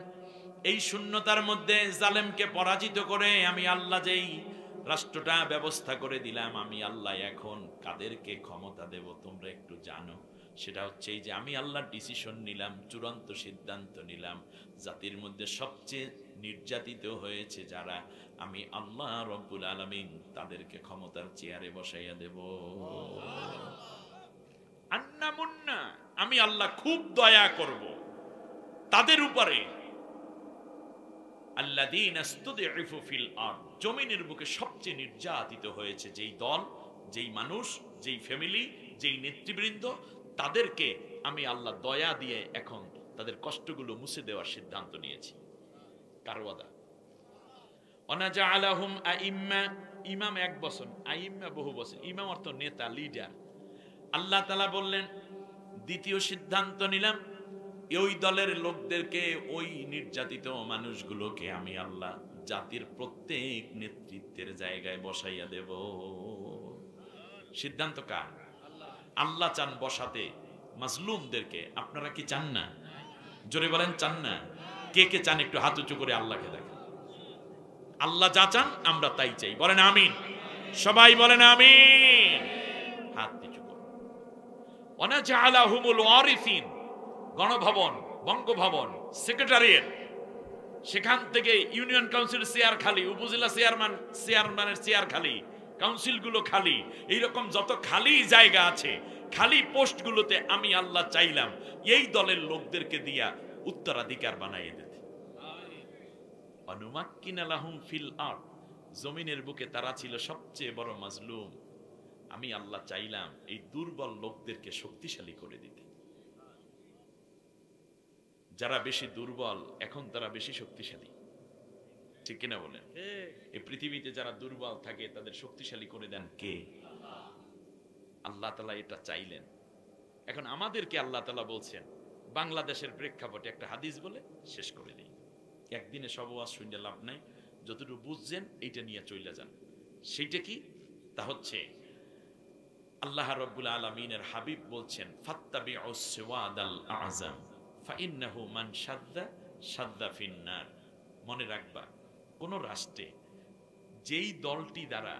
S1: এই শূন্যতার মধ্যে জালেমকে পরাজিত করে আমি আল্লাহ যেই রাষ্ট্রটা ব্যবস্থা করে দিলাম, আমি আল্লাহ এখন কাদেরকে ক্ষমতা দেব তোমরা একটু জানো। সেটা হচ্ছে এই যে আমি আল্লাহ ডিসিশন নিলাম, চূড়ান্ত সিদ্ধান্ত নিলাম, জাতির মধ্যে সবচেয়ে নির্যাতিত হয়েছে যারা, আমি আল্লাহ রব্বুল আলামিন তাদেরকে ক্ষমতার চেয়ারে বসাইয়া দেব। আন্না মুন্না, আমি আল্লাহ খুব দয়া করব তাদের উপরে। আল্লাযীনা ইসতুদঈফু ফিল আরদ, জমিনের বুকে সবচেয়ে নির্যাতিত হয়েছে যেই দল, যেই মানুষ, যেই ফ্যামিলি, যেই নেতৃবৃন্দ, তাদেরকে আমি আল্লাহ দয়া দিয়ে এখন তাদের কষ্টগুলো মুছে দেওয়ার সিদ্ধান্ত নিয়েছি। কার ওয়াদা? ওয়ানাজআলাহুম আইম্মা, ইমাম এক বছর, আইম্মা বহু বছর। ইমাম অর্থ নেতা, লিডার। আল্লাহ তাআলা বললেন দ্বিতীয় সিদ্ধান্ত নিলাম, ওই দলের লোকদেরকে, ওই নির্যাতিত মানুষগুলোকে আমি আল্লাহ জাতির প্রত্যেক নেতৃত্বের জায়গায় বসাইয়া দেব। সিদ্ধান্ত কার? আল্লাহ চান বসাতে মাজলুমদেরকে। আপনারা কি চান না? জোরে বলেন চান না? কে কে চান একটু হাত উঁচু করে আল্লাহকে দেখেন। আল্লাহ যা চান আমরা তাই চাই, বলেন আমিন। সবাই বলেন আমিন। হাত নিচু করুন। ওয়ানাজআলাহুমুল ওয়ারিসিন, গণভবন, বঙ্গভবন, সেক্রেটারিয়েট, সেখান থেকে ইউনিয়ন কাউন্সিল চেয়ার খালি, উপজেলা চেয়ারম্যানের চেয়ার খালি, কাউন্সিলগুলো খালি, এইরকম যত খালি জায়গা আছে, খালি পোস্টগুলোতে আমি আল্লাহ চাইলাম এই দলের লোকদেরকে দিয়া উত্তরাধিকার বানাইয়ে দিতে। অনুমাক্কিনা লাহুম ফিল আরদ, জমিনের বুকে তারা ছিল সবচেয়ে বড় মাজলুম, আমি আল্লাহ চাইলাম এই দুর্বল লোকদেরকে শক্তিশালী করে দিতে। যারা বেশি দুর্বল এখন তারা বেশি শক্তিশালী, ঠিক কিনা বলেন? এই পৃথিবীতে যারা দুর্বল থাকে তাদের শক্তিশালী করে দেন কে? আল্লাহ তাআলা এটা চাইলেন। এখন আমাদেরকে আল্লাহ তাআলা বলছেন, বাংলাদেশের প্রেক্ষাপটে একটা হাদিস বলে শেষ করে দিই। একদিনে সব ওয়াজ শুনতে লাভ নাই, যতটুকু বুঝছেন এইটা নিয়ে চলে যান। সেইটা কি? তা হচ্ছে আল্লাহ রাব্বুল আলামিনের হাবিব বলছেন, ফাত্তাবিউস সিওয়াদাল আযম ফাইন্নাহু মান শাদ্দা শাদ্দা ফিন্নার। মনে রাখবা, কোন রাষ্ট্রে যেই দলটি দ্বারা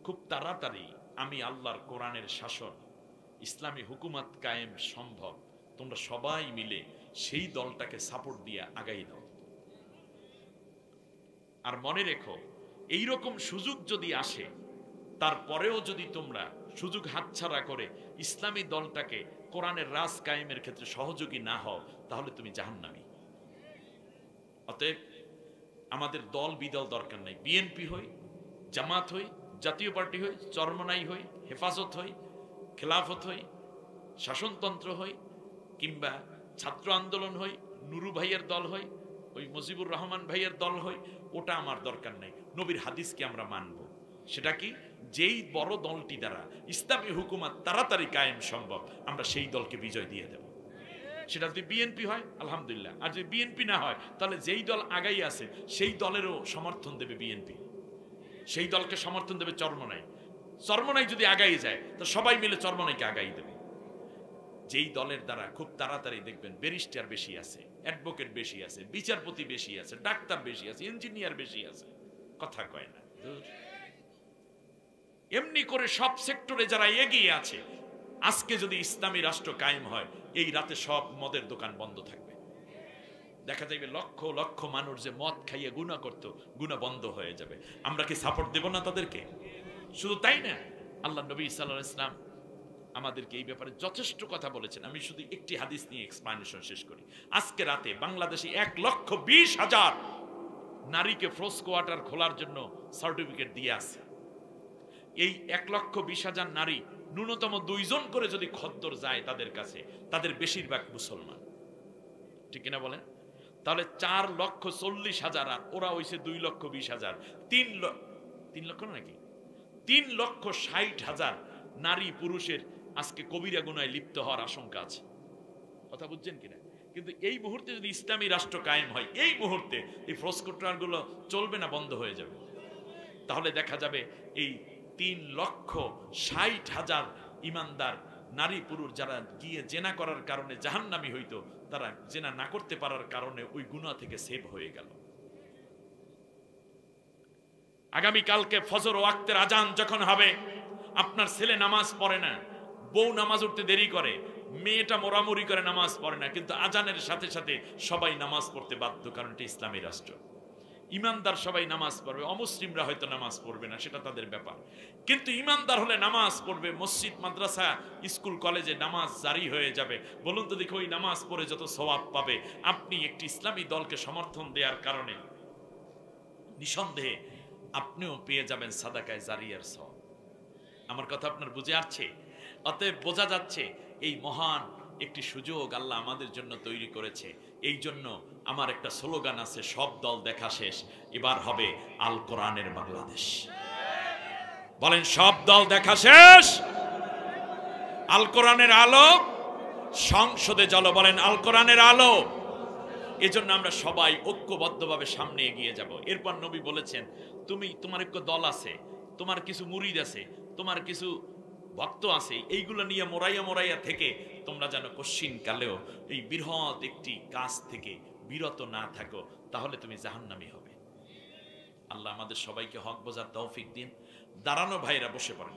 S1: খুব তাড়াতাড়ি আমি আল্লাহর কোরআনের শাসন, ইসলামী হুকুমত কায়েম সম্ভব, তোমরা সবাই মিলে সেই দলটাকে সাপোর্ট দিয়ে আগাই দাও। আর মনে রেখো, এইরকম সুযোগ যদি আসে, তারপরেও যদি তোমরা সুযোগ হাতছাড়া করে ইসলামী দলটাকে
S2: কোরআনের রাজ কায়েমের ক্ষেত্রে সহযোগী না হও, তাহলে তুমি জাহান্নামী। অতএব আমাদের দল বিদল দরকার নাই। বিএনপি হই, জামাত হই, জাতীয় পার্টি হই, চরমনাই হই, হেফাজত হই, খেলাফত হই, শাসনতন্ত্র হই, কিংবা ছাত্র আন্দোলন হই, নুরু ভাইয়ের দল হই, ওই মুজিবুর রহমান ভাইয়ের দল হই, ওটা আমার দরকার নাই। নবীর হাদিসকে আমরা মানব। সেটা কি? যেই বড় দলটি দ্বারা ইসলামী হুকুমত তাড়াতাড়ি কায়েম সম্ভব, আমরা সেই দলকে বিজয় দিয়ে দেব। সেটা যদি বিএনপি হয় আলহামদুলিল্লাহ, আর যদি বিএনপি না হয় তাহলে যেই দল আগাই আছে সেই দলেরও সমর্থন দেবে বিএনপি, সেই দলকে সমর্থন দেবে চরমনাই। চরমনাই যদি আগাই যায় তো সবাই মিলে চরমনাইকে আগাই দেবে। যেই দলের দ্বারা খুব তাড়াতাড়ি দেখবেন ব্যারিস্টার বেশি আছে, অ্যাডভোকেট বেশি আছে, বিচারপতি বেশি আছে, ডাক্তার বেশি আছে, ইঞ্জিনিয়ার বেশি আছে, কথা কয় না। এমনি করে সব সেক্টরে যারা এগিয়ে আছে, আজকে যদি ইসলামী রাষ্ট্র কায়েম হয়, এই রাতে সব মদের দোকান বন্ধ থাকবে। দেখা যাবে লক্ষ লক্ষ মানুষ যে মদ খাইয়ে গুনাহ করতো, গুনাহ বন্ধ হয়ে যাবে। আমরা কি সাপোর্ট দেব না তাদেরকে? শুধু তাই না, আল্লাহ নবী সাল্লাল্লাহু আলাইহি ওয়াসাল্লাম আমাদেরকে এই ব্যাপারে যথেষ্ট কথা বলেছেন। আমি শুধু একটি হাদিস নিয়ে এক্সপ্লানেশন শেষ করি। আজকে রাতে বাংলাদেশে 1,20,000 নারীকে ফ্রোজ কোয়ার্টার খোলার জন্য সার্টিফিকেট দিয়ে আছে। এই 1,20,000 নারী ন্যূনতম 2 জন করে যদি খদ্দর যায় তাদের কাছে, তাদের বেশিরভাগ মুসলমান, ঠিক কিনা বলেন? তাহলে 4,40,000, আর ওরা হইছে 2,20,000, 3 লক্ষ নাকি 3,60,000 নারী পুরুষের আজকে কবিরা গুনায় লিপ্ত হওয়ার আশঙ্কা আছে। কথা বুঝছেন কিনা? কিন্তু এই মুহূর্তে যদি ইসলামী রাষ্ট্র কায়েম হয়, এই মুহূর্তে এই ফ্রোজ কোয়ার্টারগুলো চলবে না, বন্ধ হয়ে যাবে। তাহলে দেখা যাবে এই 3,60,000 ইমানদার নারী পুরুষ যারা গিয়ে জেনা করার কারণে জাহান্নামী হইতো, তারা জেনা না করতে পারার কারণে ওই গুনাহ থেকে সেভ হয়ে গেল। আগামী কালকে ফজর ওয়াক্তের আজান যখন হবে, আপনার ছেলে নামাজ পড়ে না, বউ নামাজ উঠতে দেরি করে, মেয়েটা মোরামুরি করে নামাজ পড়ে না, কিন্তু আজানের সাথে সাথে সবাই নামাজ পড়তে বাধ্য, কারণ এটা ইসলামী রাষ্ট্র। ইমানদার সবাই নামাজ পড়বে, অমুসলিমরা হয়তো নামাজ পড়বে না, সেটা তাদের ব্যাপার। কিন্তু ইমানদার হলে নামাজ পড়বে, মসজিদ মাদ্রাসা স্কুল কলেজে নামাজ জারি হয়ে যাবে। বলুন তো দেখো, ওই নামাজ পড়ে যত সওয়াব পাবে, আপনি একটি ইসলামী দলকে সমর্থন দেওয়ার কারণে নিঃসন্দেহে আপনিও পেয়ে যাবেন সাদাকায়ে জারিয়ার সওয়াব। আমার কথা আপনার বুঝে আসছে? অতএব বোঝা যাচ্ছে এই মহান একটি সুযোগ আল্লাহ আমাদের জন্য তৈরি করেছে। এই জন্য আমার একটা স্লোগান আছে, সব দল দেখা শেষ, এবার হবে আল কোরআনের বাংলাদেশ। বলেন, সব দল দেখা শেষ, আল কোরআনের আলো সংসদে জ্বলো। বলেন, আল কোরআনের আলো। এজন্য আমরা সবাই ঐক্যবদ্ধভাবে সামনে এগিয়ে যাব। এরপর নবী বলেছেন, তোমার একটা দল আছে, তোমার কিছু মুরিদ আছে, তোমার কিছু ভক্ত আছে, এইগুলো নিয়ে মোরাইয়া থেকে তোমরা যেন কশ্চিন কালেও এই বৃহৎ একটি কাজ থেকে বিরত না থাকো, তাহলে তুমি জাহান্নামী হবে। আল্লাহ আমাদের সবাইকে হক বোঝার তৌফিক দিন। দাঁড়ানো ভাইরা বসে পড়েন।